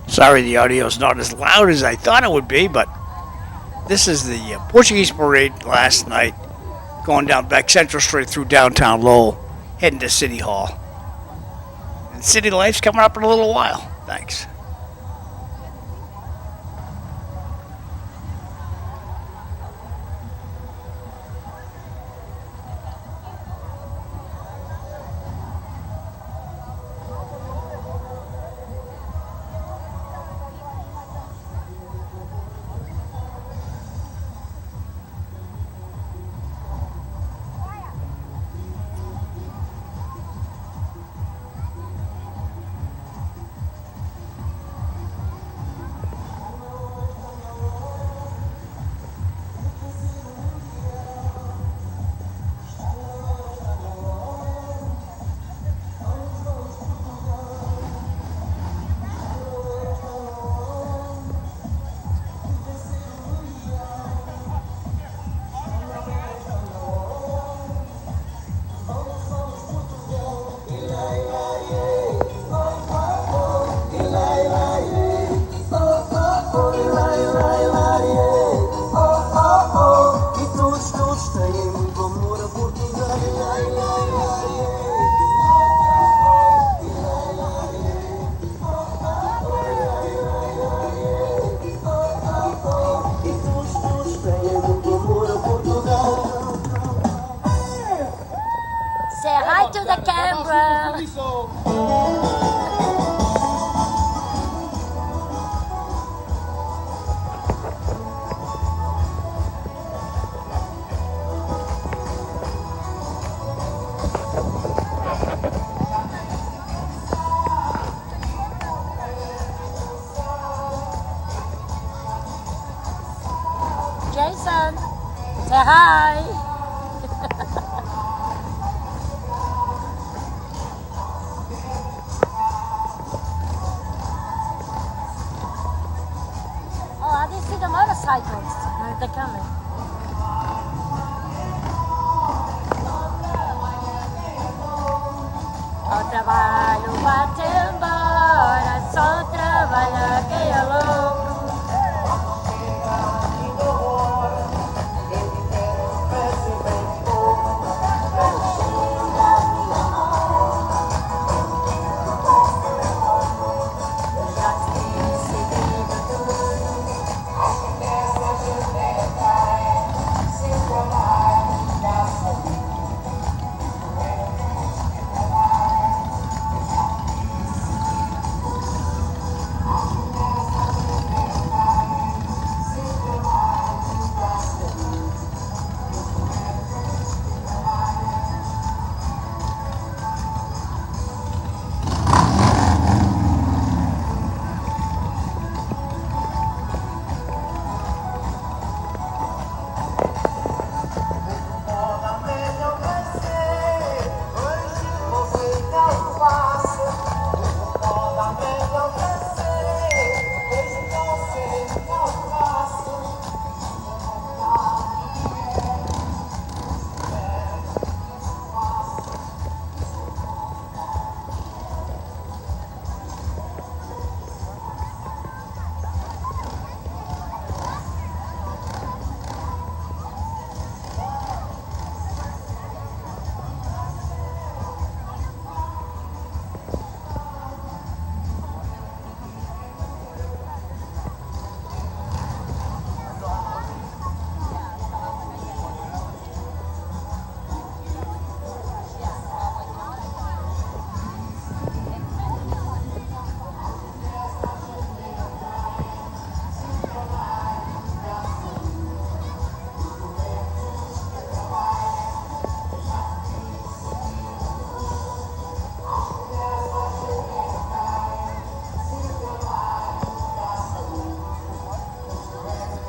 Sorry, the audio is not as loud as I thought it would be, but this is the Portuguese parade last night, going down back Central Street through downtown Lowell, heading to City Hall. And City Life's coming up in a little while. Thanks. Jason, say hi. Oh, I didn't see the motorcycles. They're coming. O trabalho vai-te embora, só trabalha quem é louco.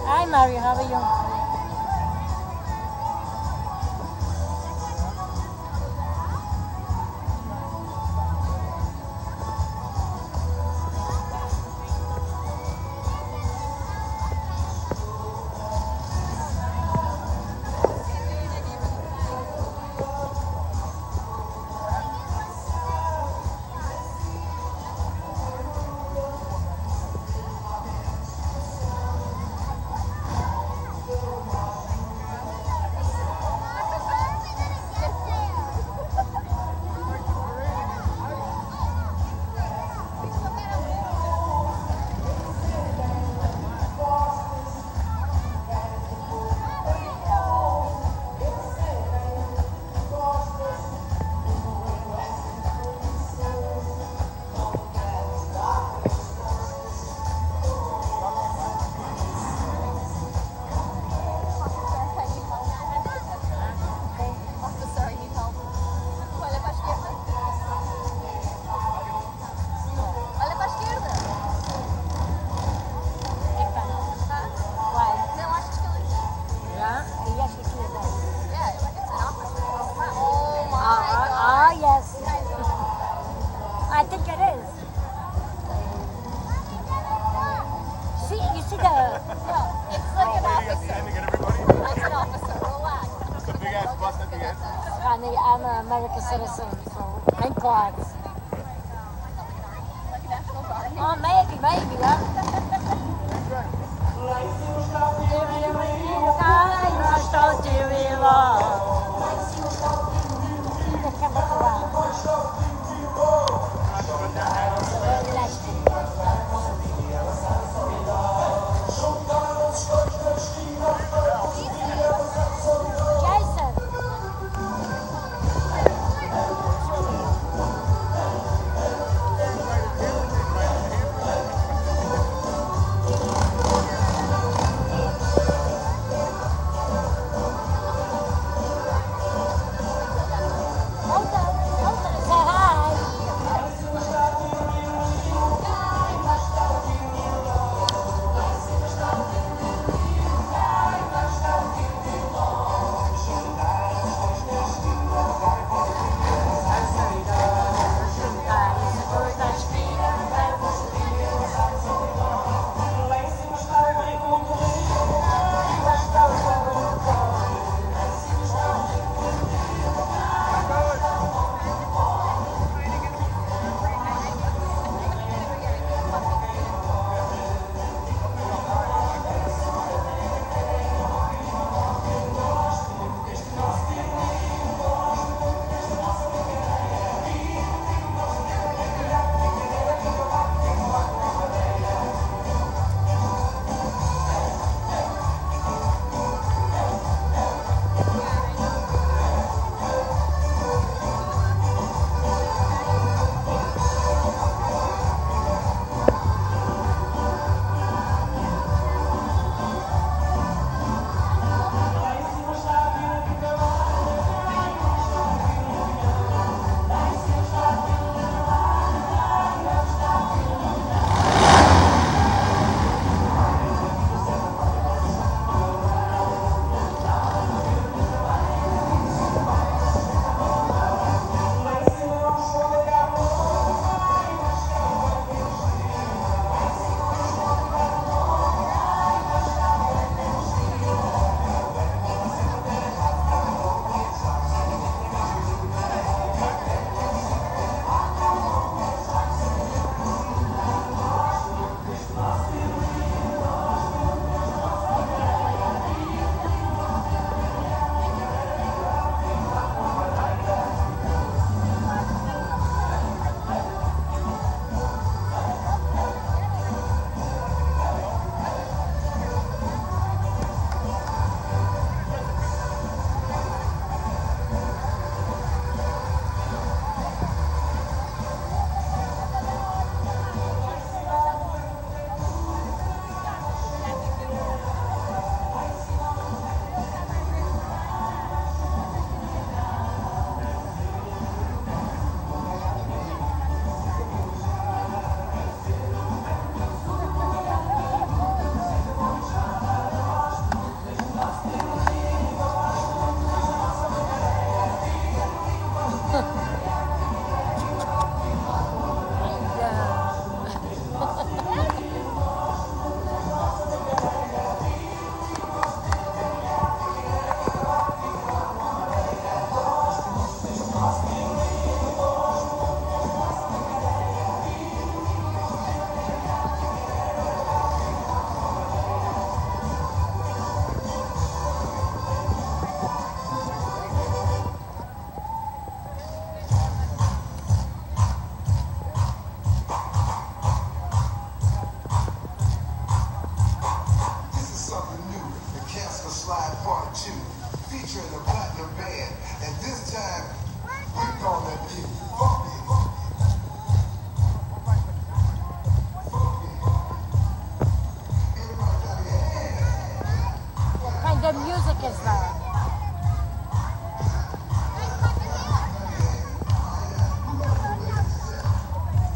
Hi Mario, how are you? think it is. See, you see the... No, it's like an officer. It's an officer. Relax. It's a big ass bus at the end. Honey, I'm an American citizen, so thank God. Oh, maybe, yeah.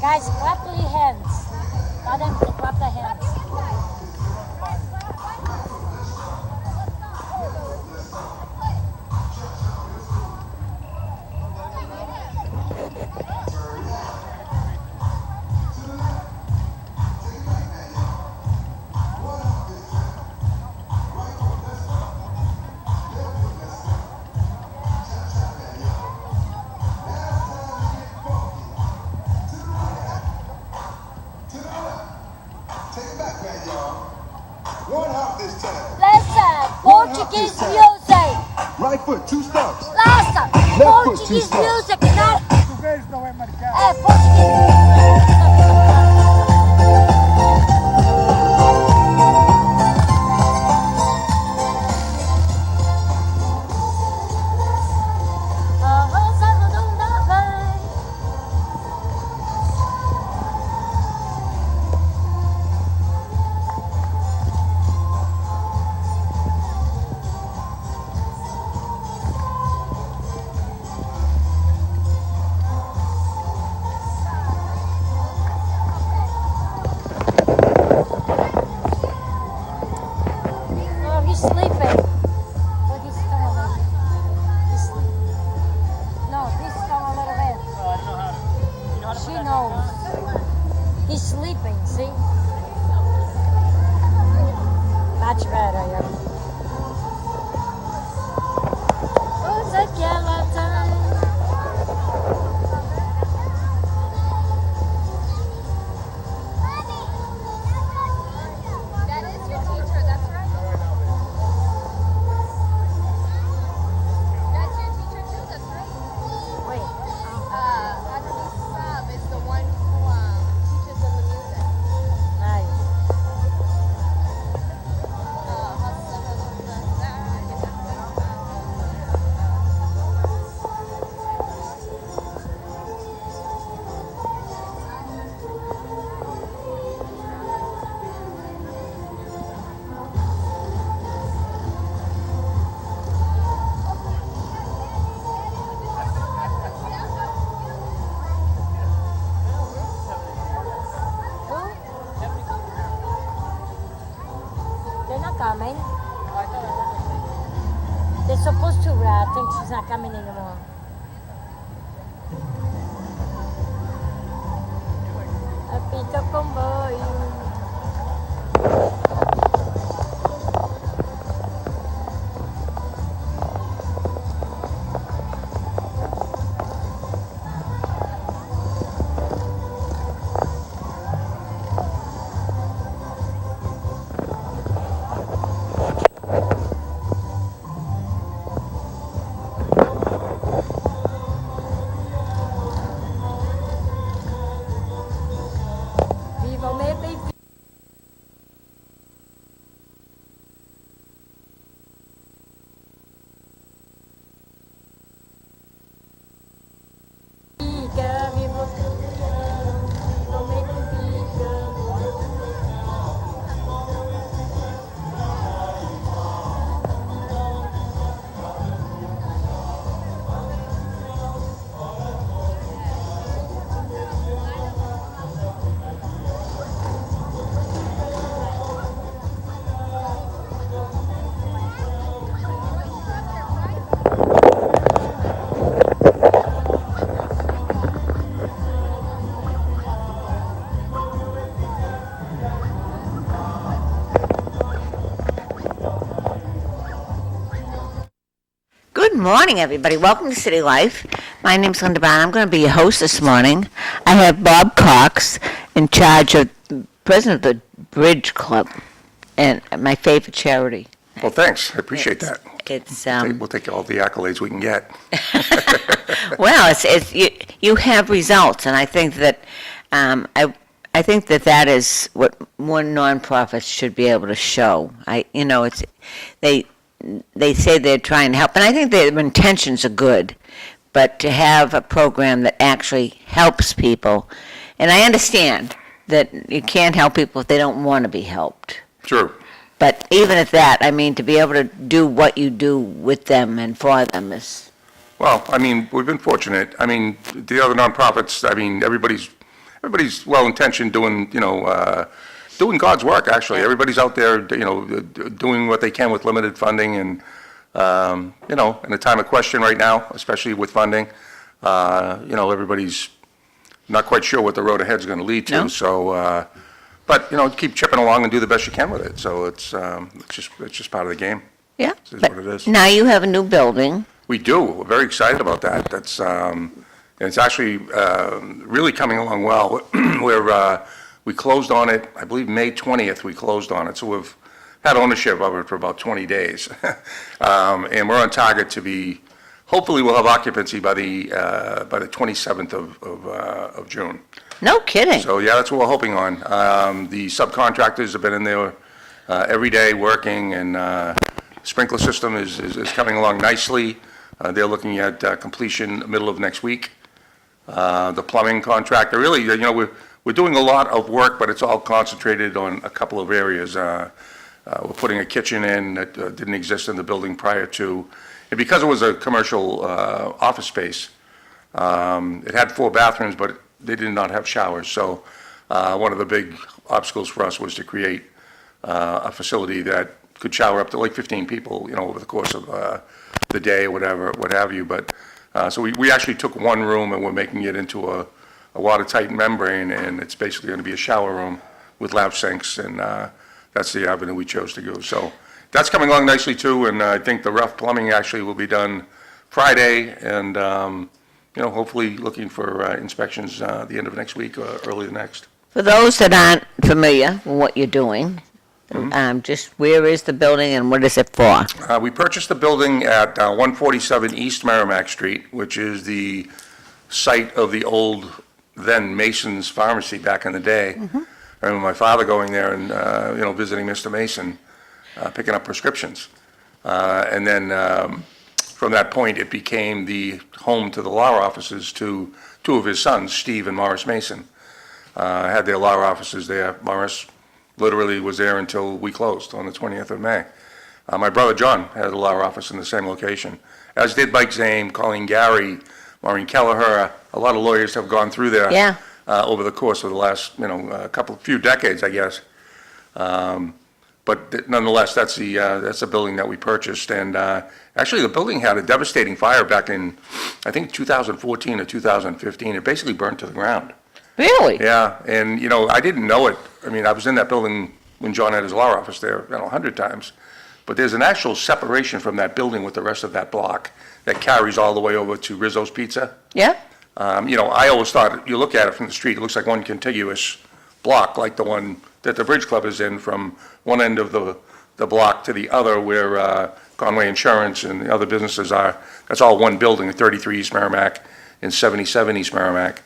Guys, clap your hands. Tell them to clap their hands. that, y'all. One hop this time. Listen, Portuguese music. Right foot, 2 steps. Listen, foot, 2 Portuguese steps. music, not Portuguese music. Oh, he's sleeping. But he's still a little. He's sleeping. No, he's still a little bit. Oh, I don't know how to. You know how to She put that knows. He's sleeping, see? Much better, yeah. Who's a skeleton? That is your teacher, that's right. That's your teacher too, that's right. Wait. Underneath Sub is the one who teaches them the music. Nice. They're not coming. They're supposed to, I think she's not coming anymore. Apito Comboy. Viva me baby. Viva me Good morning, everybody. Welcome to City Life. My name's Linda Bown. I'm going to be your host this morning. I have Bob Cox in charge of president of the Bridge Club, and my favorite charity. Well, thanks. I appreciate It's- that. It's We'll take all the accolades we can get. well, it's you have results, and I think that I think that is what more nonprofits should be able to show. It's they say they're trying to help, and I think their intentions are good, but to have a program that actually helps people, and I understand that you can't help people if they don't want to be helped. Sure. But even at that, I mean, to be able to do what you do with them and for them is, Well, I mean, we've been fortunate. I mean, the other nonprofits, I mean, everybody's well-intentioned doing, doing God's work, actually. Everybody's out there, doing what they can with limited funding and, in a time of question right now, especially with funding, everybody's not quite sure what the road ahead is going to lead to. No. So, but, keep chipping along and do the best you can with it. So it's just part of the game. yeah. This is But what it is. now you have a new building. We do. We're very excited about that. And it's actually really coming along well. We closed on it, I believe, May 20th, we closed on it, so we've had ownership of it for about 20 days. And we're on target to be, hopefully we'll have occupancy by the 27th of June. No kidding. So, yeah, that's what we're hoping on. The subcontractors have been in there every day working, and sprinkler system is coming along nicely. They're looking at completion middle of next week. The plumbing contractor, really, we're doing a lot of work, but it's all concentrated on a couple of areas. We're putting a kitchen in that didn't exist in the building prior to, and because it was a commercial office space, it had 4 bathrooms, but they did not have showers. So one of the big obstacles for us was to create a facility that could shower up to like 15 people, over the course of the day or whatever, what have you. But so we actually took one room and we're making it into a watertight membrane, and it's basically going to be a shower room with lap sinks, and that's the avenue we chose to go. So that's coming along nicely too, and I think the rough plumbing actually will be done Friday, and hopefully looking for inspections the end of next week or early the next. For those that aren't familiar with what you're doing, just where is the building and what is it for? We purchased the building at 147 East Merrimack Street, which is the site of the old, then Mason's Pharmacy back in the day. I remember my father going there and, visiting Mr. Mason, picking up prescriptions. And then from that point, it became the home to the law offices to 2 of his sons, Steve and Morris Mason. Had their law offices there. Morris literally was there until we closed on the 20th of May. My brother John had a law office in the same location, as did Mike Zame, Colleen Gary, Maureen Kelleher. A lot of lawyers have gone through there. Yeah. Over the course of the last, few decades, I guess. But nonetheless, that's the building that we purchased. And actually, the building had a devastating fire back in, I think, 2014 or 2015. It basically burned to the ground. Really? Yeah, and, I didn't know it. I mean, I was in that building when John had his law office there, 100 times. But there's an actual separation from that building with the rest of that block that carries all the way over to Rizzo's Pizza. Yeah. I always thought, you look at it from the street, it looks like one contiguous block, like the one that the Bridge Club is in, from one end of the block to the other, where Conway Insurance and the other businesses are. That's all one building, 33 East Merrimack and 77 East Merrimack.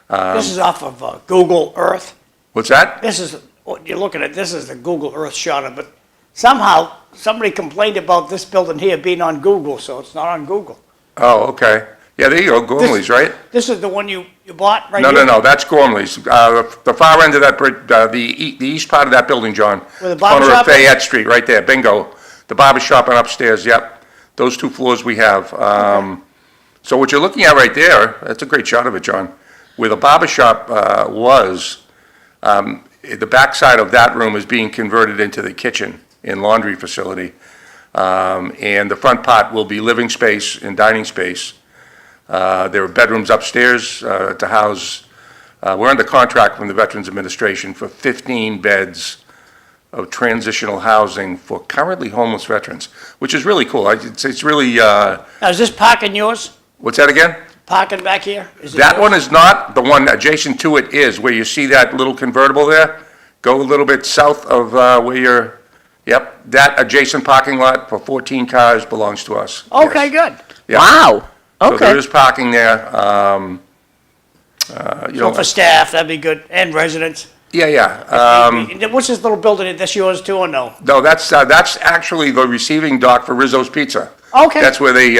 This is off of Google Earth. What's that? This is, what you're looking at, this is the Google Earth shot of it. Somehow, somebody complained about this building here being on Google, so it's not on Google. Oh, okay. Yeah, there you go, Gormley's, right? This is the one you bought right here? No, that's Gormley's. The far end of that bridge, the east part of that building, John. Where the barber corner of shop is? Fayette Street, right there, bingo. The barber shop and upstairs, yep. Those 2 floors we have. So what you're looking at right there, that's a great shot of it, John. Where the barber shop was, the backside of that room is being converted into the kitchen and laundry facility. And the front part will be living space and dining space. There are bedrooms upstairs to house, we're under contract from the Veterans Administration for 15 beds of transitional housing for currently homeless veterans, which is really cool. It's really, Now, is this parking yours? what's that again? Parking back here? Is it That yours? one is not, the one adjacent to it is, where you see that little convertible there. Go a little bit south of where you're, yep, that adjacent parking lot for 14 cars belongs to us. Okay, Yes. good. Yeah. Wow. So there Okay. is parking there, So for staff, that'd be good, and residents. yeah. And what's this little building, that's yours too, or no? No, that's actually the receiving dock for Rizzo's Pizza. Okay. That's where they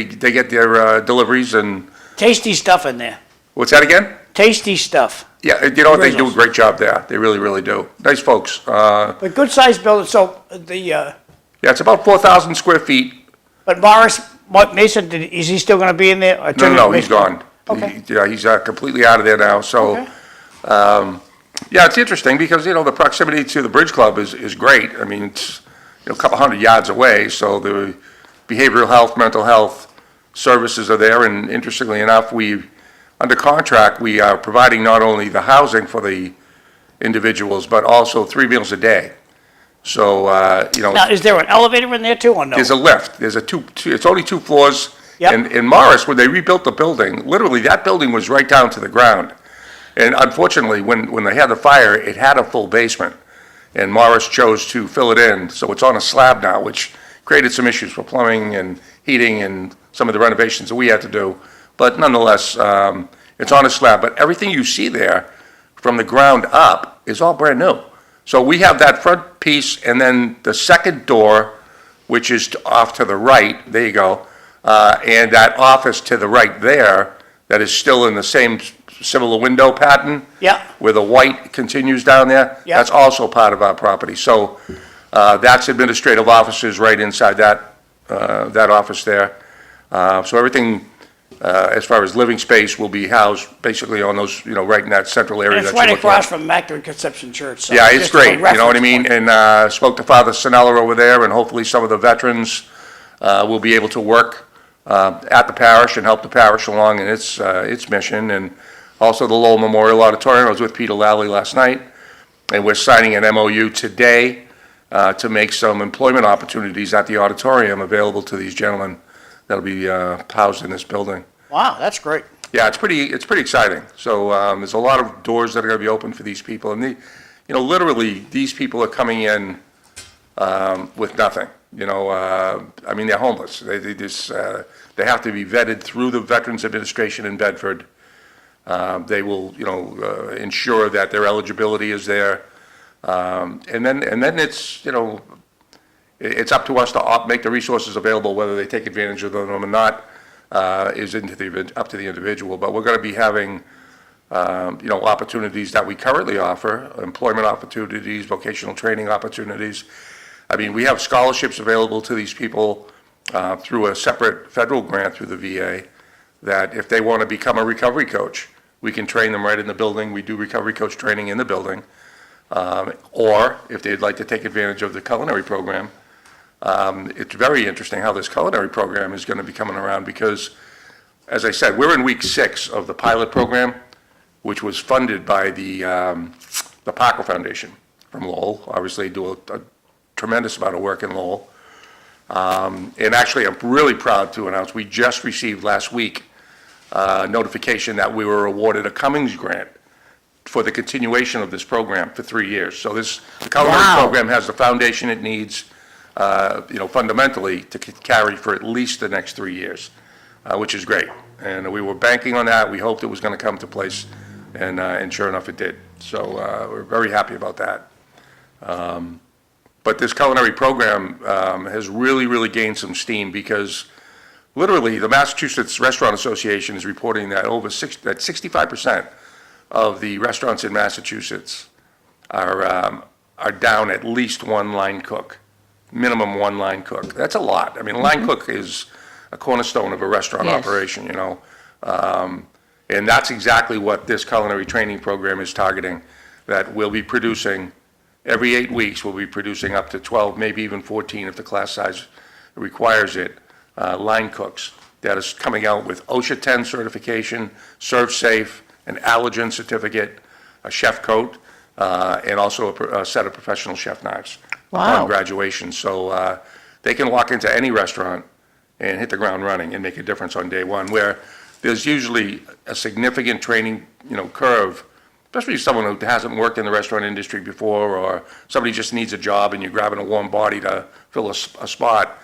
get their deliveries and, Tasty stuff in there. what's that again? Tasty stuff. Yeah, you know what, they do a Rizzo's. great job there. They really, really do. Nice folks. But good sized building, so Yeah, it's about 4,000 square feet. but Morris, Mason, is he still gonna be in there? No, he's gone. Okay. Yeah, he's completely out of there now, so. Okay. Yeah, it's interesting because, the proximity to the Bridge Club is great. I mean, it's, a couple hundred yards away, so the behavioral health, mental health services are there, and interestingly enough, under contract, we are providing not only the housing for the individuals, but also 3 meals a day. So, Now, is there an elevator in there too, or no? there's a lift, there's it's only 2 floors. Yep. And in Morris, when they rebuilt the building, literally, that building was right down to the ground. And unfortunately, when they had the fire, it had a full basement, and Morris chose to fill it in, so it's on a slab now, which created some issues for plumbing and heating and some of the renovations that we had to do. But nonetheless, it's on a slab, but everything you see there from the ground up is all brand new. So we have that front piece, and then the second door, which is off to the right, there you go, and that office to the right there, that is still in the same similar window pattern. Yeah. Where the white continues down there. Yeah. That's also part of our property. So that's administrative offices right inside that office there. So everything, as far as living space, will be housed basically on those, right in that central area And that it's you're right looking across at. from Immaculate Conception Church. So Yeah, it's just a great, you know what I reference mean? point. And spoke to Father Sinella over there, and hopefully some of the veterans will be able to work at the parish and help the parish along in its mission. And also the Lowell Memorial Auditorium. I was with Peter Lally last night, and we're signing an MOU today to make some employment opportunities at the auditorium available to these gentlemen that'll be housed in this building. Wow, that's great. Yeah, it's pretty exciting. So there's a lot of doors that are going to be open for these people, and literally these people are coming in with nothing. I mean, they're homeless. They just they have to be vetted through the Veterans Administration in Bedford. They will, ensure that their eligibility is there, and then it's it's up to us to make the resources available, whether they take advantage of them or not. Is up to the individual, but we're going to be having, opportunities that we currently offer, employment opportunities, vocational training opportunities. I mean, we have scholarships available to these people through a separate federal grant through the VA, that if they want to become a recovery coach, we can train them right in the building. We do recovery coach training in the building. Or if they'd like to take advantage of the culinary program, it's very interesting how this culinary program is going to be coming around because, as I said, we're in week 6 of the pilot program, which was funded by the Parker Foundation from Lowell. Obviously, do a tremendous amount of work in Lowell. And actually, I'm really proud to announce we just received last week notification that we were awarded a Cummings grant for the continuation of this program for 3 years. So the culinary program has the foundation it needs, fundamentally to carry for at least the next 3 years, which is great. And we were banking on that. We hoped it was going to come to place, and sure enough, it did. So we're very happy about that. But this culinary program has really, really gained some steam because literally the Massachusetts Restaurant Association is reporting that that 65% of the restaurants in Massachusetts are down at least one line cook, minimum one line cook. That's a lot. I mean, a line cook is a cornerstone of a restaurant Yes. operation, and that's exactly what this culinary training program is targeting, that we'll be producing, every 8 weeks, we'll be producing up to 12, maybe even 14 if the class size requires it, line cooks that is coming out with OSHA 10 certification, Serve Safe, an allergen certificate, a chef coat, and also a set of professional chef knives upon graduation. So they can walk into any restaurant and hit the ground running and make a difference on day one, where there's usually a significant training, curve, especially someone who hasn't worked in the restaurant industry before, or somebody just needs a job and you're grabbing a warm body to fill a spot.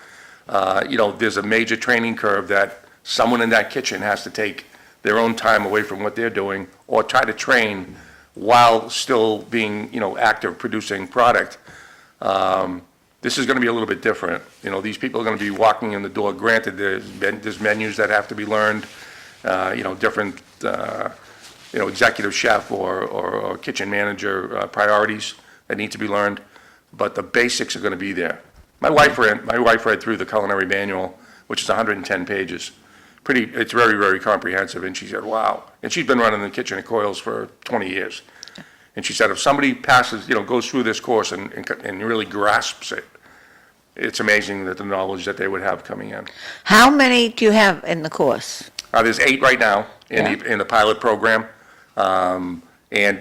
There's a major training curve that someone in that kitchen has to take their own time away from what they're doing, or try to train while still being, active producing product. This is going to be a little bit different. These people are going to be walking in the door. Granted, there's menus that have to be learned, different, executive chef or kitchen manager priorities that need to be learned, but the basics are going to be there. My wife read through the culinary manual, which is 110 pages. It's very, very comprehensive, and she said, wow. And she's been running the kitchen at Coyle's for 20 years. And she said, if somebody goes through this course and really grasps it, it's amazing that the knowledge that they would have coming in. How many do you have in the course? There's 8 right now in the pilot program. And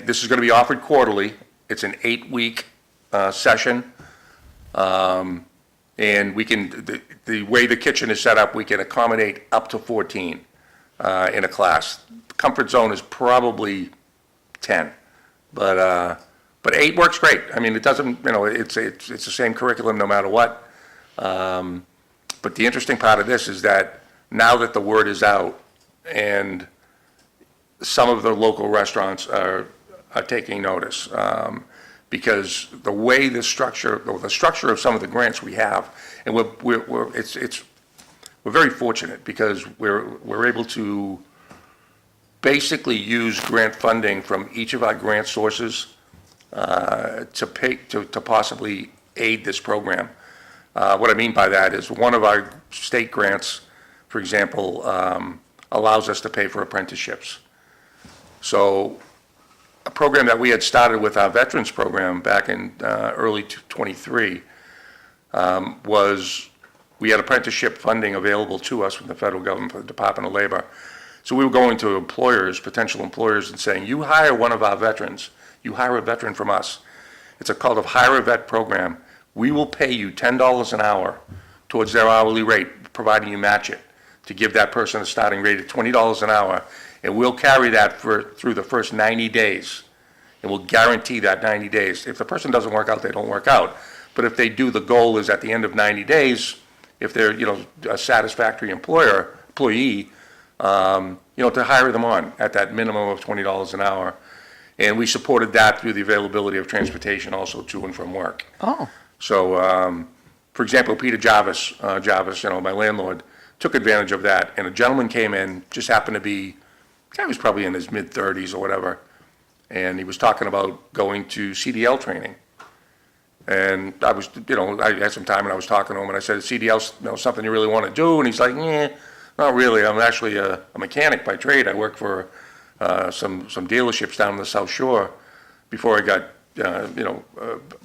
this is going to be offered quarterly. It's an 8-week session. And we can, the way the kitchen is set up, we can accommodate up to 14 in a class. Comfort zone is probably 10. But 8 works great. I mean, it doesn't, it's the same curriculum no matter what. But the interesting part of this is that now that the word is out and some of the local restaurants are taking notice, because the way the structure of some of the grants we have, and we're very fortunate because we're able to basically use grant funding from each of our grant sources to possibly aid this program. What I mean by that is one of our state grants, for example, allows us to pay for apprenticeships. So a program that we had started with our veterans program back in early 23 was we had apprenticeship funding available to us from the federal government, from the Department of Labor. So we were going to employers, potential employers, and saying, you hire one of our veterans, you hire a veteran from us. It's called a Hire a Vet program. We will pay you $10 an hour towards their hourly rate, providing you match it, to give that person a starting rate of $20 an hour. And we'll carry that through the first 90 days. And we'll guarantee that 90 days. If the person doesn't work out, they don't work out. But if they do, the goal is at the end of 90 days, if they're, a satisfactory employee, to hire them on at that minimum of $20 an hour. And we supported that through the availability of transportation also to and from work. Oh. So, for example, Peter Jarvis, my landlord, took advantage of that. And a gentleman came in, just happened to be, guy was probably in his mid-30s or whatever. And he was talking about going to CDL training. And I was, I had some time and I was talking to him and I said, CDL, something you really want to do? And he's like, not really. I'm actually a mechanic by trade. I work for some dealerships down in the South Shore before I got,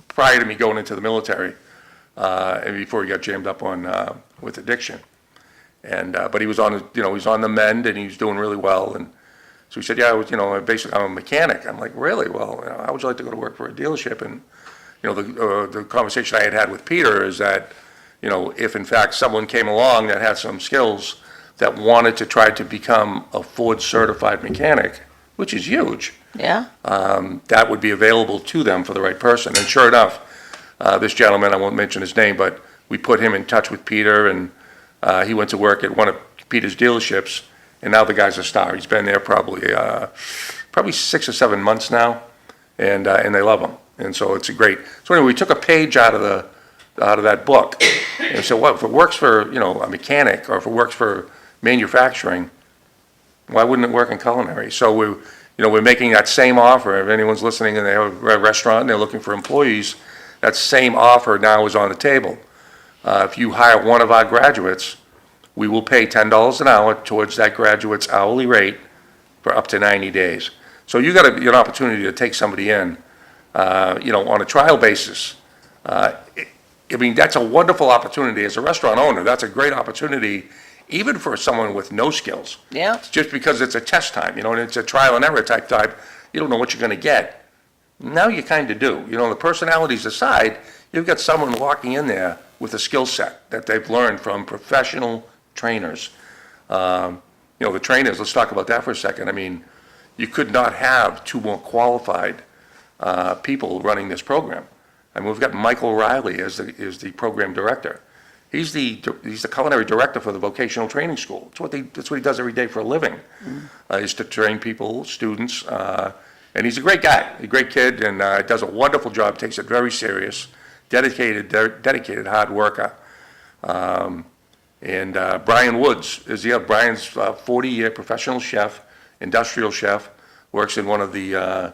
prior to me going into the military, and before he got jammed up on with addiction. And but he was on, he's on the mend and he was doing really well. And so he said, yeah, basically I'm a mechanic. I'm like, really? Well, how would you like to go to work for a dealership? And the conversation I had with Peter is that, if in fact someone came along that had some skills that wanted to try to become a Ford certified mechanic, which is huge. Yeah. That would be available to them for the right person. And sure enough, this gentleman, I won't mention his name, but we put him in touch with Peter, and he went to work at one of Peter's dealerships, and now the guy's a star. He's been there probably 6 or 7 months now, and they love him. And so it's great. So anyway, we took a page out of that book, and said, well, if it works for a mechanic, or if it works for manufacturing, why wouldn't it work in culinary? So we're making that same offer. If anyone's listening and they have a restaurant and they're looking for employees, that same offer now is on the table. If you hire one of our graduates, we will pay $10 an hour towards that graduate's hourly rate for up to 90 days. So you got an opportunity to take somebody in, on a trial basis. That's a wonderful opportunity as a restaurant owner. That's a great opportunity, even for someone with no skills. Yeah. Just because it's a test time, and it's a trial and error type, you don't know what you're going to get. Now you kind of do. The personalities aside, you've got someone walking in there with a skill set that they've learned from professional trainers. The trainers, let's talk about that for a second. I mean, you could not have 2 more qualified people running this program. I mean, we've got Michael Riley as the program director. He's the culinary director for the vocational training school. That's what he does every day for a living, is to train people, students, and he's a great guy, a great kid, and does a wonderful job. Takes it very serious, dedicated hard worker. And Brian Woods Brian's 40-year professional chef, industrial chef, works in one of the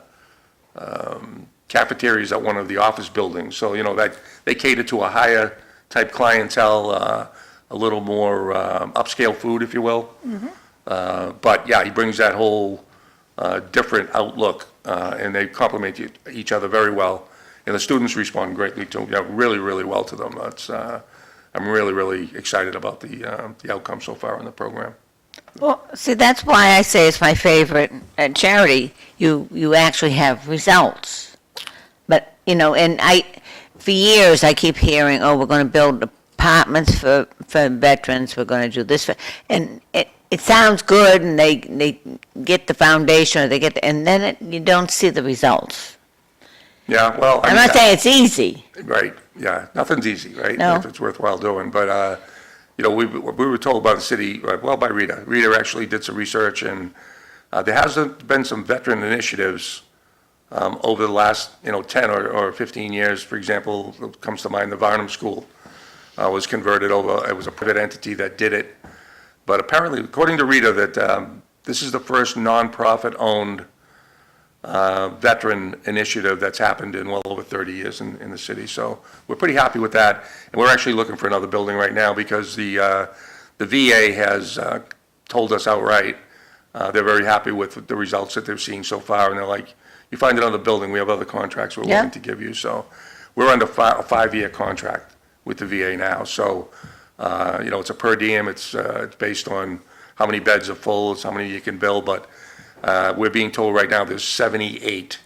cafeterias at one of the office buildings. So, that they cater to a higher type clientele, a little more upscale food, if you will. Mm-hmm. But yeah, he brings that whole different outlook, and they complement each other very well. And the students respond greatly to really, really well to them. I'm really, really excited about the outcome so far in the program. Well, see, that's why I say it's my favorite charity. You actually have results. But, for years I keep hearing, we're going to build apartments for veterans, we're going to do this. And it sounds good, and they get the foundation, or and then you don't see the results. Yeah, well, I'm not saying it's easy. Right, yeah, nothing's easy, right? No. If it's worthwhile doing, but, we were told by the city, well, by Rita. Rita actually did some research, and there hasn't been some veteran initiatives over the last, 10 or 15 years. For example, what comes to mind, the Varnum School was converted over. It was a private entity that did it. But apparently, according to Rita, that this is the first nonprofit-owned veteran initiative that's happened in well over 30 years in the city. So we're pretty happy with that. And we're actually looking for another building right now because the VA has told us outright they're very happy with the results that they're seeing so far. And they're like, you find another building, we have other contracts we're willing to give you. So we're under a 5-year contract with the VA now. So, it's a per diem. It's based on how many beds are full, it's how many you can bill. But we're being told right now there's 78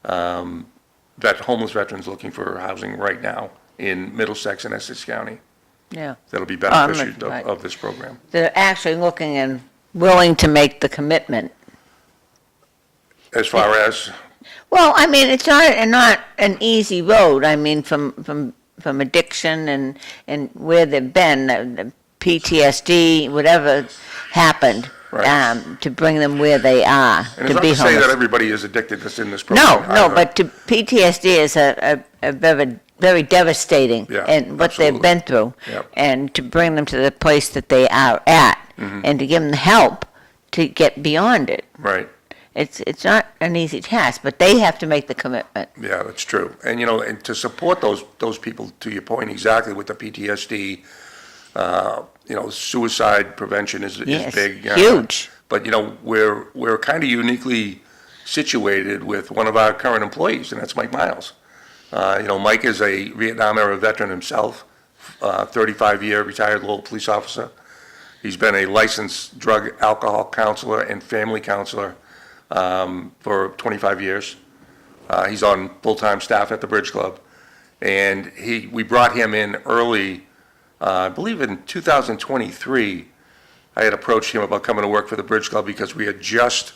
homeless veterans looking for housing right now in Middlesex and Essex County. Yeah. That'll be beneficiaries right. of this program. They're actually looking and willing to make the commitment. As far as, Well, I mean, it's not an easy road. I mean, from addiction and where they've been, the PTSD, whatever happened, Right. to bring them where they are, and to it's not be to say that homeless. everybody is addicted that's in this No, program. no, either. but PTSD is a very, very devastating, Yeah, and what absolutely. they've been through. Yep. And to bring them to the place that they are at, and to give them the help to get beyond it. Right. It's not an easy task, but they have to make the commitment. Yeah, that's true. And, and to support those people, to your point exactly, with the PTSD, suicide prevention is Yes, big. huge. But, we're kind of uniquely situated with one of our current employees, and that's Mike Miles. Mike is a Vietnam-era veteran himself, 35-year retired Lowell police officer. He's been a licensed drug, alcohol counselor and family counselor for 25 years. He's on full-time staff at the Bridge Club. And we brought him in early, I believe in 2023. I had approached him about coming to work for the Bridge Club because we had just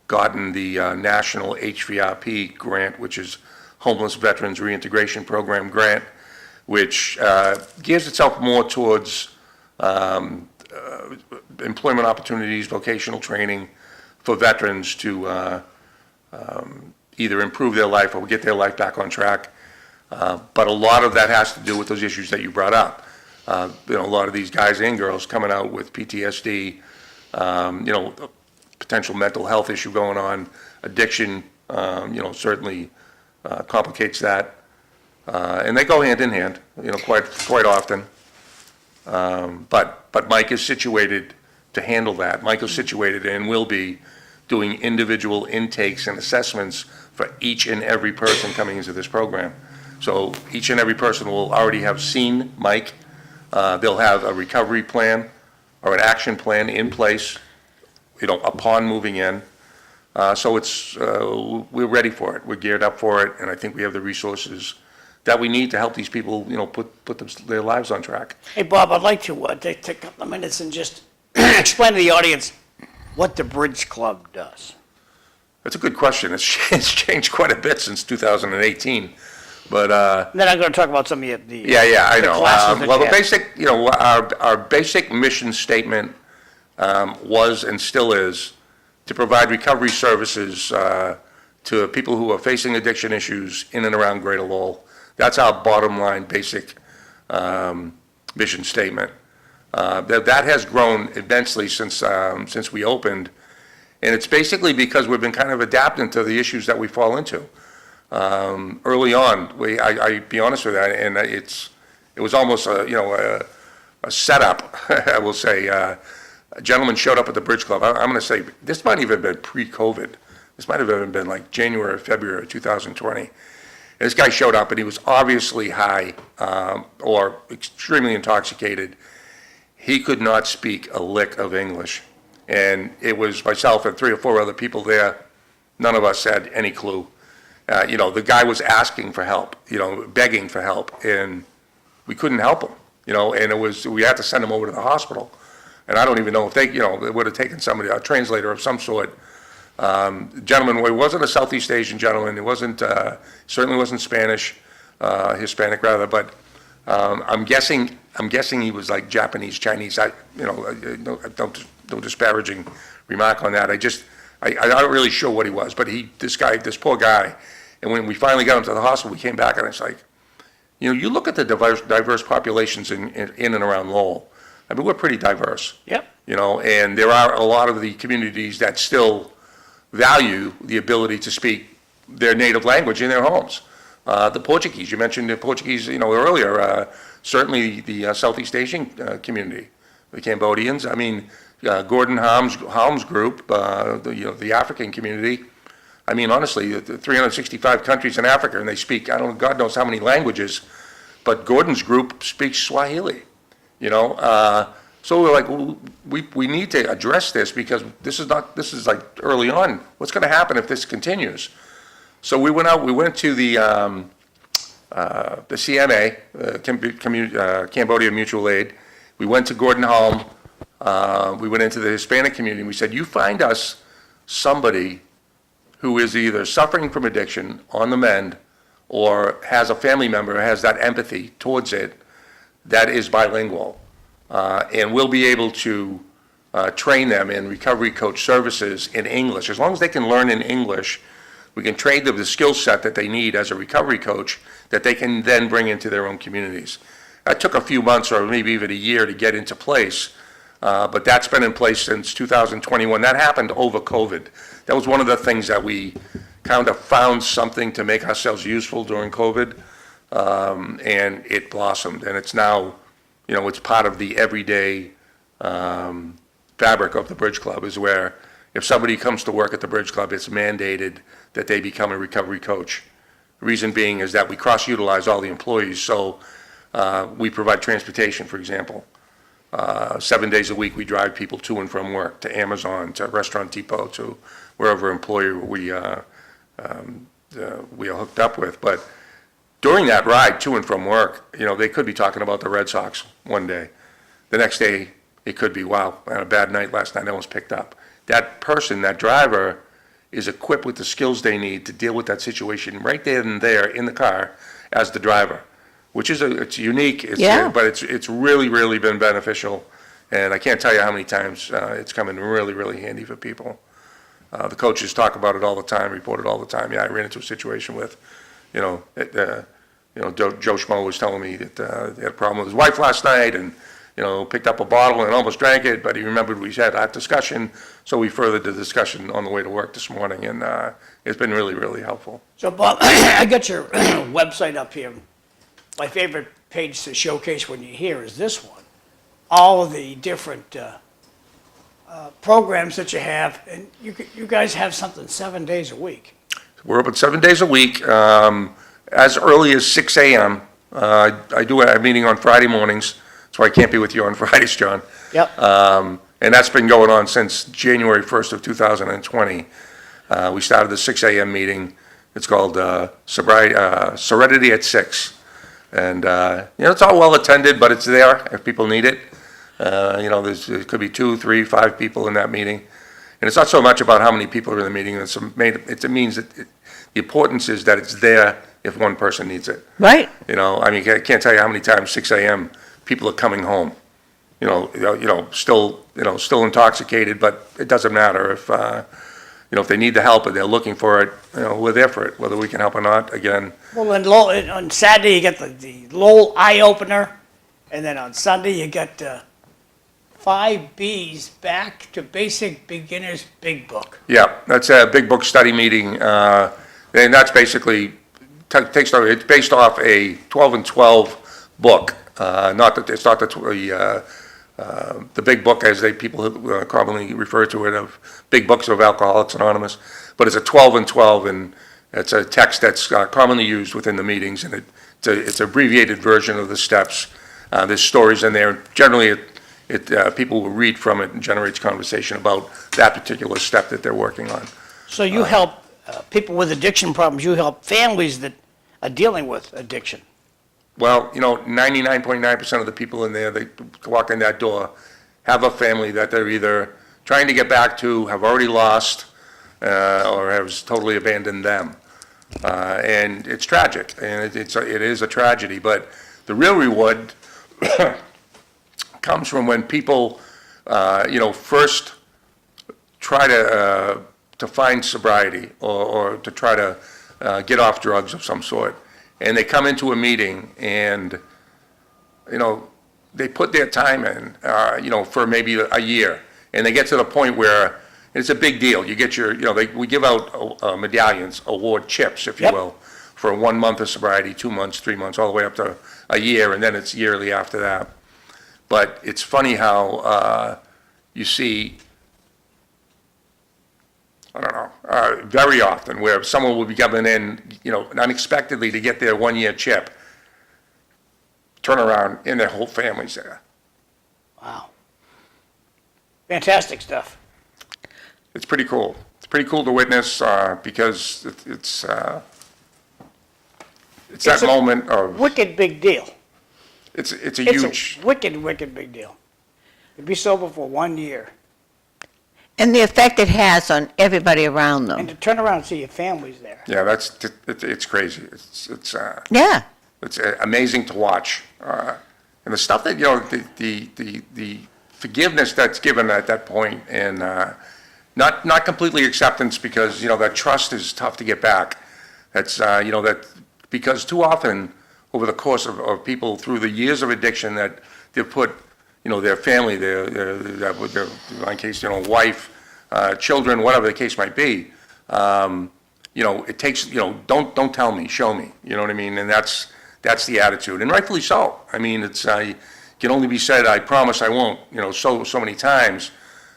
gotten the National HVRP grant, which is Homeless Veterans Reintegration Program grant, which gears itself more towards employment opportunities, vocational training for veterans to either improve their life or get their life back on track. But a lot of that has to do with those issues that you brought up. A lot of these guys and girls coming out with PTSD, potential mental health issue going on, addiction, certainly complicates that. And they go hand in hand, quite often. But Mike is situated to handle that. Mike is situated and will be doing individual intakes and assessments for each and every person coming into this program. So each and every person will already have seen Mike. They'll have a recovery plan or an action plan in place, upon moving in. So we're ready for it. We're geared up for it, and I think we have the resources that we need to help these people, put their lives on track. Hey, Bob, I'd like to take a couple of minutes and just explain to the audience what the Bridge Club does. That's a good question. It's changed quite a bit since 2018, but Then I'm going to talk about some of the I the know. classes that Well, you the have. basic, our basic mission statement was and still is to provide recovery services to people who are facing addiction issues in and around Greater Lowell. That's our bottom line basic mission statement. That has grown immensely since we opened, and it's basically because we've been kind of adapting to the issues that we fall into. Early on, I be honest with that, and it was almost a setup. I will say, a gentleman showed up at the Bridge Club. I'm going to say this might even have been pre-COVID. This might have even been like January or February of 2020. And this guy showed up, and he was obviously high or extremely intoxicated. He could not speak a lick of English. And it was myself and 3 or 4 other people there. None of us had any clue. The guy was asking for help, begging for help, and we couldn't help him, and we had to send him over to the hospital. And I don't even know if they, it would have taken somebody, a translator of some sort. Gentleman, well, he wasn't a Southeast Asian gentleman. It wasn't, certainly wasn't Spanish, Hispanic rather, but I'm guessing he was like Japanese, Chinese. No disparaging remark on that. I'm not really sure what he was, but this poor guy, and when we finally got him to the hospital, we came back and it's like, you look at the diverse populations in and around Lowell. I mean, we're pretty diverse. Yep. And there are a lot of the communities that still value the ability to speak their native language in their homes. The Portuguese, you mentioned the Portuguese, earlier, certainly the Southeast Asian community, the Cambodians. I mean, Gordon Halm's group, the African community. I mean, honestly, the 365 countries in Africa, and they speak, God knows how many languages, but Gordon's group speaks Swahili, So we're like, we need to address this because this is like early on. What's going to happen if this continues? So we went to the CMA, Cambodia Mutual Aid. We went to Gordon Halm. We went into the Hispanic community. And we said, you find us somebody who is either suffering from addiction on the mend or has a family member who has that empathy towards it that is bilingual. And we'll be able to train them in recovery coach services in English. As long as they can learn in English, we can train them the skill set that they need as a recovery coach that they can then bring into their own communities. That took a few months or maybe even a year to get into place, but that's been in place since 2021. That happened over COVID. That was one of the things that we kind of found something to make ourselves useful during COVID, and it blossomed. And it's now, it's part of the everyday fabric of the Bridge Club, is where if somebody comes to work at the Bridge Club, it's mandated that they become a recovery coach. The reason being is that we cross-utilize all the employees, so we provide transportation, for example. 7 days a week, we drive people to and from work, to Amazon, to Restaurant Depot, to wherever employer we are hooked up with. But during that ride to and from work, they could be talking about the Red Sox one day. The next day, it could be, wow, I had a bad night last night, I was picked up. That person, that driver, is equipped with the skills they need to deal with that situation right there and there in the car as the driver, which is it's unique. But it's really, really been beneficial, and I can't tell you how many times it's come in really, really handy for people. The coaches talk about it all the time, report it all the time. Yeah, I ran into a situation with, Joe Schmo was telling me that he had a problem with his wife last night and, picked up a bottle and almost drank it, but he remembered we had that discussion, so we furthered the discussion on the way to work this morning, and it's been really, really helpful. So Bob, I got your website up here. My favorite page to showcase when you're here is this one. All of the different programs that you have, and you guys have something 7 days a week. We're open 7 days a week, as early as 6 a.m. I do a meeting on Friday mornings, so I can't be with you on Fridays, John. Yep. And that's been going on since January 1st of 2020. We started the 6 a.m. meeting. It's called Serenity at 6. And, it's all well attended, but it's there if people need it. There could be 2, 3, 5 people in that meeting. And it's not so much about how many people are in the meeting. It means that the importance is that it's there if one person needs it. Right. I can't tell you how many times 6 a.m. people are coming home. Still intoxicated, but it doesn't matter if if they need the help and they're looking for it. We're there for it, whether we can help or not. Again. Well, on Saturday you get the Lowell Eye Opener, and then on Sunday you get 5 Bs Back to Basic Beginners Big Book. Yeah, that's a big book study meeting, and that's basically it's based off a 12 and 12 book. It's not the big book as people commonly refer to it, of big books of Alcoholics Anonymous, but it's a 12 and 12, and it's a text that's commonly used within the meetings, and it's an abbreviated version of the steps. There's stories in there. Generally, people will read from it and generates conversation about that particular step that they're working on. So you help people with addiction problems. You help families that are dealing with addiction. Well, 99.9% of the people in there, they walk in that door, have a family that they're either trying to get back to, have already lost, or has totally abandoned them. And it's tragic, and it is a tragedy, but the real reward comes from when people, first try to find sobriety or to try to get off drugs of some sort. And they come into a meeting and, they put their time in, for maybe a year. And they get to the point where it's a big deal. You get your, we give out medallions, award chips, if you Yep. will, for 1 month of sobriety, 2 months, 3 months, all the way up to a year, and then it's yearly after that. But it's funny how you see, I don't know, very often where someone will be coming in, unexpectedly to get their 1 year chip, turn around and their whole family's there. Wow. Fantastic stuff. It's pretty cool. It's pretty cool to witness because it's that a moment of, Wicked big deal. it's a It's huge, a wicked big deal. To be sober for 1 year And the effect it has on everybody around and them. to turn around and see your family's there. yeah, it's crazy. Yeah. It's amazing to watch. And the stuff that, the forgiveness that's given at that point, and not completely acceptance because, that trust is tough to get back. That's, that, because too often, over the course of people through the years of addiction that they've put, their family, in my case, wife, children, whatever the case might be, it takes, don't tell me, show me, you know what I mean? And that's the attitude, and rightfully so. I mean, it's, can only be said, I promise I won't, so many times.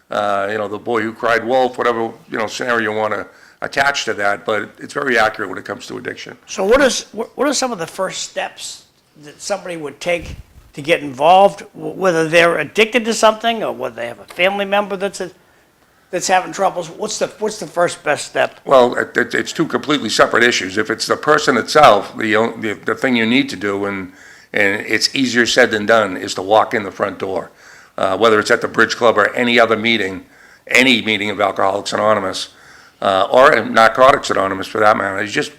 The boy who cried wolf, whatever, scenario you want to attach to that, but it's very accurate when it comes to addiction. So what are some of the first steps that somebody would take to get involved, whether they're addicted to something or whether they have a family member that's having troubles? What's the first best step? Well, it's two completely separate issues. If it's the person itself, the thing you need to do, and it's easier said than done, is to walk in the front door. Whether it's at the Bridge Club or any other meeting, any meeting of Alcoholics Anonymous, or Narcotics Anonymous for that matter, is just,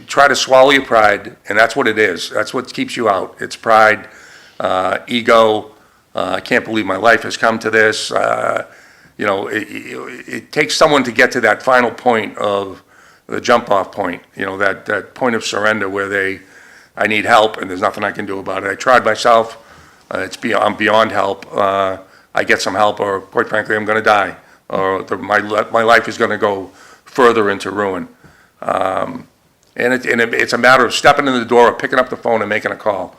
try to swallow your pride, and that's what it is. That's what keeps you out. It's pride, ego, I can't believe my life has come to this. It takes someone to get to that final point of the jump-off point, that point of surrender where I need help and there's nothing I can do about it. I tried myself. I'm beyond help. I get some help, or quite frankly, I'm going to die, or my life is going to go further into ruin. And it's a matter of stepping in the door or picking up the phone and making a call.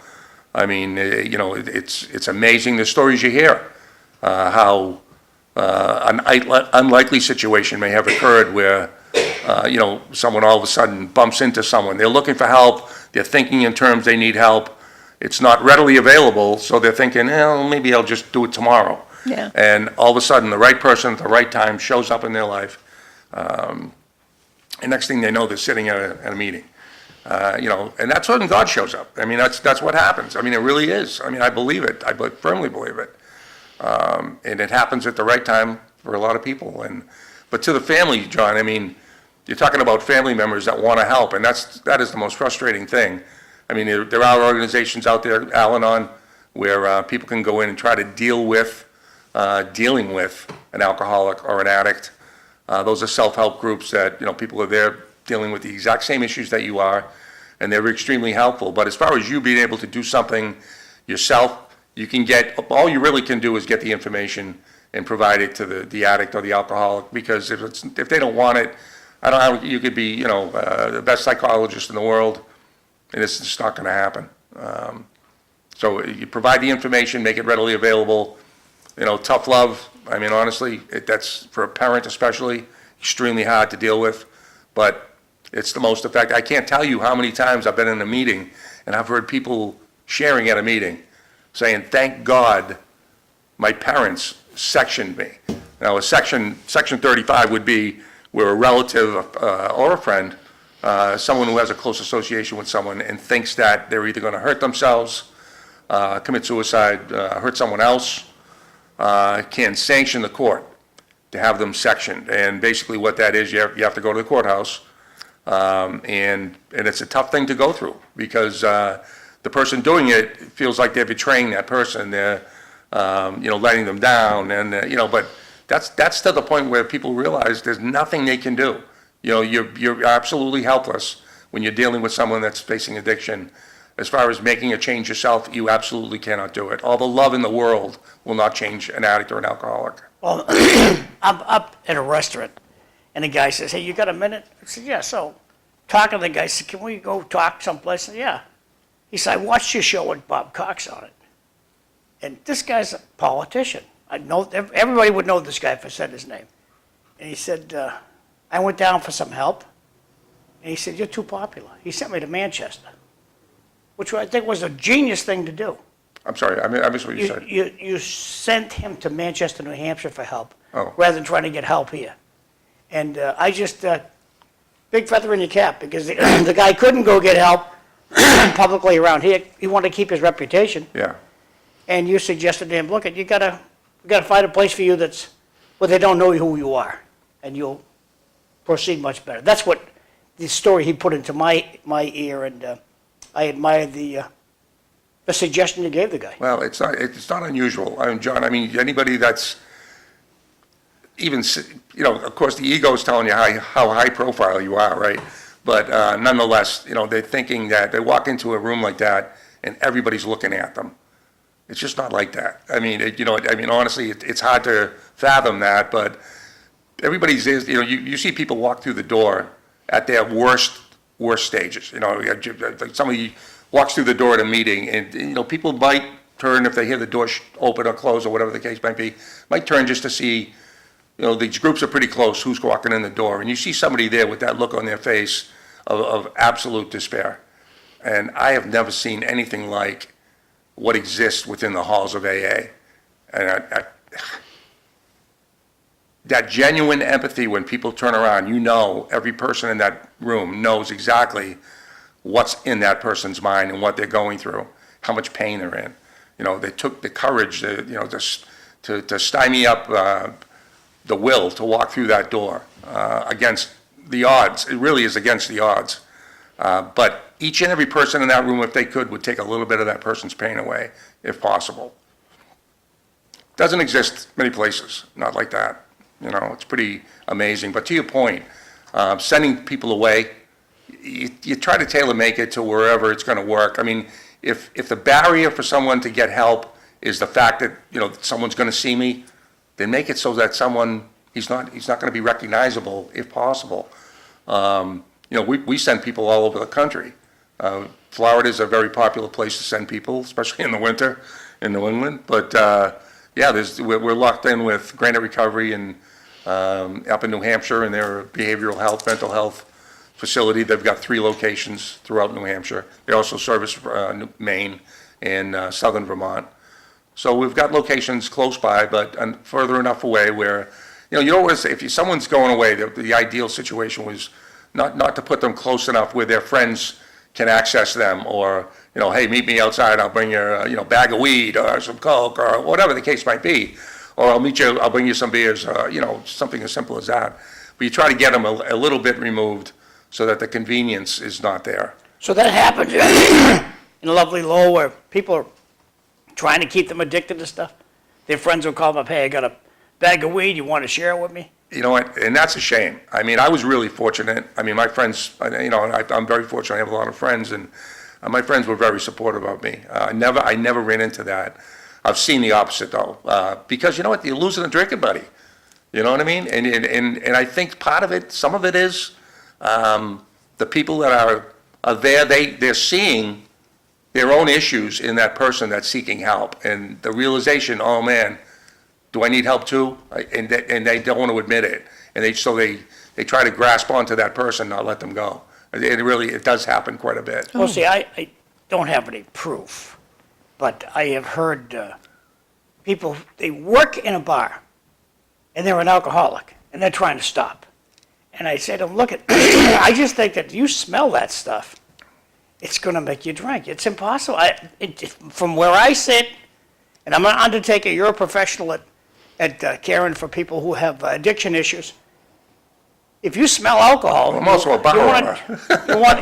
I mean, it's amazing the stories you hear, how an unlikely situation may have occurred where, someone all of a sudden bumps into someone. They're looking for help. They're thinking in terms they need help. It's not readily available, so they're thinking, maybe I'll just do it tomorrow. Yeah. And all of a sudden, the right person at the right time shows up in their life. And next thing they know, they're sitting at a meeting. And that's when God shows up. I mean, that's what happens. I mean, it really is. I mean, I believe it. I firmly believe it. And it happens at the right time for a lot of people. But to the family, John, I mean, you're talking about family members that want to help, and that is the most frustrating thing. I mean, there are organizations out there, Al-Anon, where people can go in and try to dealing with an alcoholic or an addict. Those are self-help groups that, people are there dealing with the exact same issues that you are, and they're extremely helpful. But as far as you being able to do something yourself, all you really can do is get the information and provide it to the addict or the alcoholic, because if they don't want it, I don't know how you could be, the best psychologist in the world, and it's just not going to happen. So you provide the information, make it readily available. Tough love, I mean, honestly, that's, for a parent especially, extremely hard to deal with, but it's the most effective. I can't tell you how many times I've been in a meeting and I've heard people sharing at a meeting, saying, thank God my parents sectioned me. Now, Section 35 would be where a relative or a friend, someone who has a close association with someone and thinks that they're either going to hurt themselves, commit suicide, hurt someone else, can sanction the court to have them sectioned. And basically what that is, you have to go to the courthouse, and it's a tough thing to go through, because the person doing it feels like they're betraying that person. They're, letting them down, and, but that's to the point where people realize there's nothing they can do. You're absolutely helpless when you're dealing with someone that's facing addiction. As far as making a change yourself, you absolutely cannot do it. All the love in the world will not change an addict or an alcoholic. Well, I'm up at a restaurant, and the guy says, "Hey, you got a minute?" I said, "Yeah." So, talking to the guy, I said, "Can we go talk someplace?" I said, "Yeah." He said, "I watched your show with Bob Cox on it." And this guy's a politician. I know everybody would know this guy if I said his name. And he said, "I went down for some help." And he said, "You're too popular." He sent me to Manchester, which I think was a genius thing to do. I'm sorry, I missed what you said. You sent him to Manchester, New Hampshire for help, Oh. rather than trying to get help here. And I just, big feather in your cap, because the guy couldn't go get help publicly around here. He wanted to keep his reputation. Yeah. And you suggested to him, "Look, we gotta find a place for you that's, where they don't know who you are, and you'll proceed much better." That's what the story he put into my ear, and I admired the suggestion you gave the guy. Well, it's not unusual. John, anybody that's even, of course, the ego is telling you how high profile you are, right? But nonetheless, they're thinking that they walk into a room like that and everybody's looking at them. It's just not like that. Honestly, it's hard to fathom that, but everybody's, you see people walk through the door at their worst stages. Somebody walks through the door at a meeting, and, people might turn if they hear the door open or close or whatever the case might be, might turn just to see, these groups are pretty close, who's walking in the door. And you see somebody there with that look on their face of absolute despair. And I have never seen anything like what exists within the halls of AA. And that genuine empathy when people turn around, every person in that room knows exactly what's in that person's mind and what they're going through, how much pain they're in. They took the courage to stymie up the will to walk through that door against the odds. It really is against the odds. But each and every person in that room, if they could, would take a little bit of that person's pain away, if possible. Doesn't exist many places, not like that. It's pretty amazing. But to your point, sending people away, you try to tailor make it to wherever it's going to work. If the barrier for someone to get help is the fact that, someone's going to see me, then make it so that he's not going to be recognizable if possible. We send people all over the country. Florida is a very popular place to send people, especially in the winter in New England. But we're locked in with Granite Recovery and up in New Hampshire, and their behavioral health, mental health facility. They've got 3 locations throughout New Hampshire. They also service Maine and southern Vermont. So we've got locations close by, but further enough away where, you always, if someone's going away, the ideal situation was not to put them close enough where their friends can access them, or, hey, meet me outside, I'll bring you a bag of weed or some coke or whatever the case might be, or I'll bring you some beers, something as simple as that. But you try to get them a little bit removed so that the convenience is not there. So that happens in lovely Lowell, where people are trying to keep them addicted to stuff. Their friends will call them up, "Hey, I got a bag of weed, you want to share it with me?" You know what, and that's a shame. I was really fortunate. My friends, I'm very fortunate. I have a lot of friends, and my friends were very supportive of me. I never ran into that. I've seen the opposite, though, because you know what, you're losing a drinking buddy. You know what I mean? And I think part of it, some of it is the people that are there, they're seeing their own issues in that person that's seeking help, and the realization, oh man, do I need help too? And they don't want to admit it, and they try to grasp onto that person, not let them go. It does happen quite a bit. Well, see, I don't have any proof, but I have heard people, they work in a bar, and they're an alcoholic, and they're trying to stop. And I say to them, "Look, I just think that you smell that stuff, it's going to make you drink. It's impossible. From where I sit, and I'm an undertaker, you're a professional at caring for people who have addiction issues. If you smell alcohol, I'm also a bar owner.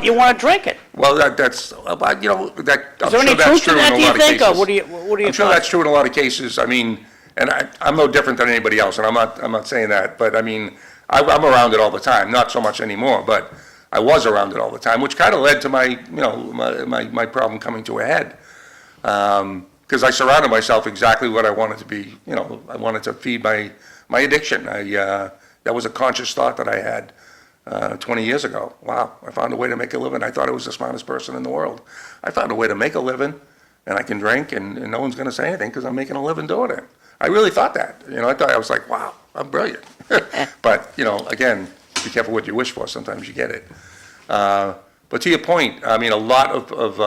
you want to drink it. Well, that's, you know, that, I'm Is there sure any that's truth to true in that, a do you lot of think, or cases. what do you I'm sure that's true in a lot of cases. I mean, and I'm no different than anybody else, and I'm not saying that, but I mean, I'm around it all the time, not so much anymore, but I was around it all the time, which kind of led to my problem coming to a head. Because I surrounded myself exactly what I wanted to be, I wanted to feed my addiction. That was a conscious thought that I had 20 years ago. Wow, I found a way to make a living. I thought I was the smartest person in the world. I found a way to make a living, and I can drink, and no one's going to say anything because I'm making a living doing it. I really thought that. I was like, wow, I'm brilliant. But, again, be careful what you wish for. Sometimes you get it. But to your point, I mean, a lot of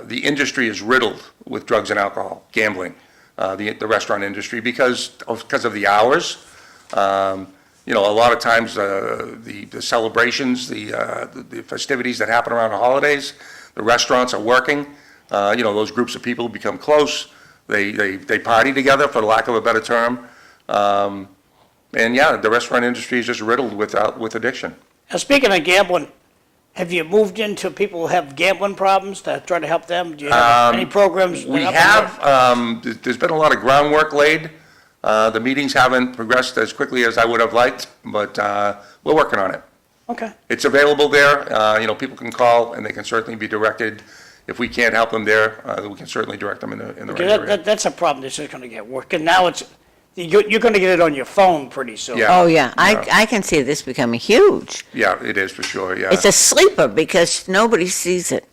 the industry is riddled with drugs and alcohol, gambling, the restaurant industry, because of the hours. A lot of times the celebrations, the festivities that happen around the holidays, the restaurants are working. Those groups of people become close. They party together, for lack of a better term. The restaurant industry is just riddled with addiction. Now, speaking of gambling, have you moved into people who have gambling problems to try to help them? Do you have any programs? We have. There's been a lot of groundwork laid. The meetings haven't progressed as quickly as I would have liked, but we're working on it. Okay. It's available there. People can call, and they can certainly be directed. If we can't help them there, we can certainly direct them in the right area. That's a problem that's just going to get worse. And now you're going to get it on your phone pretty soon. Yeah. Oh, yeah. I can see this becoming huge. Yeah, it is for sure, yeah. It's a sleeper because nobody sees it.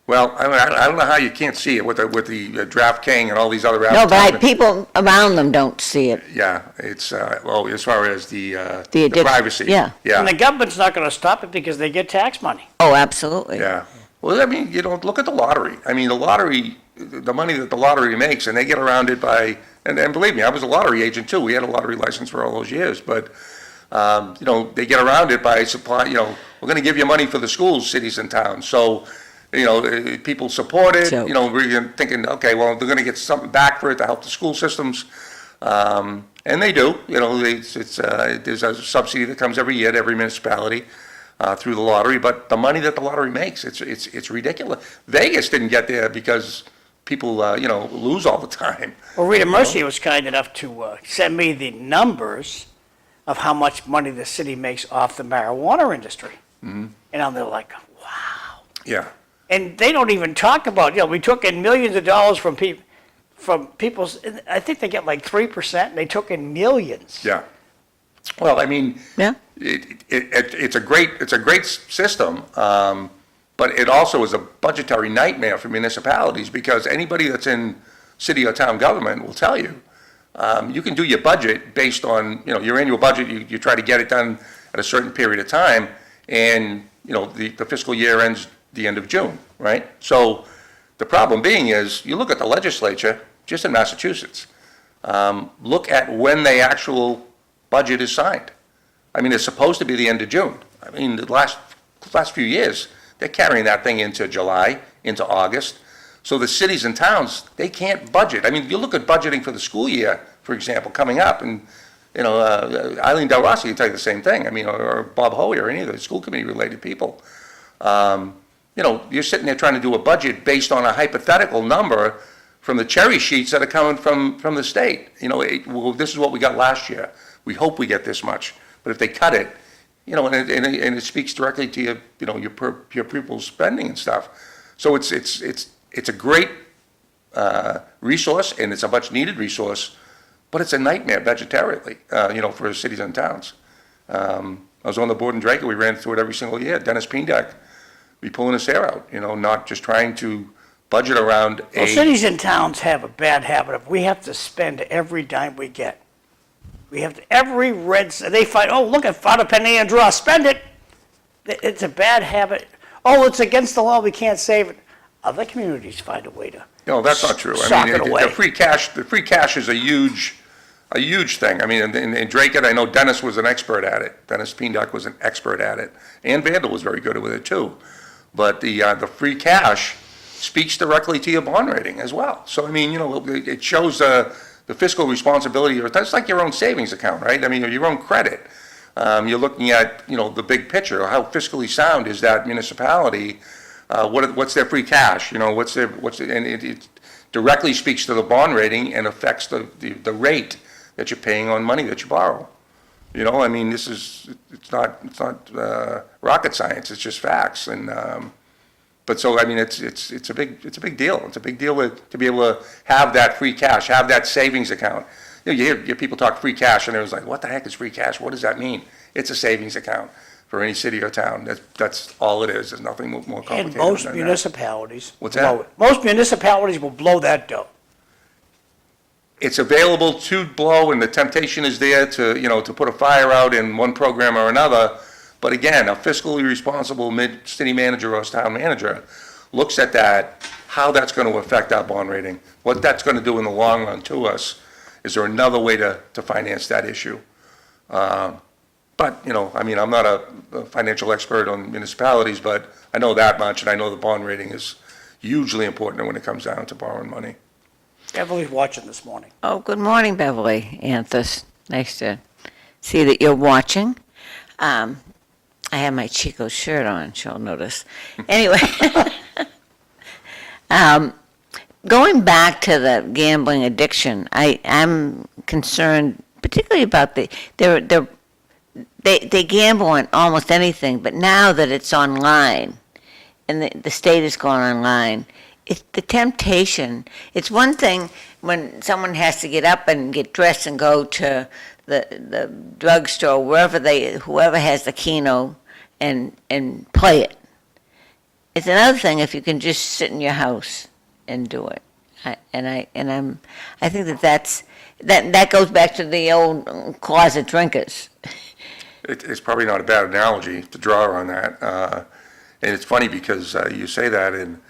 Well, I don't know how you can't see it with the DraftKings and all these other No, advertisements. but people around them don't see it. Yeah, it's, as far as the addiction, privacy. yeah. And the government's not going to stop it because they get tax money. Oh, absolutely. Yeah. Well, I mean, look at the lottery. I mean, the money that the lottery makes, and they get around it by, and believe me, I was a lottery agent too. We had a lottery license for all those years, but, they get around it by supply, we're going to give you money for the schools, cities and towns. So, people support it, So- we're thinking, okay, well, they're going to get something back for it to help the school systems. And they do, there's a subsidy that comes every year to every municipality through the lottery, but the money that the lottery makes, it's ridiculous. Vegas didn't get there because people, lose all the time. Well, Rita Mercy was kind enough to send me the numbers of how much money the city makes off the marijuana industry. Mm-hmm. And I'm there like, wow. Yeah. And they don't even talk about, we took in millions of dollars from people's, I think they get like 3%, and they took in millions. Yeah. Well, I mean, Yeah. it's a great system, but it also is a budgetary nightmare for municipalities because anybody that's in city or town government will tell you, you can do your budget based on, your annual budget, you try to get it done at a certain period of time, and, the fiscal year ends the end of June, right? So the problem being is, you look at the legislature, just in Massachusetts, look at when the actual budget is signed. I mean, it's supposed to be the end of June. I mean, the last few years, they're carrying that thing into July, into August. So the cities and towns, they can't budget. I mean, you look at budgeting for the school year, for example, coming up, and, Eileen Del Rossi can tell you the same thing. I mean, or Bob Hoey or any of the school committee related people. You're sitting there trying to do a budget based on a hypothetical number from the cherry sheets that are coming from the state. This is what we got last year. We hope we get this much. But if they cut it, and it speaks directly to your people's spending and stuff. So it's a great resource, and it's a much needed resource, but it's a nightmare budgetarily, for cities and towns. I was on the board in Drake, we ran through it every single year. Dennis Peendeck, be pulling his hair out, not just trying to budget around Well, cities and towns have a bad habit of, we have to spend every dime we get. We have to, every they find, look, I found a penny and draw, spend it. It's a bad habit. Oh, it's against the law, we can't save it. Other communities find a way to. No, that's not true. Sock it away. The free cash is a huge thing. I mean, in Drake, I know Dennis was an expert at it. Dennis Peendeck was an expert at it. And Vandal was very good with it too. But the free cash, speaks directly to your bond rating as well. So, I mean, it shows the fiscal responsibility, that's like your own savings account, right? I mean, your own credit. You're looking at, the big picture, how fiscally sound is that municipality? What's their free cash? And it directly speaks to the bond rating and affects the rate that you're paying on money that you borrow. I mean, it's not rocket science, it's just facts. But so, I mean, it's a big deal. It's a big deal to be able to have that free cash, have that savings account. You hear people talk free cash, and it was like, what the heck is free cash? What does that mean? It's a savings account for any city or town. That's all it is. There's nothing more complicated And than most that. municipalities. What's blow that? it. Most municipalities will blow that dough. It's available to blow, and the temptation is there to, to put a fire out in one program or another. But again, a fiscally responsible city manager or town manager looks at that, how that's going to affect our bond rating, what that's going to do in the long run to us. Is there another way to finance that issue? But, I mean, I'm not a financial expert on municipalities, but I know that much, and I know the bond rating is hugely important when it comes down to borrowing money. Beverly's watching this morning. Oh, good morning, Beverly Anthes. Nice to see that you're watching. I have my Chico shirt on, she'll notice. Anyway, going back to the gambling addiction, I'm concerned particularly about they gamble on almost anything, but now that it's online and the state has gone online, it's the temptation. It's one thing when someone has to get up and get dressed and go to the drugstore, whoever has the Keno and play it. It's another thing if you can just sit in your house and do it. I think that goes back to the old closet drinkers. It's probably not a bad analogy to draw on that. And it's funny because you say that, and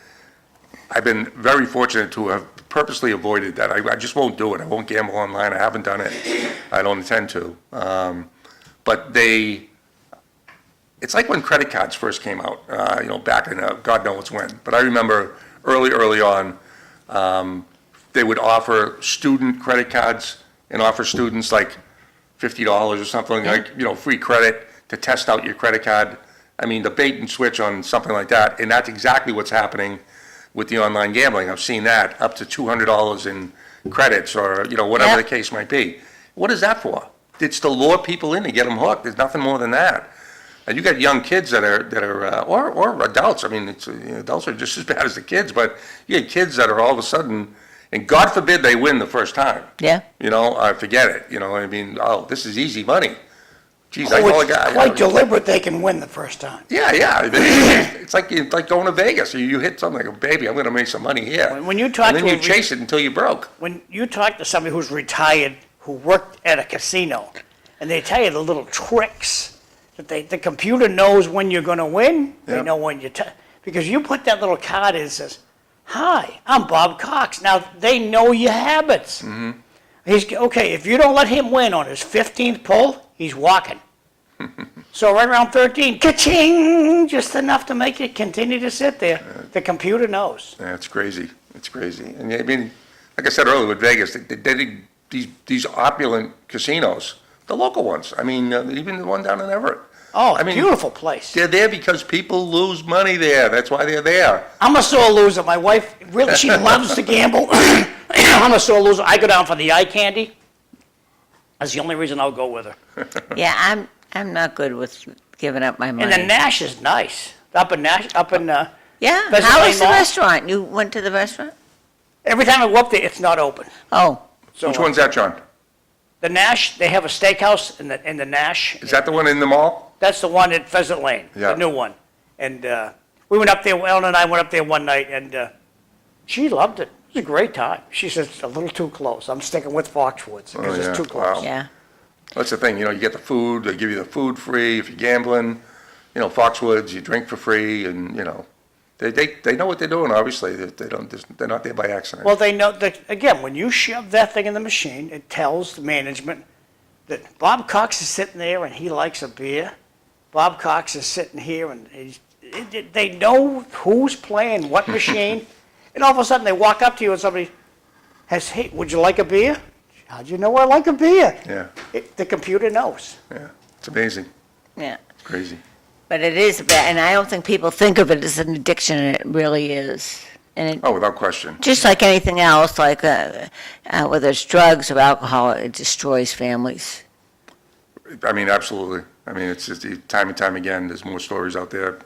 I've been very fortunate to have purposely avoided that. I just won't do it. I won't gamble online. I haven't done it. I don't intend to. But it's like when credit cards first came out, back in God knows when. But I remember early on, they would offer student credit cards and offer students like $50 or something, like, free credit to test out your credit card. I mean, the bait and switch on something like that. And that's exactly what's happening with the online gambling. I've seen that up to $200 in credits or, whatever the case might be. What is that for? It's to lure people in and get them hooked. There's nothing more than that. And you got young kids that are or adults. I mean, adults are just as bad as the kids, but you get kids that are all of a sudden, and God forbid they win the first time. Yeah. Forget it. I mean, this is easy money. Geez, I know a It's guy. quite deliberate they can win the first time. Yeah. It's like going to Vegas. You hit something like, baby, I'm going to make some money here. When you talk and then to you chase it until you broke. When you talk to somebody who's retired, who worked at a casino, and they tell you the little tricks that the computer knows when you're going to win. They Yep. know when because you put that little card in and says, "Hi, I'm Bob Cox." Now they know your habits. Mm-hmm. He's okay. If you don't let him win on his 15th pull, he's walking. So right around 13, ka-ching, just enough to make it continue to sit there. The computer knows. Yeah, it's crazy. It's crazy. And I mean, like I said earlier with Vegas, they these opulent casinos, the local ones. I mean, even the one down in Everett. Oh, I mean, beautiful place. They're there because people lose money there. That's why they're there. I'm a sore loser. My wife, really, she loves to gamble. I'm a sore loser. I go down for the eye candy. That's the only reason I'll go with her. Yeah, I'm not good with giving up my money. And the Nash is nice. Up in Yeah, Pheasant how Lane is the Mall? restaurant? You went to the restaurant? Every time I go up there, it's not open. Oh, So Which one's that, John? The Nash, they have a steakhouse in the Nash. Is that the one in the mall? That's the one at Pheasant Lane, Yeah. the new one. And we went up there, Ellen and I went up there one night, and she loved it. It was a great time. She says, it's a little too close. I'm sticking with Foxwoods because yeah. it's too close. Wow. yeah. That's the thing, you get the food, they give you the food free if you're gambling. Foxwoods, you drink for free, and, they know what they're doing, obviously. They're not there by accident. Well, they know that, again, when you shove that thing in the machine, it tells the management that Bob Cox is sitting there and he likes a beer. Bob Cox is sitting here and they know who's playing what machine. And all of a sudden, they walk up to you and somebody hey, would you like a beer? How'd you know I like a beer? Yeah, The computer knows. yeah, it's amazing, Yeah. crazy. But it is bad, and I don't think people think of it as an addiction, and it really is. And it, Oh, without question. just like anything else, like whether it's drugs or alcohol, it destroys families. I mean, absolutely. I mean, it's just time and time again, there's more stories out there.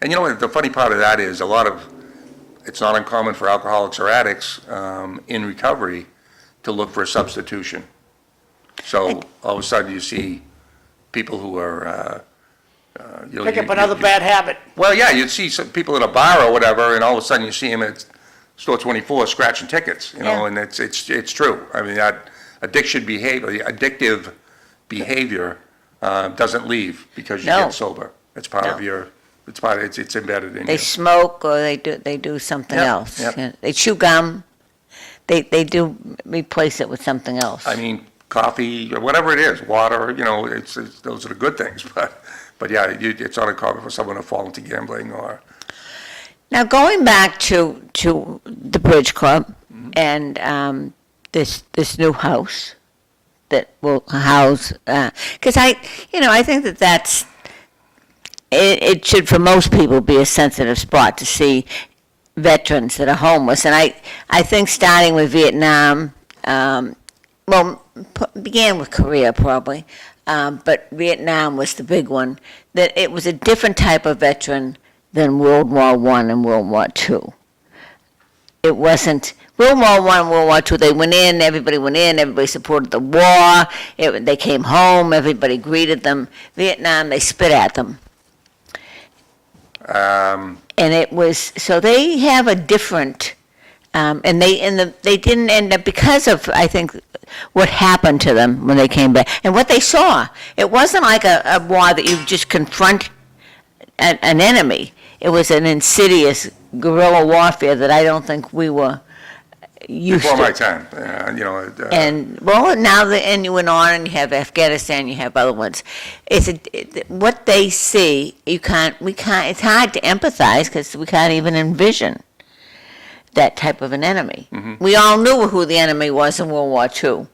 And you know what, the funny part of that is it's not uncommon for alcoholics or addicts in recovery to look for a substitution. So all of a sudden you see people who are, Pick up another bad habit. Well, yeah, you'd see some people at a bar or whatever, and all of a sudden you see them at store 24 scratching tickets, Yeah. and it's true. I mean, that addictive behavior doesn't leave because you No. get sober. It's part of No. it's embedded in They you. smoke or they do something Yep, else. yep. Yeah, they chew gum. They do replace it with something else. I mean, coffee, or whatever it is, water, those are the good things, but yeah, it's not uncommon for someone to fall into gambling or, Now, going back to the Bridge Club and this new house that will house, because I think that's, it should for most people be a sensitive spot to see veterans that are homeless. And I think starting with Vietnam, began with Korea probably, but Vietnam was the big one, that it was a different type of veteran than World War I and World War II. It wasn't, World War I and World War II, they went in, everybody supported the war, they came home, everybody greeted them. Vietnam, they spit at them. And it was, so they have a different, and they didn't end up, because of, I think, what happened to them when they came back, and what they saw. It wasn't like a war that you just confront an enemy. It was an insidious guerrilla warfare that I don't think we were used before to. my time, And, and you went on, and you have Afghanistan, you have other ones. What they see, it's hard to empathize because we can't even envision that type of an enemy. Mm-hmm. We all knew who the enemy was in World War II.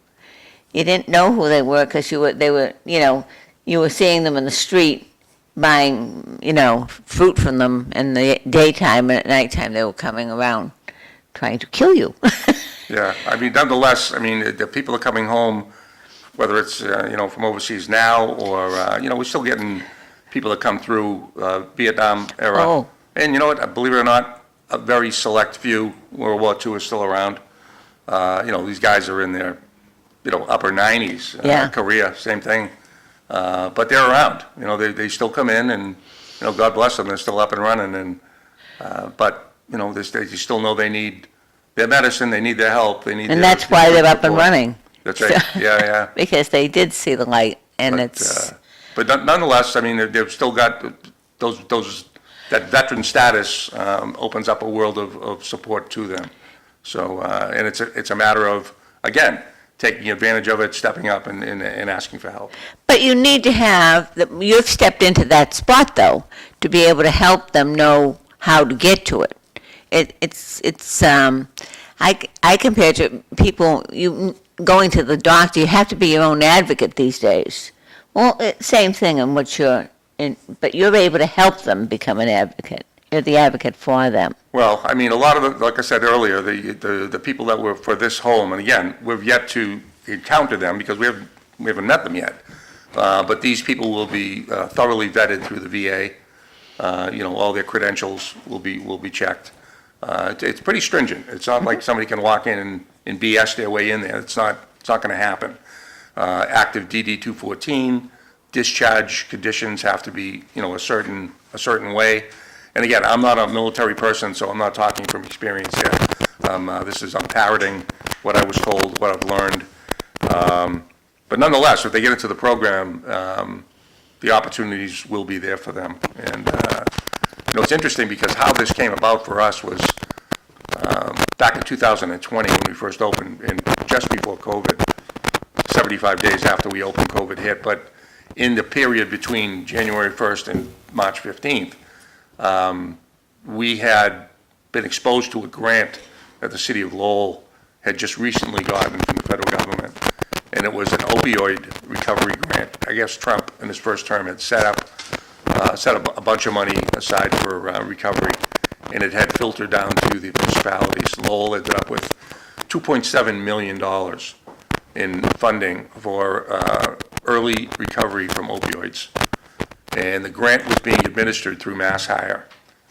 You didn't know who they were because you were seeing them in the street buying, fruit from them in the daytime, and at nighttime they were coming around trying to kill you. Yeah, I mean, nonetheless, the people are coming home, whether it's, from overseas now or, we're still getting people that come through Vietnam era. Oh. And you know what, believe it or not, a very select few, World War II is still around. These guys are in their, upper 90s. Yeah. Korea, same thing. But they're around, they still come in and, God bless them, they're still up and running and, but, they still know they need their medicine, they need their help, they need And their that's why they're up and support. running. That's right, yeah. Because they did see the light, and But nonetheless, they've still got that veteran status opens up a world of support to them. So, and it's a matter of, again, taking advantage of it, stepping up and asking for help. But you need to you've stepped into that spot, though, to be able to help them know how to get to it. I compare to people, going to the doctor, you have to be your own advocate these days. Well, same thing in what but you're able to help them become an advocate. You're the advocate for them. Well, a lot of like I said earlier, the people that were for this home, and again, we've yet to encounter them because we haven't met them yet. But these people will be thoroughly vetted through the VA. All their credentials will be checked. It's pretty stringent. It's not like somebody can walk in and BS their way in there. It's not going to happen. Active DD-214, discharge conditions have to be, a certain way. And again, I'm not a military person, so I'm not talking from experience here. I'm parroting what I was told, what I've learned. But nonetheless, if they get into the program, the opportunities will be there for them. And, it's interesting because how this came about for us was back in 2020 when we first opened, and just before COVID, 75 days after we opened, COVID hit. But in the period between January 1st and March 15th, we had been exposed to a grant that the city of Lowell had just recently gotten from the federal government. And it was an opioid recovery grant. I guess Trump, in his first term, had set up a bunch of money aside for recovery, and it had filtered down to the municipalities. Lowell ended up with $2.7 million in funding for early recovery from opioids. And the grant was being administered through Mass Hire,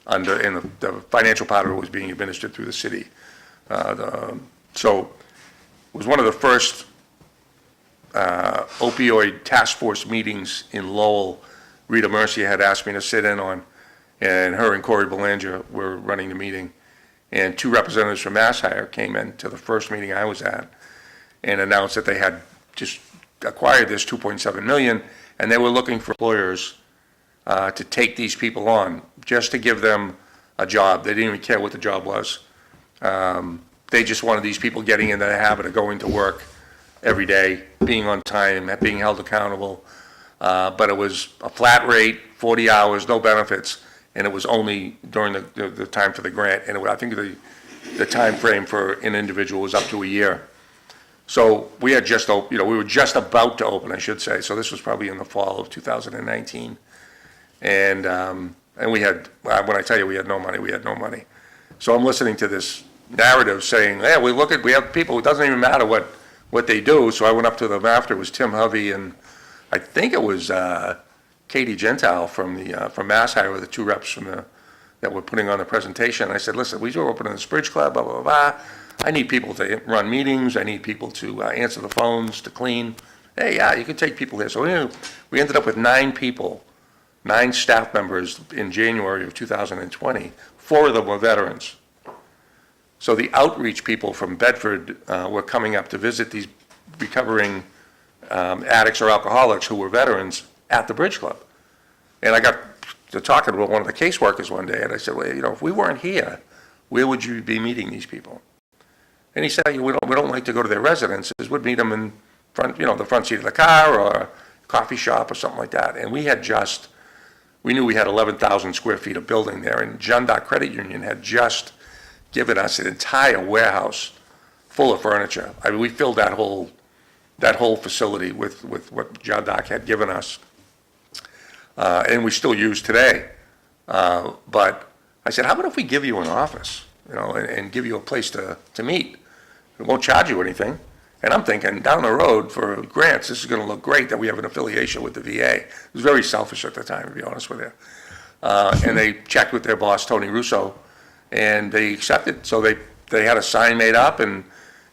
and the financial part of it was being administered through the city. So it was one of the first opioid task force meetings in Lowell. Rita Mercier had asked me to sit in on, and her and Corey Belanger were running the meeting. And two representatives from Mass Hire came in to the first meeting I was at and announced that they had just acquired this $2.7 million, and they were looking for employers to take these people on, just to give them a job. They didn't even care what the job was. They just wanted these people getting into the habit of going to work every day, being on time, being held accountable. But it was a flat rate, 40 hours, no benefits, and it was only during the time for the grant. And I think the time frame for an individual was up to a year. So we had just, we were just about to open, I should say. So this was probably in the fall of 2019. And we had, when I tell you we had no money, we had no money. So I'm listening to this narrative saying, hey, we have people, it doesn't even matter what they do. So I went up to them after, it was Tim Hovey and I think it was Katie Gentile from Mass Hire, were the two reps that were putting on the presentation. I said, listen, we were opening this bridge club, blah, blah, blah. I need people to run meetings. I need people to answer the phones, to clean. Hey, yeah, you can take people there. So we ended up with 9 people, 9 staff members in January of 2020. 4 of them were veterans. So the outreach people from Bedford were coming up to visit these recovering addicts or alcoholics who were veterans at the Bridge Club. And I got to talking with one of the caseworkers one day, and I said, well, if we weren't here, where would you be meeting these people? And he said, we don't like to go to their residences. We'd meet them in front, the front seat of the car or a coffee shop or something like that. And we knew we had 11,000 square feet of building there, and John Dock Credit Union had just given us an entire warehouse full of furniture. I mean, we filled that whole facility with what John Dock had given us, and we still use today. But I said, how about if we give you an office, and give you a place to meet? We won't charge you anything. And I'm thinking, down the road for grants, this is going to look great that we have an affiliation with the VA. It was very selfish at the time, to be honest with you. And they checked with their boss, Tony Russo, and they accepted. So they had a sign made up, and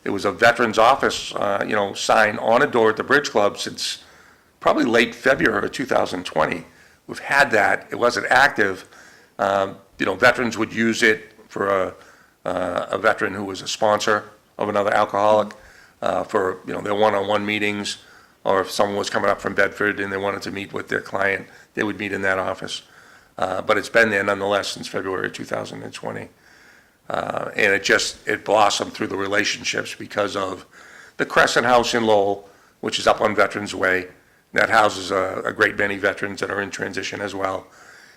it was a veterans office, sign on a door at the Bridge Club since probably late February of 2020. We've had that. It wasn't active. Veterans would use it for a veteran who was a sponsor of another alcoholic for their one-on-one meetings, or if someone was coming up from Bedford and they wanted to meet with their client, they would meet in that office. But it's been there nonetheless since February 2020. And it blossomed through the relationships because of the Crescent House in Lowell, which is up on Veterans Way. That houses a great many veterans that are in transition as well.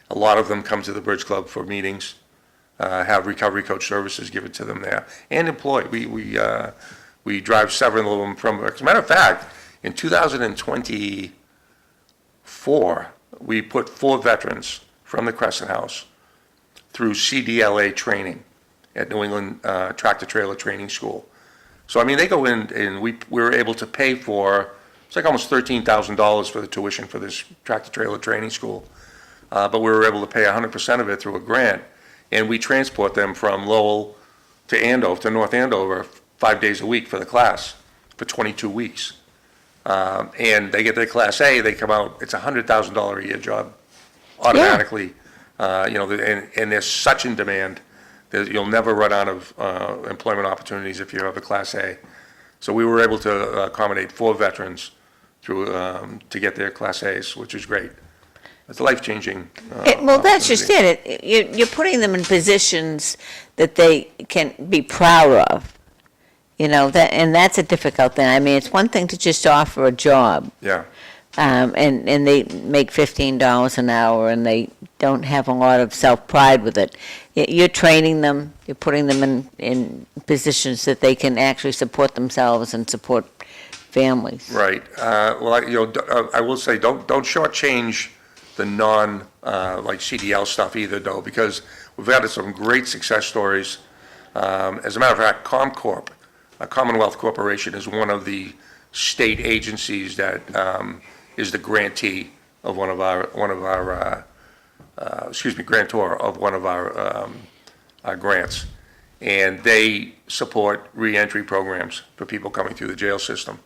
A lot of them come to the Bridge Club for meetings, have recovery coach services given to them there, and employ. We drive several of them from, as a matter of fact, in 2024, we put 4 veterans from the Crescent House through CDLA training at New England Tractor Trailer Training School. So, I mean, they go in and we were able to pay for, it's like almost $13,000 for the tuition for this tractor trailer training school. But we were able to pay 100% of it through a grant. And we transport them from Lowell to Andover, to North Andover, 5 days a week for the class for 22 weeks. And they get their Class A, they come out, it's a $100,000 a year job automatically. And they're such in demand that you'll never run out of employment opportunities if you have a Class A. So we were able to accommodate 4 veterans through to get their Class A's, which is great. It's life-changing. Well, that's just it. You're putting them in positions that they can be proud of. And that's a difficult thing. I mean, it's one thing to just offer a job. Yeah. and they make $15 an hour, and they don't have a lot of self-pride with it. You're training them, you're putting them in positions that they can actually support themselves and support families. Right. Well, I will say, don't shortchange the like CDL stuff either, though, because we've had some great success stories. As a matter of fact, ComCorp, Commonwealth Corporation, is one of the state agencies that is the grantee of grantor of one of our grants. And they support reentry programs for people coming through the jail system.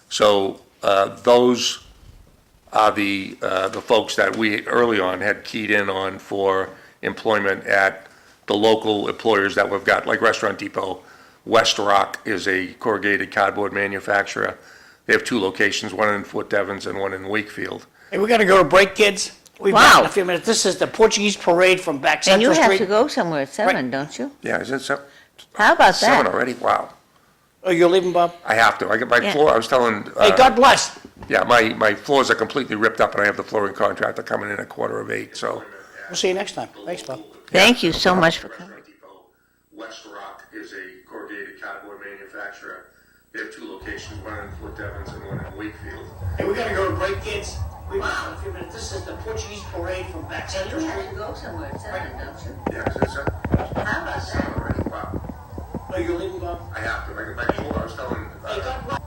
So those are the folks that we early on had keyed in on for employment at the local employers that we've got, like Restaurant Depot. West Rock is a corrugated cardboard manufacturer. They have 2 locations, one in Fort Devens and one in Wakefield. Hey, we gotta go to break, kids. We've Wow. got in a few minutes. This is the Portuguese parade from back And you Central have Street. to go somewhere at 7, Right. don't you? Yeah, is it How about 7 that? already? Wow. Oh, you're leaving, Bob? I have to. I get my Yeah. floor, I was telling, Hey, God bless. yeah, my floors are completely ripped up, and I have the flooring contractor coming in at 7:45, so. We'll see you next time. Thanks, Bob. Thank you so much for coming. West Rock is a corrugated cardboard manufacturer. They have 2 locations, one in Fort Devens and one in Wakefield. Hey, we gotta go to break, kids. We've got in a few minutes. This is the Portuguese parade from back Central Street. go somewhere at 7, don't you? Yeah, is it 7? How about 7 already? Wow. Oh, you're leaving, Bob? I have to. I get my floor, I was telling, Hey, God bless.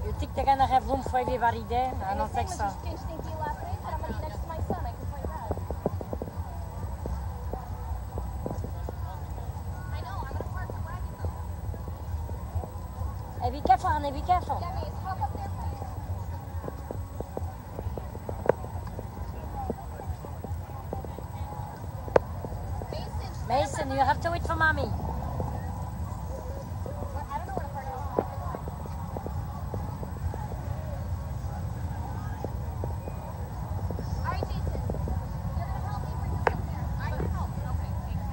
You think they're gonna have room for everybody there? I don't think so. Just pinched stinky last night, but I'm gonna eat next to my son. I can tell you that. I know. I'm gonna park the wagon though. Hey, be careful, honey, be careful. Debbie, hop up there, please. Mason, you have to wait for mommy. I don't know where to park it. All right, Jason. You're gonna help me bring this up here. I can help. Okay, thank you.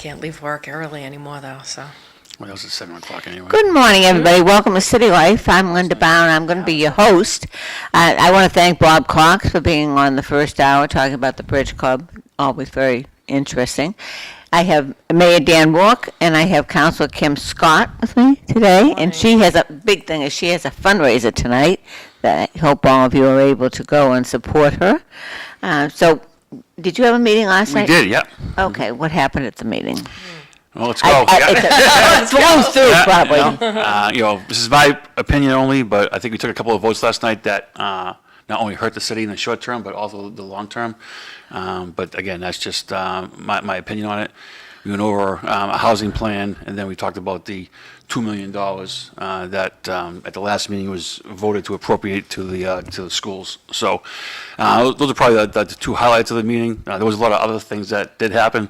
can't leave work early anymore, though, so. Well, that was at 7 o'clock anyway. Good morning, everybody. Welcome to City Life. I'm Linda Bown. I'm going to be your host. I want to thank Bob Cox for being on the first hour, talking about the Bridge Club. Always very interesting. I have Mayor Dan Rourke, and I have Councilor Kim Scott with me today. And she has a big thing, is she has a fundraiser tonight that I hope all of you are able to go and support her. So, did you have a meeting last night? We did, yeah. Okay, what happened at the meeting? Well, let's go. It's blown through, probably. This is my opinion only, but I think we took a couple of votes last night that not only hurt the city in the short term, but also the long term. But again, that's just my opinion on it. We went over a housing plan, and then we talked about the $2 million that at the last meeting was voted to appropriate to the schools. So those are probably the two highlights of the meeting. There was a lot of other things that did happen.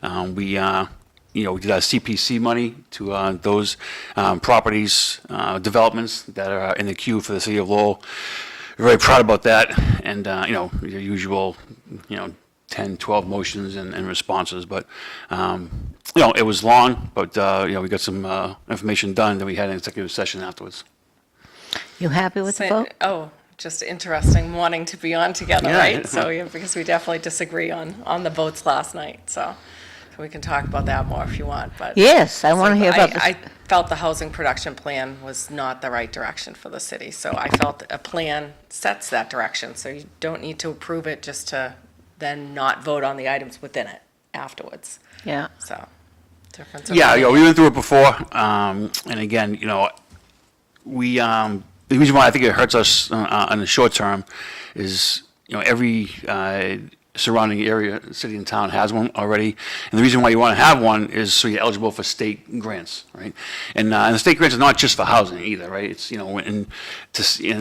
We did our CPC money to those properties, developments that are in the queue for the city of Lowell. We're very proud about that, and your usual, 10, 12 motions and responses. But it was long, but we got some information done. Then we had an executive session afterwards. You happy with the vote? Oh, just interesting wanting to be on together, Yeah. right? So, because we definitely disagree on the votes last night, so we can talk about that more if you want, but. Yes, I want to hear about this. I felt the housing production plan was not the right direction for the city, so I felt a plan sets that direction, so you don't need to approve it just to then not vote on the items within it afterwards. Yeah. So, difference. Yeah, we went through it before, and again, we the reason why I think it hurts us in the short term is every surrounding area, city and town has one already, and the reason why you want to have one is so you're eligible for state grants, right? And the state grants are not just for housing either, right? It's and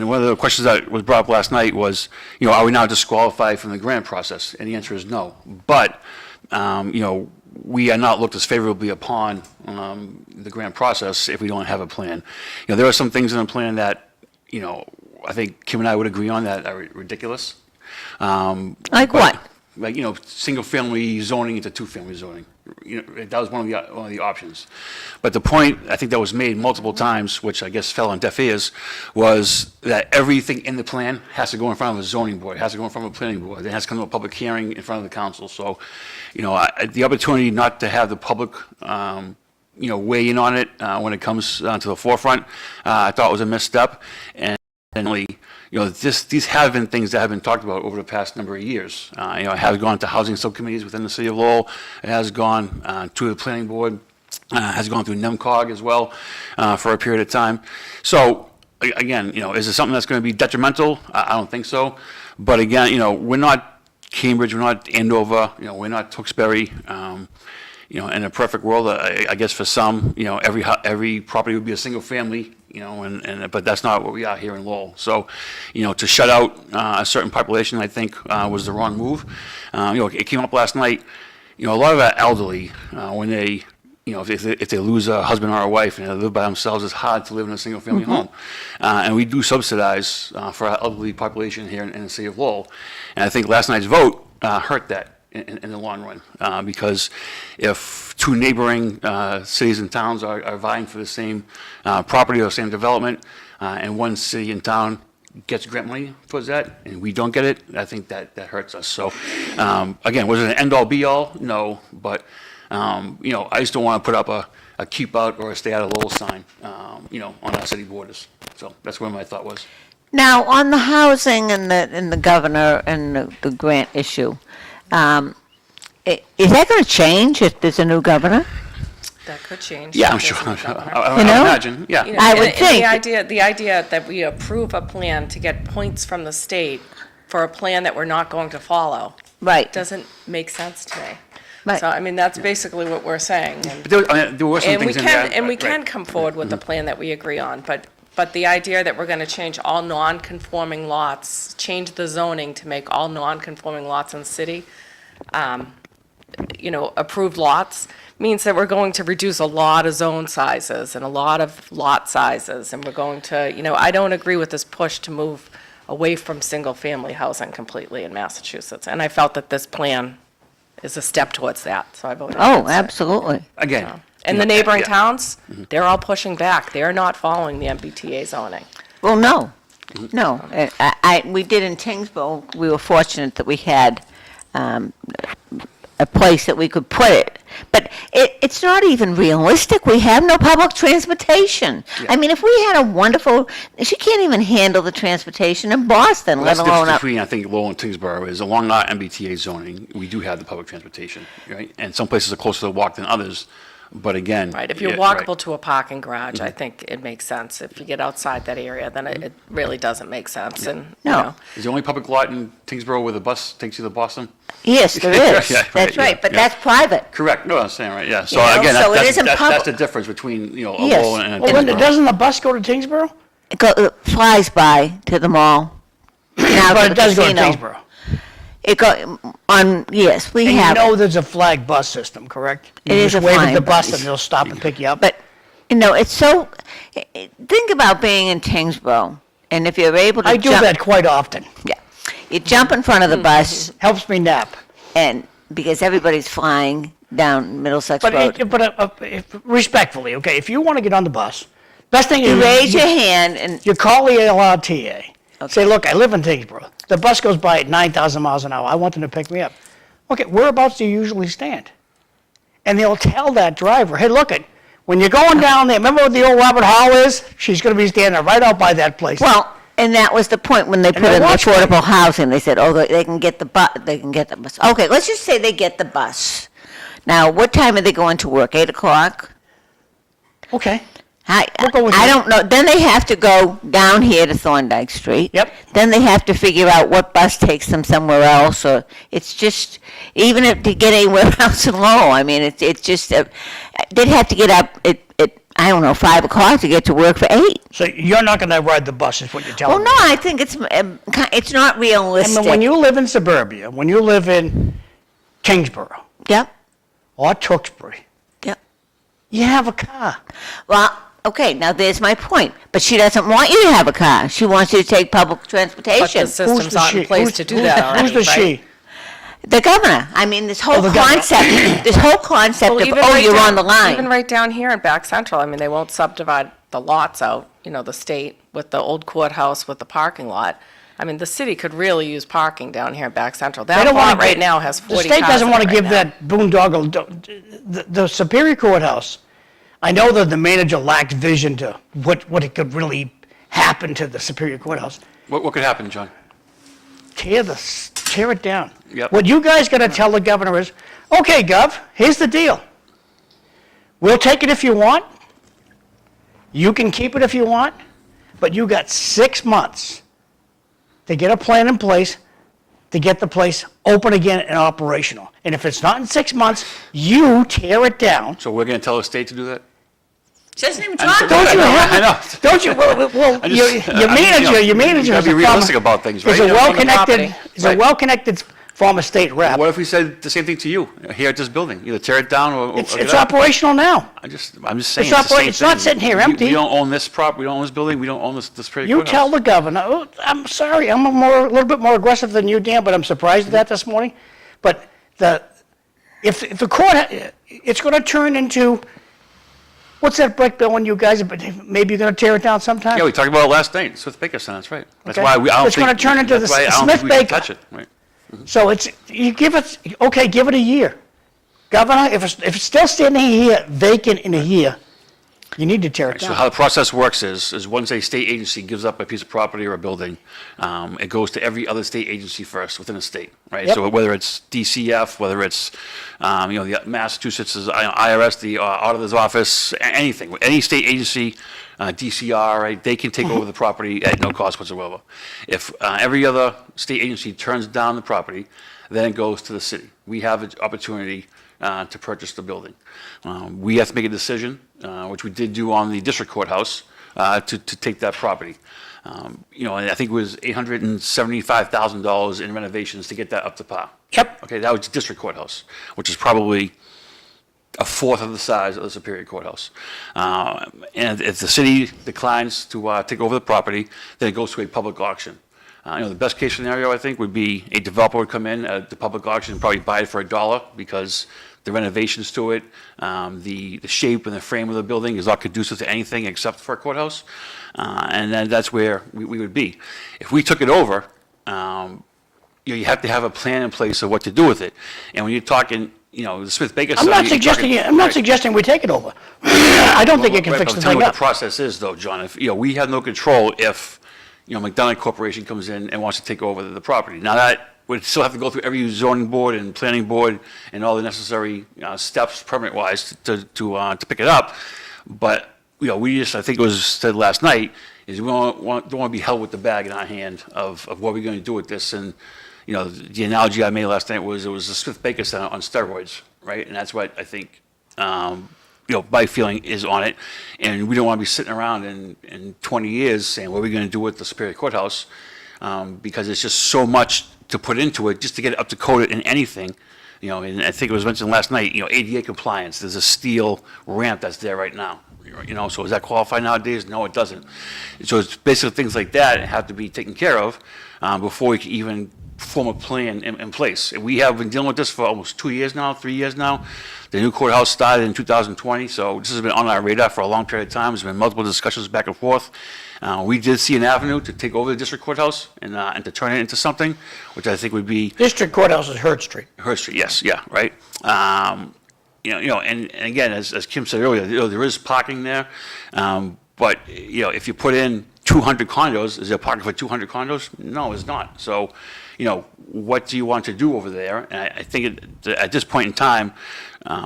one of the questions that was brought up last night was, are we now disqualified from the grant process? And the answer is no. But we are not looked as favorably upon the grant process if we don't have a plan. There are some things in the plan that I think Kim and I would agree on that are ridiculous. Like what? Like, single-family zoning into two-family zoning. That was one of the options. But the point, I think that was made multiple times, which I guess fell on deaf ears, was that everything in the plan has to go in front of a zoning board, it has to go in front of a planning board, it has to come to a public hearing in front of the council. So, the opportunity not to have the public, weigh in on it when it comes to the forefront, I thought was a misstep. And these have been things that have been talked about over the past number of years. It has gone to housing subcommittees within the city of Lowell. It has gone to the planning board. Has gone through NEMCOG as well for a period of time. So again, is it something that's going to be detrimental? I don't think so. But again, we're not Cambridge, we're not Andover, we're not Tewksbury. In a perfect world, I guess for some, every property would be a single family. But that's not what we are here in Lowell. So, to shut out a certain population, I think, was the wrong move. It came up last night. A lot of our elderly, when they, if they lose a husband or a wife and they live by themselves, it's hard to live in a single-family home. And we do subsidize for our elderly population here in the city of Lowell. And I think last night's vote hurt that in the long run, because if two neighboring cities and towns are vying for the same property or same development, and one city and town gets grant money towards that, and we don't get it, I think that hurts us. So, again, was it an end-all be-all? No, but I just don't want to put up a keep out or a stay out of Lowell sign, on our city borders. So that's where my thought was. Now, on the housing and the governor and the grant issue, is that going to change if there's a new governor? That could change. Yeah, I'm sure. I would imagine. Yeah. I would think. The idea that we approve a plan to get points from the state for a plan that we're not going to follow. Right. Doesn't make sense to me. Right. So, that's basically what we're saying. But there were some things in there. And we can come forward with a plan that we agree on, but the idea that we're going to change all non-conforming lots, change the zoning to make all non-conforming lots in the city, approved lots, means that we're going to reduce a lot of zone sizes and a lot of lot sizes, and we're going to, I don't agree with this push to move away from single-family housing completely in Massachusetts, and I felt that this plan is a step towards that, so I voted Oh, against it. absolutely. Again. And you the know, neighboring yeah. towns, they're all pushing back. They're not following the MBTA zoning. Well, no, no. We did in Tingsboro, we were fortunate that we had a place that we could put it. But it's not even realistic. We have no public transportation. I mean, if we had a wonderful, she can't even handle the transportation in Boston, Well, let that's the alone difference up. between, I think, Lowell and Tewksbury is along our MBTA zoning, we do have the public transportation, right? And some places are closer to walk than others, but again. Right, if you're yeah, walkable right. to a parking garage, I think it makes sense. If you get outside that area, then it really doesn't make sense, and, you No. know. Is the only public lot in Tingsboro where the bus takes you to Boston? Yes, there is. Yeah, right, That's yeah, right, but yeah. that's private. Correct, no, I'm saying, right, yeah. So You know, again, so it that's, isn't that's public. the difference between, you know, a Yes. Lowell and a Well, Linda, Tingsboro. doesn't the bus go to Tingsboro? It flies by to the mall. Now But to it the does go to casino. Tingsboro. It go on, yes, we And you have know it. there's a flag bus system, correct? It You is just a wave at flying the bus bus. and they'll stop and pick you up. But, you know, it's so, think about being in Tingsboro, and if you're able to I do jump- that quite often. Yeah. You jump in front of the bus, Helps me nap. and, because everybody's flying down Middlesex Road. Respectfully, okay, if you want to get on the bus, best thing You is raise your hand and, you call the LRTA. Say, look, I live in Tingsboro. The bus goes by at 9,000 miles an hour. I want them to pick me up. Okay, whereabouts do you usually stand? And they'll tell that driver, hey, look, when you're going down there, remember what the old Robert Hall is? She's going to be standing right out by that place. well, and that was the point when they put they in watch me. affordable housing. They said, oh, they can get the bus. Okay, let's just say they get the bus. Now, what time are they going to work? 8 o'clock? Okay. I go with I you. don't know. Then they have to go down here to Thorndike Street. Yep. Then they have to figure out what bus takes them somewhere else, or it's just, even if to get anywhere else in Lowell, I mean, it's just, they'd have to get up at, I don't know, 5 o'clock to get to work for 8. So you're not going to ride the bus, is what you're telling Well, me. no, I think it's not I realistic. mean, when you live in suburbia, when you live in Kingsborough Yep, or Tewksbury, yep. you have a car. Well, okay, now there's my point. But she doesn't want you to have a car. She wants you to take public But transportation. the system's not in she? place Who's- to do who's- that already, Who's the right? she? The governor. I mean, this whole the governor. concept, this whole concept Well, of, even oh, right you're down- on the line. Even right down here in Back Central, I mean, they won't subdivide the lots out, you know, the state with the old courthouse with the parking lot. I mean, the city could really use parking down here in Back Central. They That don't wanna lot right give- now has 40 cars The state doesn't in want it to right give now. that boondoggle, the Superior Courthouse. I know that the manager lacked vision to what it could really happen to the Superior Courthouse. What could happen, John? Tear it down. Yep. What you guys got to tell the governor is, okay, Gov, here's the deal. We'll take it if you want. You can keep it if you want, but you got 6 months to get a plan in place to get the place open again and operational. And if it's not in 6 months, you tear it down. So we're going to tell the state to do that? She doesn't even I talk know, about Don't you it. have? I know. Don't you? Well, I just- your I mean, manager, you gotta is be a realistic former- about things, is right? a You know, on the well-connected, property. is a Right. well-connected former state rep. What if we said the same thing to you here at this building? Either tear it down or It's get it's out. operational now. I'm just saying. It's the same it's not thing. sitting here We- empty. We don't own this we don't own this building, we don't own this Superior You Courthouse. tell the governor, oh, I'm sorry, I'm a little bit more aggressive than you, Dan, but I'm surprised at that this morning. But if the court, it's going to turn into, what's that brick building you guys, maybe you're going to tear it down sometime? Yeah, we talked about it last night, Smith Baker Center, that's right. That's Okay. why I don't It's gonna think- turn into that's the why I don't Smith think we can Baker. touch it, right. So you give it, okay, give it a year. Governor, if it's still standing here vacant in a year, you need to tear it So down. how the process works is once a state agency gives up a piece of property or a building, it goes to every other state agency first within a state, right? Yep. So whether it's DCF, whether it's, the Massachusetts IRS, the auditor's office, anything, any state agency, DCR, right, they can take over the property at no cost whatsoever. If every other state agency turns down the property, then it goes to the city. We have an opportunity to purchase the building. We have to make a decision, which we did do on the district courthouse, to take that property. And I think it was $875,000 in renovations to get that up to par. Yep. Okay, that was district courthouse, which is probably a fourth of the size of the Superior Courthouse. And if the city declines to take over the property, then it goes to a public auction. The best case scenario, I think, would be a developer would come in at the public auction and probably buy it for $1 because the renovations to it, the shape and the frame of the building is not conducive to anything except for a courthouse. And then that's where we would be. If we took it over, you have to have a plan in place of what to do with it. And when you're talking, the Smith-Baker I'm not suggesting we take it over. I don't think it can fix the thing What up. the process is, though, John. If, we have no control if, McDonough Corporation comes in and wants to take over the property. Now, that would still have to go through every zoning board and planning board and all the necessary steps permit-wise to pick it up. But, I think it was said last night, is we don't want to be held with the bag in our hand of what we're going to do with this. And, the analogy I made last night was it was the Smith-Baker Center on steroids, right? And that's what I think, my feeling is on it. And we don't want to be sitting around in 20 years saying, what are we going to do with the Superior Courthouse? Because it's just so much to put into it just to get it up to code in anything. And I think it was mentioned last night, ADA compliance, there's a steel ramp that's there right now. So does that qualify nowadays? No, it doesn't. So it's basically things like that have to be taken care of before we can even form a plan in place. And we have been dealing with this for almost 3 years now. The new courthouse started in 2020, so this has been on our radar for a long period of time. There's been multiple discussions back and forth. We did see an avenue to take over the district courthouse and to turn it into something, which I think would be... District courthouse is Hurt Street. Hurt Street, yes, yeah, right. And again, as Kim said earlier, there is parking there, but, if you put in 200 condos, is there parking for 200 condos? No, it's not. So, what do you want to do over there? And I think at this point in time,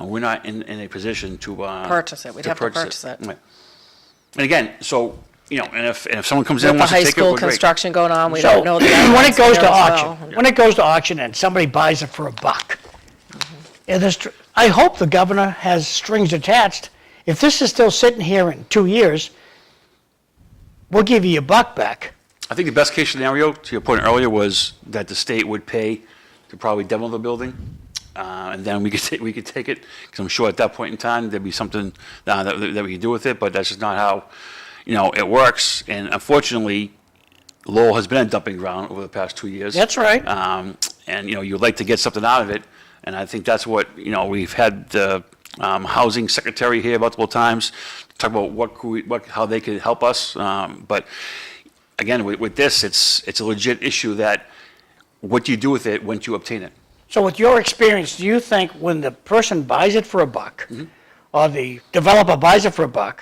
we're not in a position to Purchase it. We'd have to purchase it. Right. And again, so, and if someone comes in and With the wants to high take it, school we're great. construction going on, we So, don't know the when it outlets goes to there as auction, well. when it goes to auction and somebody buys it for $1, I hope the governor has strings attached. If this is still sitting here in 2 years, we'll give you $1 back. I think the best case scenario, to your point earlier, was that the state would pay to probably demo the building, and then we could take it, because I'm sure at that point in time, there'd be something that we could do with it, but that's just not how, it works. And unfortunately, Lowell has been a dumping ground over the past 2 years. That's right. And, you'd like to get something out of it, and I think that's what, we've had the housing secretary here multiple times, talk about how they could help us, but again, with this, it's a legit issue that what do you do with it once you obtain it? So with your experience, do you think when the person buys it for $1, or the developer buys it for $1,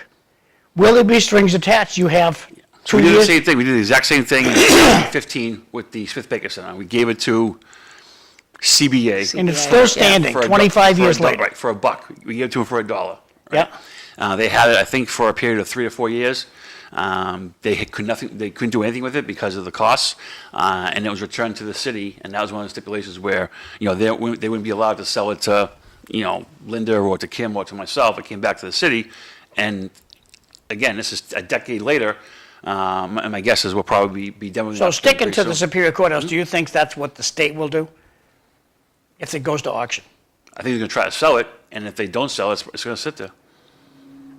will there be strings attached? You have 2 We years? did the same thing. We did the exact same thing in 2015 with the Smith-Baker Center. We gave it to CBA. And it's still standing, for 25 years later. Right, for $1. We gave it to them for $1. Yeah. They had it, I think, for a period of 3 or 4 years. They couldn't do anything with it because of the costs, and it was returned to the city, and that was one of the stipulations where, they wouldn't be allowed to sell it to, Linda or to Kim or to myself. It came back to the city, and again, this is a decade later, and my guess is we'll probably be demoing. So that sticking pretty to the soon. Superior Courthouse, do you think that's what the state will do? If it goes to auction? I think they're going to try to sell it, and if they don't sell it, it's going to sit there.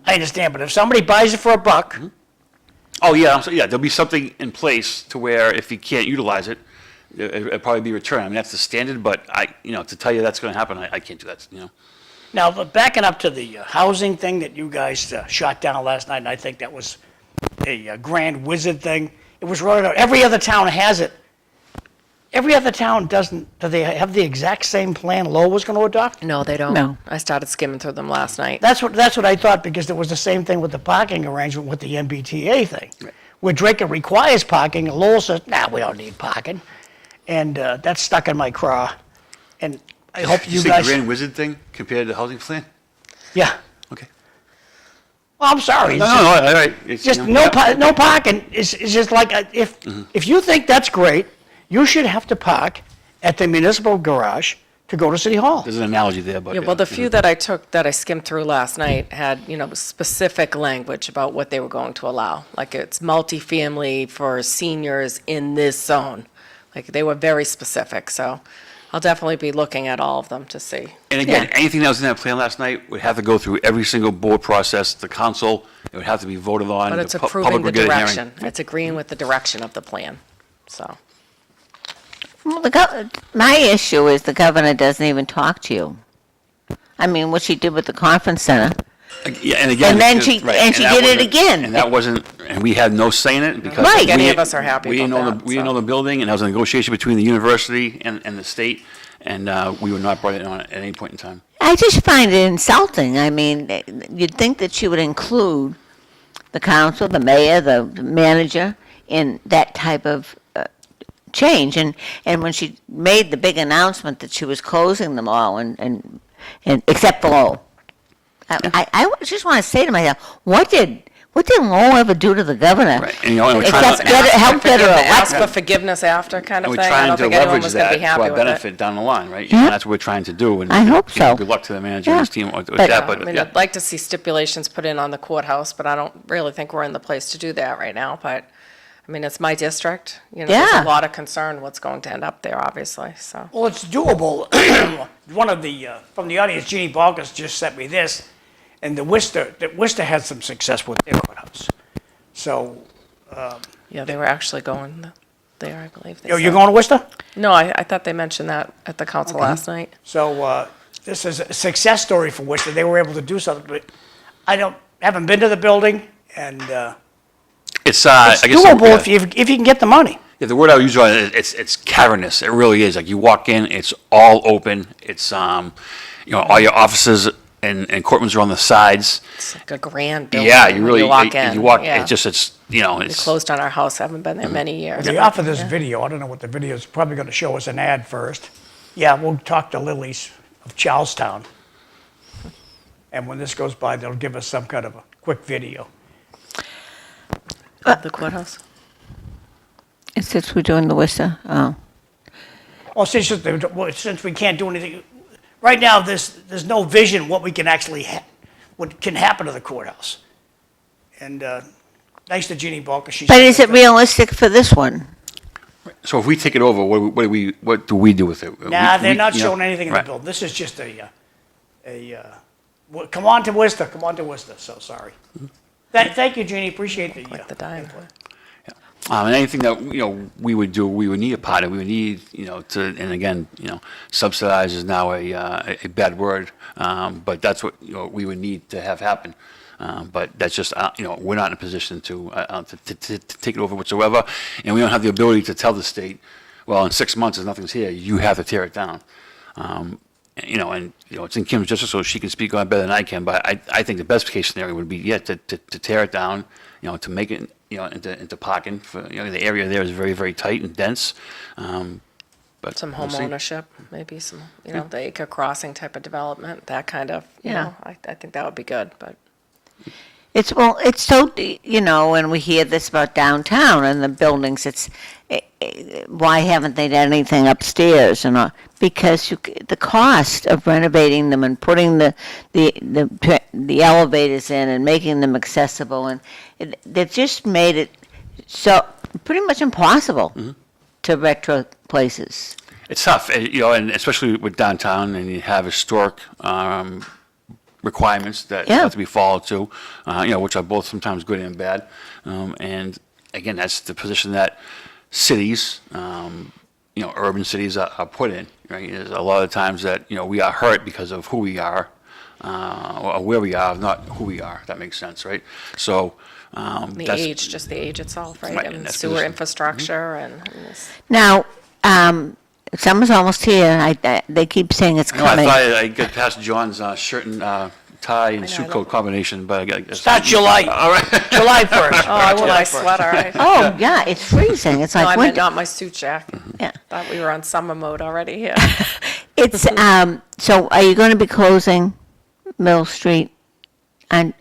I understand, but if somebody buys it for $1, Oh, yeah, there'll be something in place to where if you can't utilize it, it'll probably be returned. I mean, that's the standard, but to tell you that's going to happen, I can't do that, Now, but backing up to the housing thing that you guys shot down last night, and I think that was a grand wizard thing. It was rolled out. Every other town has it. Every other town doesn't. Do they have the exact same plan Lowell was going to adopt? No, they don't. No. I started skimming through them last night. That's what I thought, because there was the same thing with the parking arrangement with the MBTA thing. Right. Where Drake requires parking, and Lowell says, nah, we don't need parking. And that's stuck in my craw. And I hope you say guys... grand wizard thing compared to the housing plan? Yeah. Okay. Well, I'm sorry. No, all right. It's, Just yeah. no parking is just like, if you think that's great, you should have to park at the municipal garage to go to City Hall. There's an analogy there, but. Yeah, well, the few that I skimmed through last night had, specific language about what they were going to allow. Like it's multifamily for seniors in this zone. Like they were very specific, so I'll definitely be looking at all of them to see. And again, anything that was in that plan last night would have to go through every single board process, the council, it would have to be voted on. But it's the public approving the would get a hearing. direction. It's agreeing with the direction of the plan. So, Well, my issue is the governor doesn't even talk to you. I mean, what she did with the conference center. Yeah, and again. And then because- she- right, and she that did it wasn't- again. And that wasn't, and we had no say in it because. Right. Any of us are happy we didn't about know that, We didn't so. know the building, and that was a negotiation between the university and the state, and we were not brought in on it at any point in time. I just find it insulting. I mean, you'd think that she would include the council, the mayor, the manager in that type of change. And when she made the big announcement that she was closing them all, and except for Lowell, I just want to say to myself, what did Lowell ever do to the governor? Right, and, and we're trying Except to, help get her ask for elected. forgiveness after kind and of we're thing. I trying don't to think anyone leverage was going to that be to happy our with it. benefit down the line, right? Yeah. And that's what we're trying to do. And I hope so. Good luck to the manager and his team with But- that, I but mean, yeah. I'd like to see stipulations put in on the courthouse, but I don't really think we're in the place to do that right now. But, I mean, it's my district. You know, there's Yeah. a lot of concern what's going to end up there, obviously, so. Well, it's doable. One of the, from the audience, Jeannie Balkus just sent me this, and Worcester had some success with their courthouse. So, Yeah, they were actually going there, I believe. They you're said. going to Worcester? No, I thought they mentioned that at the council last night. So, this is a success story for Worcester. They were able to do something, but haven't been to the building, and It's, it's I guess, doable yeah. if you can get the money. Yeah, the word I would use on it, it's cavernous. It really is. Like you walk in, it's all open. It's all your offices and courtrooms are on the sides. It's like a grand building. Yeah, you when really You walk in. You walk. Yeah. It's We it's closed on our house, haven't been there many years. They offer this video. I don't know what the video is. Probably going to show us an ad first. Yeah, we'll talk to Lily's of Charlestown. And when this goes by, they'll give us some kind of a quick video. Of the courthouse. Since we're doing the Worcester, oh. Well, since we can't do anything, right now, there's no vision what we can actually, what can happen to the courthouse. And thanks to Jeannie Balker, she's. But is it realistic for this one? so if we take it over, what do we do with it? Nah, they're not you know, showing anything in the right. building. This is just come on to Worcester, so sorry. Thank you, Jeannie, appreciate the. Like the dime. input. And anything that, we would do, we would need a pilot, we would need, to, and again, subsidize is now a bad word, but that's what, we would need to have happen. But that's just, we're not in a position to take it over whatsoever, and we don't have the ability to tell the state, well, in 6 months, if nothing's here, you have to tear it down. It's in Kim's district, so she can speak on it better than I can, but I think the best case scenario would be, to tear it down, to make it, into parking for, the area there is very, very tight and dense. But Some we'll home see. ownership, maybe some, the acre crossing type of development, that kind of, Yeah. I think that would be good, but. It's so, when we hear this about downtown and the buildings, why haven't they done anything upstairs and all? Because the cost of renovating them and putting the elevators in and making them accessible, and they've just made it so pretty much impossible to retro places. It's tough, and especially with downtown, and you have historic requirements that Yeah. have to be followed too, which are both sometimes good and bad. And again, that's the position that cities, urban cities are put in, right? There's a lot of times that, we are hurt because of who we are, or where we are, not who we are, if that makes sense, right? So, The age itself, right? Right, And and that's sewer position. infrastructure and this. Now, summer's almost here. They keep saying it's I coming. thought I got past John's shirt and tie and know, suit I coat don't- combination, but I guess. Start July. All right. July 1st. Oh, I wore my sweater. Oh, yeah, it's freezing. It's No, I like meant winter. not my suit jacket. Yeah. Thought we were on summer mode already here. It's, so are you going to be closing Mill Street? And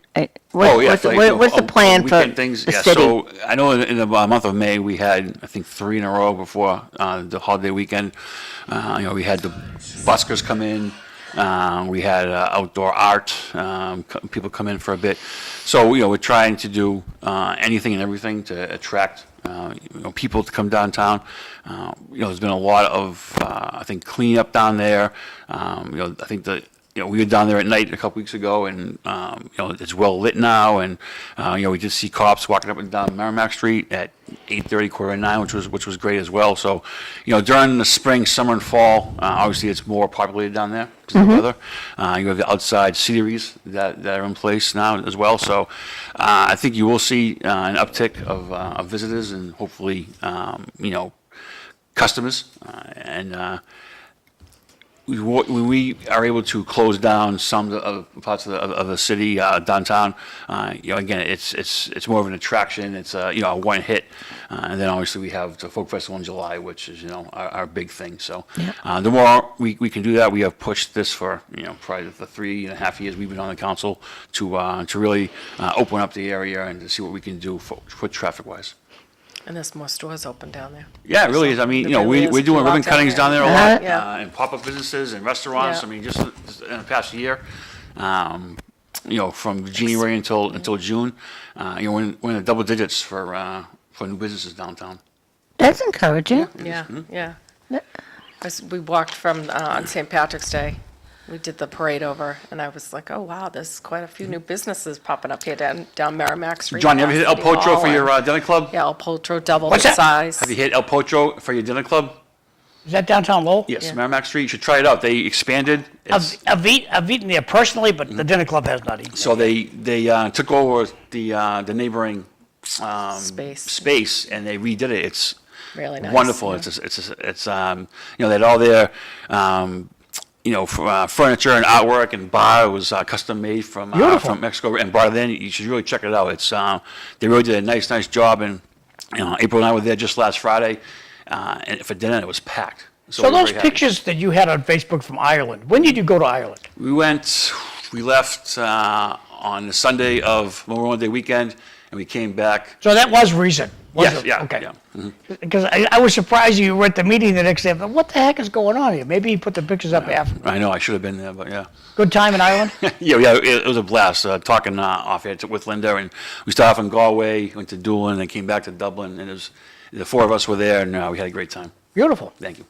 what's the plan for weekend things, the yeah, city? So I know in the month of May, we had, I think, 3 in a row before the holiday weekend. We had the buskers come in, we had outdoor art, people come in for a bit. So, we're trying to do anything and everything to attract, people to come downtown. There's been a lot of, I think, cleanup down there. I think we were down there at night a couple weeks ago, and it's well lit now, and we did see cops walking up and down Merrimack Street at 8:30, 8:45, which was great as well. So, during the spring, summer, and fall, obviously it's more populated down there because of the weather. You have the outside sceneries that are in place now as well. So, I think you will see an uptick of visitors and hopefully customers, and we are able to close down some of the parts of the city downtown. Again, it's more of an attraction. It's a one hit, and then obviously we have the Folk Festival in July, which is our big thing. So the more we can do that, we have pushed this for probably the 3.5 years we've been on the council to really open up the area and to see what we can do foot traffic wise. And there's more stores open down there. Yeah, it really is. I mean, we're doing ribbon cuttings down there a Yeah. lot, Yeah. and pop-up businesses and restaurants. Yeah. I mean, just in the past year, from January until June, we're in the double digits for new businesses downtown. That's encouraging. Yeah, yeah. As we walked from, on St. Patrick's Day, we did the parade over, and I was like, oh, wow, there's quite a few new businesses popping up here down Merrimack Street. John, you ever hit El City Potro Hall for your and- dinner club? Yeah, El Potro doubled What's the that? size. Have you hit El Potro for your dinner club? Is that downtown Lowell? Yes, Yeah. Merrimack Street. You should try it out. They expanded. I've eaten there personally, but the dinner club has not eaten. So they took over the neighboring space and they redid it. It's Really nice. wonderful. Yeah. It's they had all their furniture and artwork and bar. It was custom made from Mexico and brought it in. You should really check it out. It's they really did a nice job. And April and I were there just last Friday, and for dinner it was packed. So we were those very happy. pictures that you had on Facebook from Ireland, when did you go to Ireland? We left on the Sunday of Memorial Day weekend, and we came back. So that was recent, was Yes, it? yeah, Okay. yeah. Mhm. Because I was surprised you were at the meeting the next day. But what the heck is going on here? Maybe you put the pictures up after. I know I should have been there, but yeah. Good time in Ireland? Yeah, it was a blast talking off air with Linda, and we started off in Galway, went to Doolin, and then came back to Dublin, and the four of us were there, and we had a great time. Beautiful. Thank you.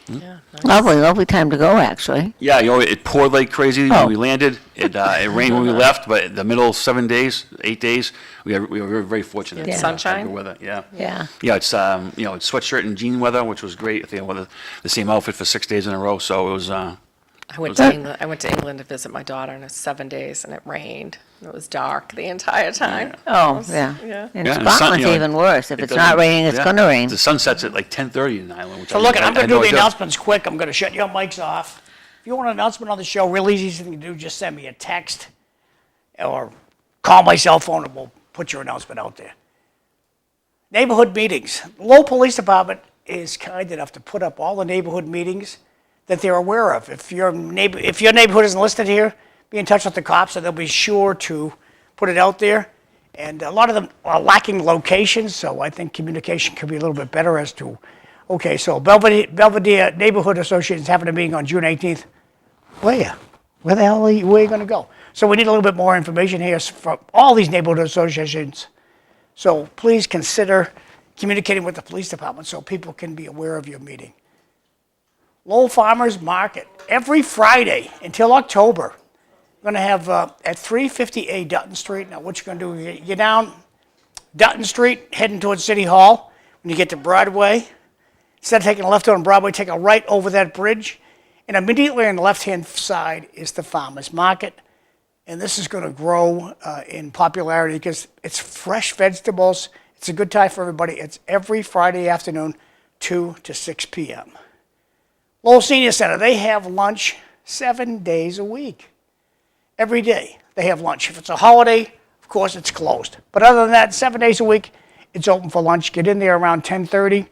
Yeah, nice. Lovely time to go, actually. Yeah, it poured like crazy Oh. when we landed. It rained when we left, but the middle 7 days, 8 days, we were very fortunate. Yeah. to have Sunshine? good weather. Yeah. Yeah. Yeah, it's it's sweatshirt and jean weather, which was great. I think I wore the same outfit for 6 days in a row, so it was. I went to England to visit my daughter, and it's 7 days, and it rained. It was dark the entire time. Oh, yeah. Yeah. And Yeah, and the sun, Scotland's even worse. If it it's not doesn't- raining, it's yeah. going to rain. The sun sets at like 10:30 in Ireland. Which So look, I'm going to do the idea. announcements quick. I'm going to shut your mics off. If you want an announcement on the show, real easy thing to do, just send me a text or call my cell phone and we'll put your announcement out there. Neighborhood meetings. The Lowell Police Department is kind enough to put up all the neighborhood meetings that they're aware of. If your neighborhood isn't listed here, be in touch with the cops and they'll be sure to put it out there. And a lot of them are lacking locations, so I think communication could be a little bit better as to, okay, so Belvedere Neighborhood Association is having a meeting on June 18th. Where? Where the hell where are you going to go? So we need a little bit more information here from all these neighborhood associations. So please consider communicating with the police department so people can be aware of your meeting. Lowell Farmers Market, every Friday until October. We're going to have at 350A Dutton Street. Now what you're going to do, you're down Dutton Street, heading towards City Hall. When you get to Broadway, instead of taking a left on Broadway, take a right over that bridge. And immediately on the left-hand side is the Farmers Market. And this is going to grow in popularity because it's fresh vegetables. It's a good time for everybody. It's every Friday afternoon, 2 to 6 p.m. Lowell Senior Center, they have lunch 7 days a week. Every day they have lunch. If it's a holiday, of course, it's closed. But other than that, 7 days a week, it's open for lunch. Get in there around 10:30.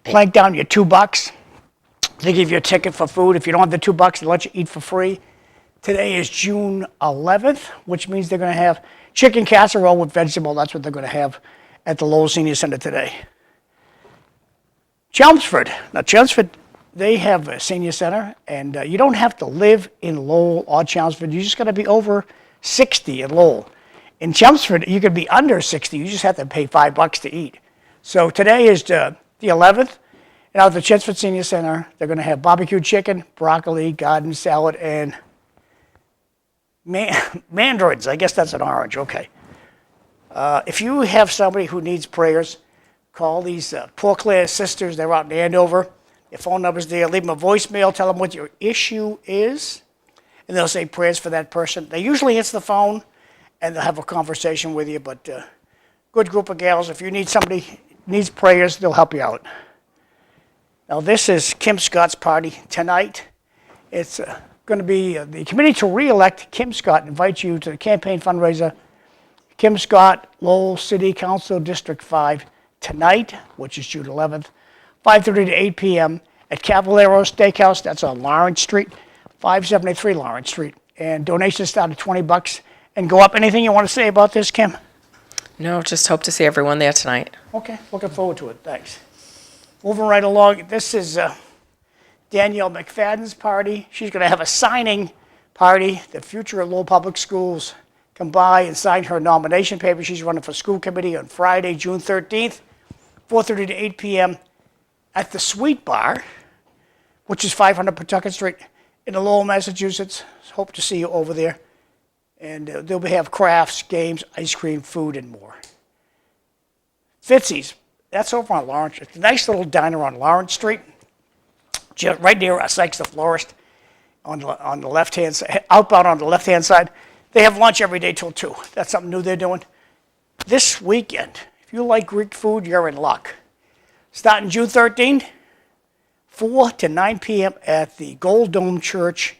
Plank down your $2. They give you a ticket for food. If you don't have the $2, they let you eat for free. Today is June 11th, which means they're going to have chicken casserole with vegetable. That's what they're going to have at the Lowell Senior Center today. Chelmsford. Now, Chelmsford, they have a senior center, and you don't have to live in Lowell or Chelmsford. You just got to be over 60 in Lowell. In Chelmsford, you could be under 60. You just have to pay $5 to eat. So today is the 11th. And out at the Chelmsford Senior Center, they're going to have barbecue chicken, broccoli, garden salad, and Mandarins, I guess that's an orange, okay. If you have somebody who needs prayers, call these Poor Clare Sisters. They're out in Andover. Their phone number's there. Leave them a voicemail. Tell them what your issue is, and they'll say prayers for that person. They usually answer the phone, and they'll have a conversation with you. But good group of gals. If you need somebody needs prayers, they'll help you out. Now this is Kim Scott's party tonight. It's going to be the committee to re-elect Kim Scott invites you to the campaign fundraiser. Kim Scott, Lowell City Council District 5 tonight, which is June 11th, 5:30 to 8 p.m. at Cavallero Steakhouse. That's on Lawrence Street, 573 Lawrence Street. And donations start at $20 and go up. Anything you want to say about this, Kim? No, just hope to see everyone there tonight. Okay, looking forward to it. Thanks. Moving right along, this is Danielle McFadden's party. She's going to have a signing party. The future of Lowell Public Schools come by and sign her nomination paper. She's running for school committee on Friday, June 13th, 4:30 to 8 p.m. at the Sweet Bar, which is 500 Pawtucket Street in Lowell, Massachusetts. Hope to see you over there. And they'll have crafts, games, ice cream, food, and more. Fitzy's, that's over on Lawrence. It's a nice little diner on Lawrence Street, just right near Sykes the Florist on the left-hand side, outbound on the left-hand side. They have lunch every day till 2. That's something new they're doing. This weekend, if you like Greek food, you're in luck. Starting June 13th, 4 to 9 p.m. at the Gold Dome Church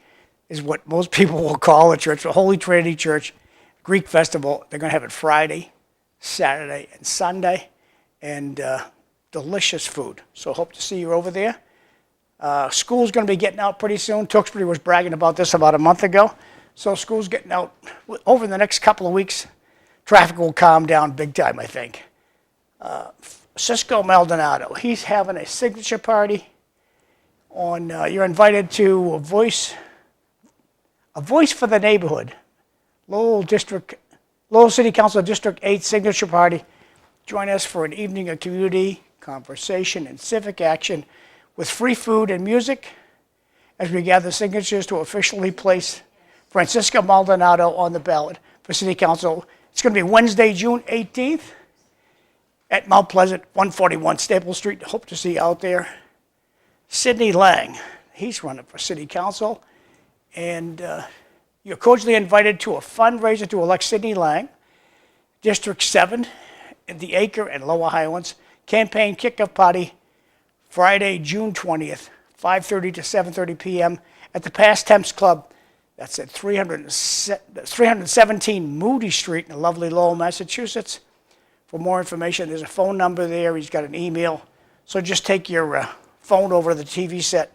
is what most people will call a church, the Holy Trinity Church, Greek Festival. They're going to have it Friday, Saturday, and Sunday, and delicious food. So hope to see you over there. School's going to be getting out pretty soon. Tewksbury was bragging about this about a month ago. So school's getting out over the next couple of weeks. Traffic will calm down big time, I think. Cisco Maldonado, he's having a signature party. You're invited to a voice for the neighborhood. Lowell City Council District 8 signature party. Join us for an evening of community, conversation, and civic action with free food and music as we gather signatures to officially place Francisco Maldonado on the ballot for City Council. It's going to be Wednesday, June 18th at Mount Pleasant, 141 Staple Street. Hope to see you out there. Sidney Lang, he's running for City Council. And you're cordially invited to a fundraiser to elect Sidney Lang, District 7, in the Acre and Lower Highlands. Campaign kickoff party, Friday, June 20th, 5:30 to 7:30 p.m. at the Past Temps Club. That's at 317 Moody Street in lovely Lowell, Massachusetts. For more information, there's a phone number there. He's got an email. So just take your phone over to the TV set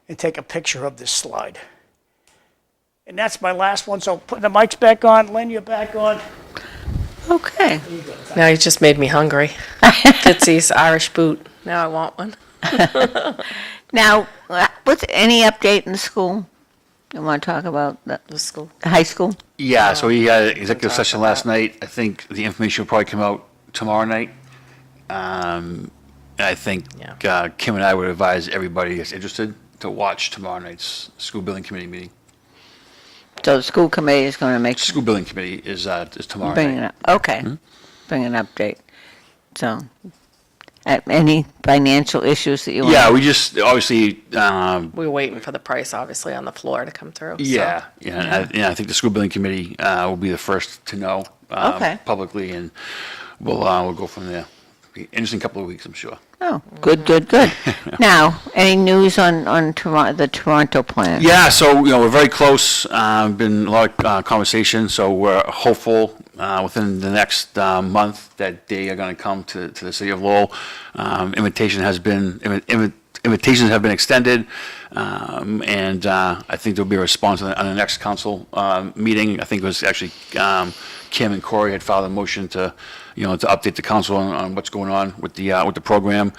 and take a picture of this slide. And that's my last one. So putting the mics back on. Lynn, you're back on. Okay. Now you just made me hungry. Fitzy's Irish boot. Now I want one. Now, what's any update in the school? You want to talk about the school? High school? Yeah, so we had an executive session last night. I think the information will probably come out tomorrow night. And I think Kim and I would advise everybody that's interested to watch tomorrow night's school building committee meeting. So the school committee is going to make... School building committee is tomorrow Bring night. it up. Okay. Bring an update. So, any financial issues that you want? Yeah, we just, obviously... We were waiting for the price, obviously, on the floor to come through. Yeah, I think the school building committee will be the first to know publicly, and we'll go from there. Be an interesting couple of weeks, I'm sure. Oh, good. Now, any news on the Toronto plan? Yeah, so, we're very close. Been a lot of conversation, so we're hopeful within the next month that they are going to come to the city of Lowell. Invitations have been extended, and I think there'll be a response on the next council meeting. I think it was actually Kim and Corey had filed a motion to update the council on what's going on with the program.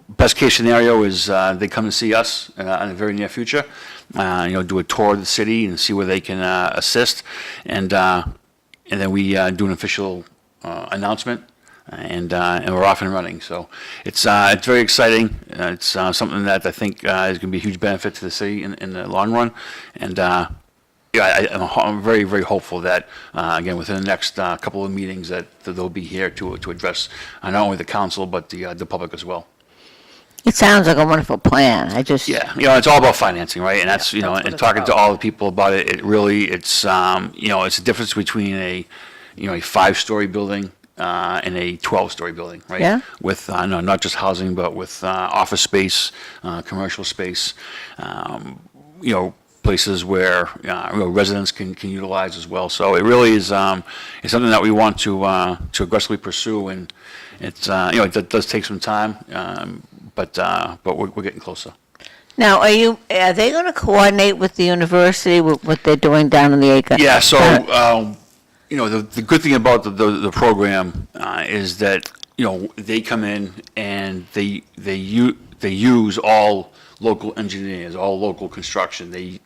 Best case scenario is they come to see us in the very near future. Do a tour of the city and see where they can assist, and then we do an official announcement. And we're off and running. So it's very exciting. It's something that I think is going to be a huge benefit to the city in the long run. And I'm very, very hopeful that, again, within the next couple of meetings, that they'll be here to address not only the council, but the public as well. It sounds like a wonderful plan. I just. Yeah, it's all about financing, right? And that's, that's what and it's talking to about. all the people about it, it's the difference between a 5-story building and a 12-story building, right? Yeah. With, not just housing, but with office space, commercial space, places where, residents can utilize as well. So it really is, it's something that we want to aggressively pursue, and it's, it does take some time, but we're getting closer. Now, are they going to coordinate with the university with what they're doing down in the acre? Yeah, so, the good thing about the program is that, they come in and they use all local engineers, all local construction. They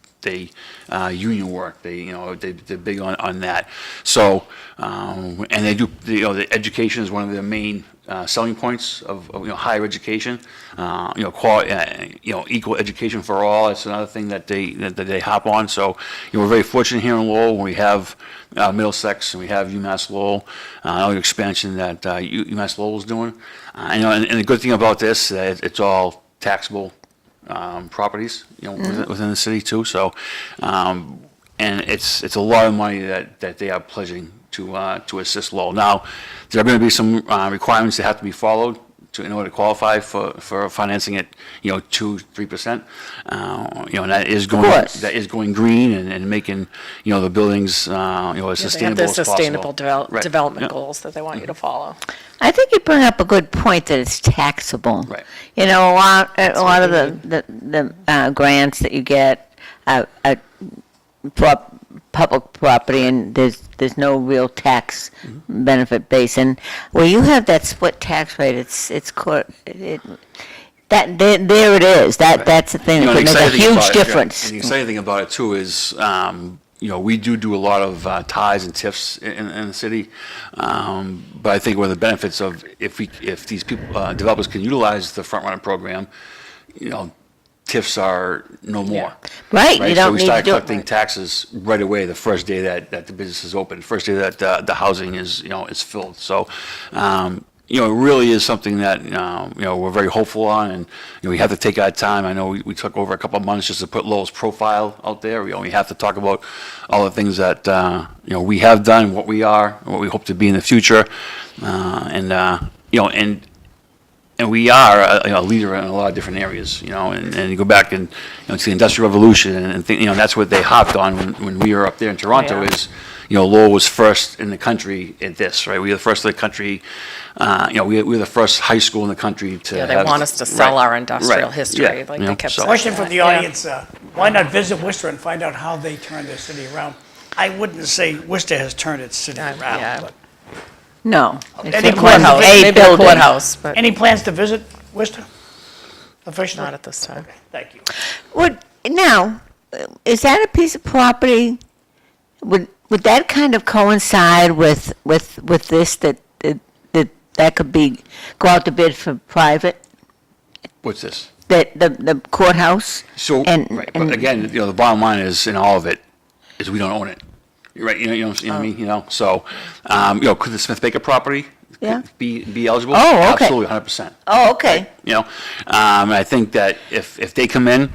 union work. They're big on that. So, and they do, the education is one of their main selling points of higher education. Equal education for all. It's another thing that they hop on. So, we're very fortunate here in Lowell. We have Middlesex and we have UMass Lowell. The expansion that UMass Lowell is doing. And the good thing about this, it's all taxable properties, within the city too. So, and it's a lot of money that they are pledging to assist Lowell. Now, there are going to be some requirements that have to be followed in order to qualify for financing it, 2-3%. And that is going green and making, the buildings, as They have sustainable the as possible. sustainable Right. development Yeah. goals that they want you to follow. I think you bring up a good point that it's taxable. Right. A lot of the grants that you get are public property, and there's no real tax benefit base. And where you have that split tax rate, there it is. That's the thing that could make a huge difference. And the exciting thing about it too is, we do a lot of ties and TIFs in the city. But I think one of the benefits of if these people, developers can utilize the front runner program, TIFs are no more. Right, you So don't we need start to do collecting taxes right away the first day that the business is open, first day that the housing is filled. So, it really is something that, we're very hopeful on, and, we have to take our time. I know we took over a couple of months just to put Lowell's profile out there. We have to talk about all the things that, we have done, what we are, and what we hope to be in the future. And we are a leader in a lot of different areas, and you go back and to the Industrial Revolution and think, that's what they hopped on when we were up there in Toronto. Yeah. Is Lowell was first in the country at this, right? We were the first in the country. We were the first high school in the country to. Yeah, they have, want us to sell right, our industrial right, history. yeah, They kept so- saying Question that. from the Yeah. audience, why not visit Worcester and find out how they turn their city around? I wouldn't say Worcester has turned its city Yeah. around, but No. Any It's courthouse, a Maybe the building. courthouse, but any plans to visit Worcester? Officially? not at this time. Thank you. Now, is that a piece of property? Would that kind of coincide with this, that could go out to bid for private, What's this? the courthouse? So, right, but again, the bottom line is, in all of it, is we don't own it. Right, you know what I mean? So, could the Smith Baker property Yeah. be eligible? Oh, okay. Absolutely, 100%. Oh, okay. I think that if they come in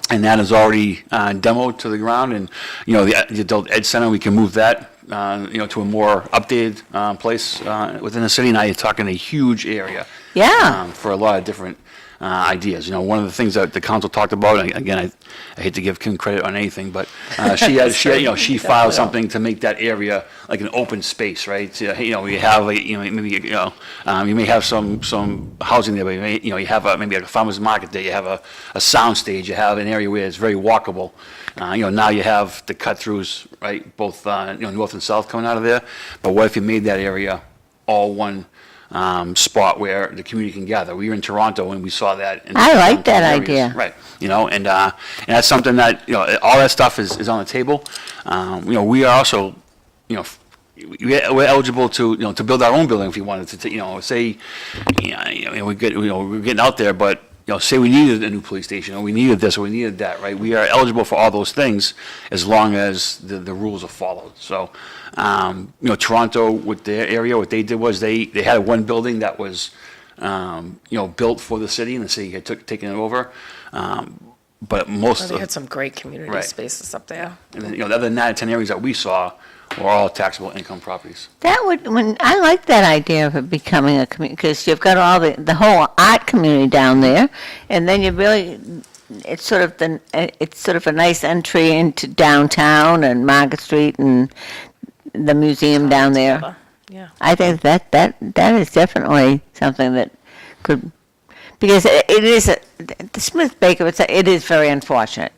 and that is already demoed to the ground, and the adult ed center, we can move that to a more updated place within the city. Now you're talking a huge area. Yeah. For a lot of different ideas. One of the things that the council talked about, and again, I hate to give Kim credit on anything, but she filed something to make that area like an open space, right? So, we have you may have some housing there, but you have maybe like a farmer's market there. You have a sound stage. You have an area where it's very walkable. Now you have the cut throughs, right? Both north and south coming out of there. But what if you made that area all one spot where the community can gather? We were in Toronto and we saw that. I like that areas. idea. Right. And that's something that, all that stuff is on the table. We are also, we're eligible to build our own building if we wanted to, say, we're getting out there, but say we needed a new police station, or we needed this, or we needed that, right? We are eligible for all those things as long as the rules are followed. So, Toronto with their area, what they did was they had one building that was, built for the city, and the city had taken it over. But most They of, had some great community Right. spaces up there. and then, the other 9 or 10 areas that we saw were all taxable income properties. That would, I like that idea of it becoming a community, because you've got all the whole art community down there, and then you really, it's sort of a nice entry into downtown and Market Street and the museum down there. Yeah. I think that is definitely something that could, because it is, the Smith Baker, it is very unfortunate.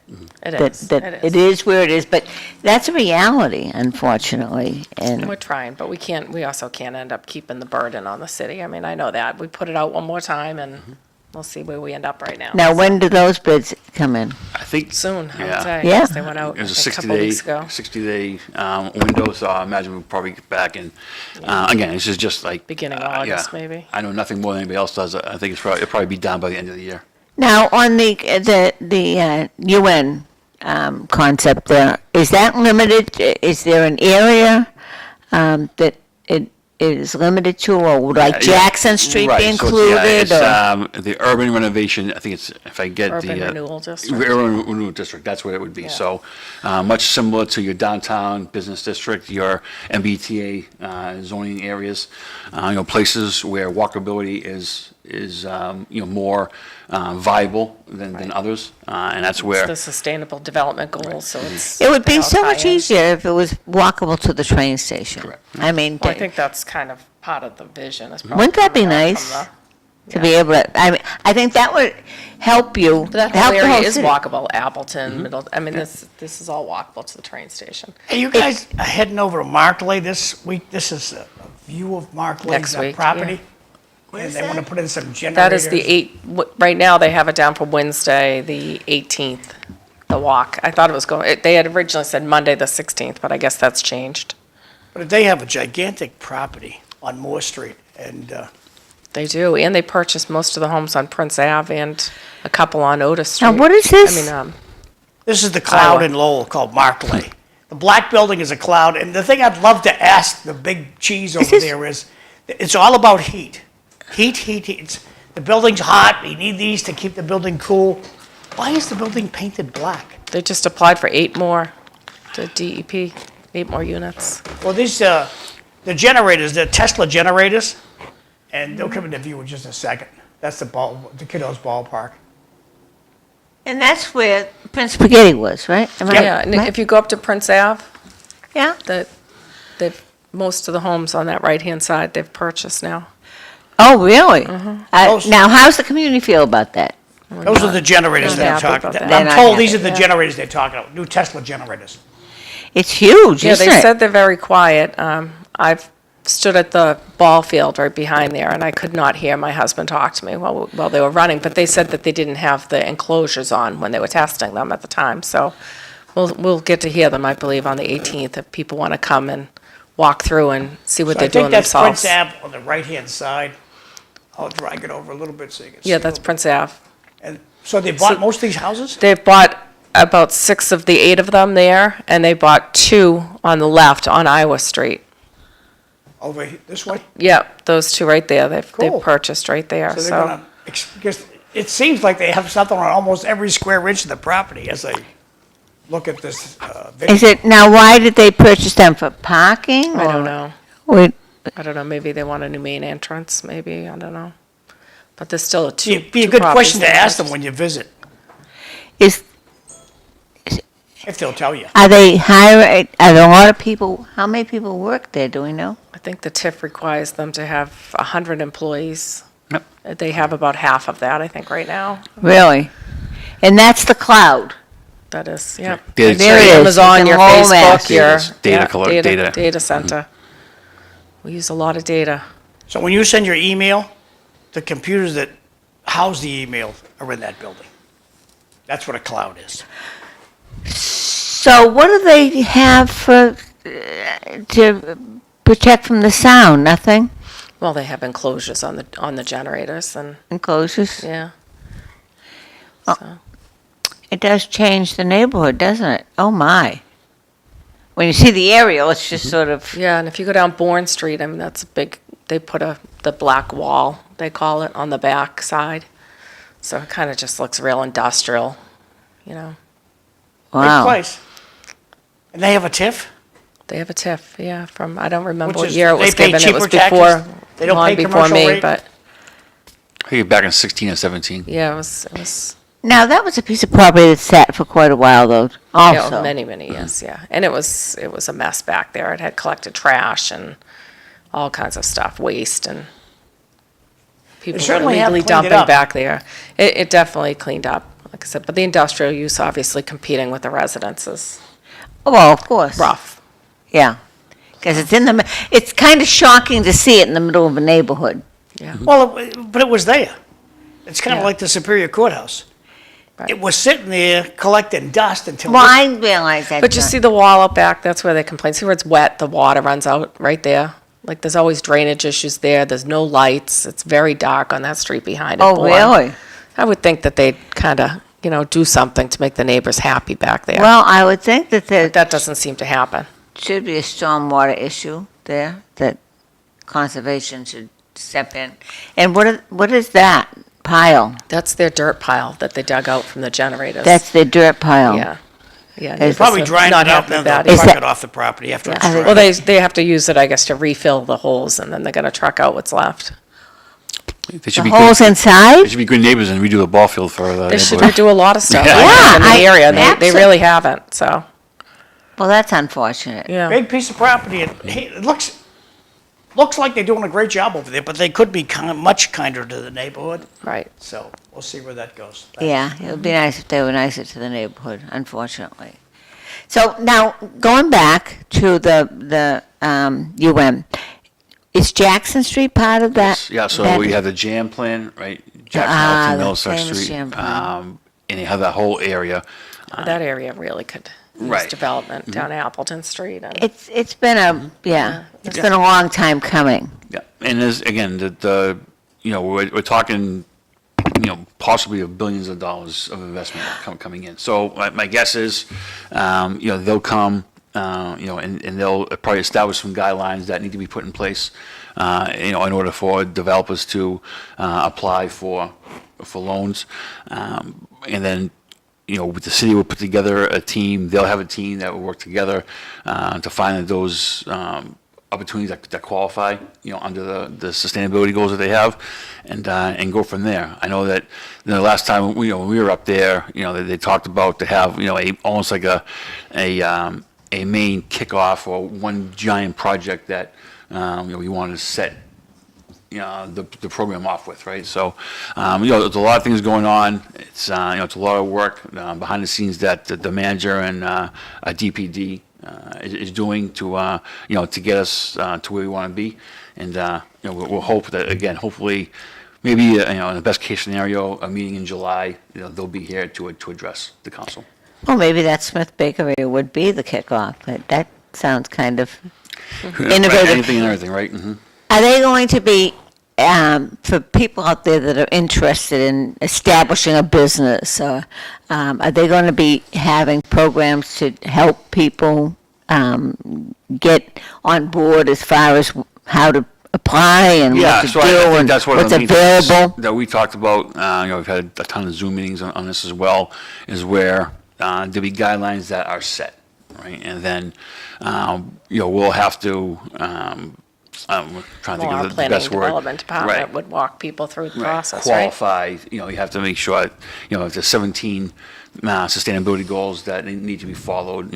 It that- is. That it is where it is, but that's a reality, unfortunately, and. We're trying, but we also can't end up keeping the burden on the city. I mean, I know that. We put it out one more time, and we'll see where we end up right now. Now, when do those bids come in? I think. Soon, I would Yeah. say. Yeah. Yes, they went out It was a a couple weeks ago. 60-day window, so I imagine we'll probably get back in. Again, this is just like. Beginning of yeah. August, maybe. I know nothing more than anybody else does. I think it'll probably be done by the end of the year. Now, on the UN concept there, is that limited? Is there an area that it is limited to, or would like Yeah, Jackson Street right, be so included? it's, or- the urban renovation, I think it's, if I get Urban the. Renewal District. Urban Renewal District, that's what it would be. Yeah. So, much similar to your downtown business district, your MBTA zoning areas, places where walkability is more viable than others, and that's It's where. the Sustainable Development Goals, so it's. It would they be all so tie much in. easier if it was walkable to the train station. Correct. I mean, Well, I think that's kind of part of the vision. Is probably Wouldn't that be coming out nice? from to be able to, I think that would help you, That help whole the area whole is city. walkable, Appleton, Middle, I mean, this is all walkable to the train station. Hey, you guys are heading over to Markley this week? This is a view of Markley's Next week, property? What And is they want to that? put in some generators? That is the right now they have it down for Wednesday, the 18th, the walk. I thought it was they had originally said Monday, the 16th, but I guess that's changed. But they have a gigantic property on Moore Street, and They do, and they purchased most of the homes on Prince Ave and a couple on Otis Street. Now, what is this? I mean, this is the cloud Iowa. in Lowell called Markley. The black building is a cloud, and the thing I'd love to ask the big cheese over this- there is, it's all about heat. Heat. The building's hot, we need these to keep the building cool. Why is the building painted black? they just applied for 8 more to DEP, 8 more units. Well, these, the generators, the Tesla generators, and they'll come into view in just a second. That's the kiddos' ballpark. And that's where Prince Spaghetti was, right? Am I Yeah, and right? if you go up to Prince Ave, Yeah? most of the homes on that right-hand side, they've purchased now. Oh, really? Those- Now, how's the community feel about that? Those are the generators not that I'm happy talking about about. that. I'm They're told not these are happy, the generators they're talking about, new Tesla generators. It's huge, Yeah, isn't they it? said they're very quiet. I've stood at the ball field right behind there, and I could not hear my husband talk to me while they were running, but they said that they didn't have the enclosures on when they were testing them at the time, so we'll get to hear them, I believe, on the 18th, if people want to come and walk through and see what So I they're think doing that's themselves. Prince Ave on the right-hand side. I'll drag it over a little bit so you can see. Yeah, a that's little Prince Ave. bit. And so they bought most of these houses? They've bought about 6 of the 8 of them there, and they bought 2 on the left on Iowa Street. Over this way? Yep, those 2 right there, they've Cool. purchased right there, So they're so. gonna, because it seems like they have something on almost every square inch of the property as I look at this video. Is it, now, why did they purchase them, for parking? I don't or- know. or- I don't know, maybe they want a new main entrance, maybe, I don't know. But there's still a two. Be a two good properties question to they ask them purchased. when you visit, Is, if they'll tell you. are they hiring, are there a lot of people, how many people work there, do we know? I think the TIF requires them to have 100 employees. Yep. They have about half of that, I think, right now. Really? And that's the cloud? That is, yep. Data It's There your it is. Amazon, It's your in whole mass. Facebook, your. Data. Data center. We use a lot of data. So when you send your email, the computers that house the email are in that building. That's what a cloud is. So what do they have for, to protect from the sound? Nothing? Well, they have enclosures on the generators and, Enclosures? yeah. Oh. So, It does change the neighborhood, doesn't it? Oh, my. When you see the aerial, it's just sort of, yeah, and if you go down Bourne Street, I mean, that's a big, they put the black wall, they call it, on the back side. So it kind of just looks real industrial, you know. Great wow. place. And they have a TIF? They have a TIF, yeah, from, I don't remember Which what is- year it they was pay given. It was cheaper taxes? before, They don't long pay before commercial me, rate? but, I think back in 16 or 17. yeah, it was, Now, that was a piece of property that sat for quite a while, though, yeah, also. many, many years, yeah. And it was a mess back there. It had collected trash and all kinds of stuff, waste, and people were certainly have illegally cleaned it dumping up. back there. It definitely cleaned up, like I said, but the industrial use obviously competing with the residences, Oh, well, of course. rough. Yeah. Because it's kind of shocking to see it in the middle of a neighborhood. Yeah. Well, but it was there. It's kind of Yeah. like the Superior Courthouse. Right. It was sitting there collecting dust until. Well, I realize that. But you see the wall out back, that's where they complain. See where it's wet, the water runs out right there? Like, there's always drainage issues there, there's no lights, it's very dark on that street behind it. Oh, Bourne. really? I would think that they'd kind of, do something to make the neighbors happy back there. Well, I would think that there But that doesn't seem to happen. should be a stormwater issue there, that conservation should step in. And what is that pile? That's their dirt pile that they dug out from the generators. That's the dirt pile. Yeah. Yeah. It's neighbors Probably are drying not it out happy and with then that they'll Is either. truck that- it off the property after it's Yeah. dry. Well, they have to use it, I guess, to refill the holes, and then they're going to truck out what's left. They should The be holes good, they inside? should be good neighbors and redo the ball field for the They should neighborhood. redo a lot of stuff Yeah. Yeah, in the area, and they absolutely. really haven't, so, Well, that's unfortunate. yeah. Big piece of property. It looks like they're doing a great job over there, but they could be much kinder to the neighborhood. Right. So we'll see where that goes. Yeah, it would be nice if they were nicer to the neighborhood, unfortunately. So now, going back to the UM, is Jackson Street part of that? Yeah, so that- we have the jam plan, right? Jackson, Ah, Elton, the Millside famous Street. jam plan. And you have that whole area. That area really could use Right. development down Appleton Street. And It's been it's been a long time coming. Yeah, and there's, again, we're talking, possibly of billions of dollars of investment coming in. So my guess is, they'll come, and they'll probably establish some guidelines that need to be put in place, in order for developers to apply for loans. And then, with the city will put together a team, they'll have a team that will work together to find those opportunities that qualify, under the sustainability goals that they have, and go from there. I know that the last time when we were up there, they talked about to have almost like a main kickoff or one giant project that we wanted to set the program off with, right? So, there's a lot of things going on. It's it's a lot of work behind the scenes that the manager and DPD is doing to to get us to where we want to be, and we'll hope that, again, hopefully, maybe in the best case scenario, a meeting in July, they'll be here to address the council. Well, maybe that Smith Bakery would be the kickoff, but that sounds kind of Right, innovative. anything and everything, right? Mm-hmm. Are they going to be, for people out there that are interested in establishing a business, or are they going to be having programs to help people get on board as far as how to apply and Yeah, what to so do I think and that's one what's of the things available? that we talked about. We've had a ton of Zoom meetings on this as well, is where there'll be guidelines that are set, right? And then, we'll have to, I'm trying to think Well, our of the planning best and word. development department Right. would walk people through the Right. process, right? Qualify, you have to make sure, if there's 17 sustainability goals that need to be followed,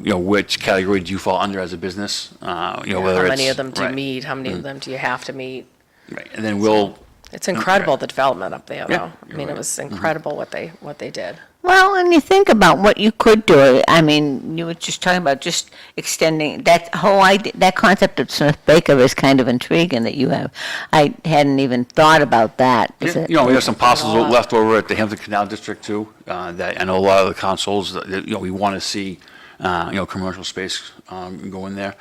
which category do you fall under as a business? Whether How it's. many of them do you right, meet? How many of them do you have to meet? Right, and then we'll, It's incredible, the development up there, Yeah, though. I you're mean, it right. was incredible what they did. Well, and you think about what you could do. I mean, you were just talking about just extending that whole idea, that concept of Smith Baker is kind of intriguing that you have. I hadn't even thought about that. Is it- we have some parcels left over at the Hampton Canal District too, that I know a lot of the councils, that, we want to see commercial space go in there.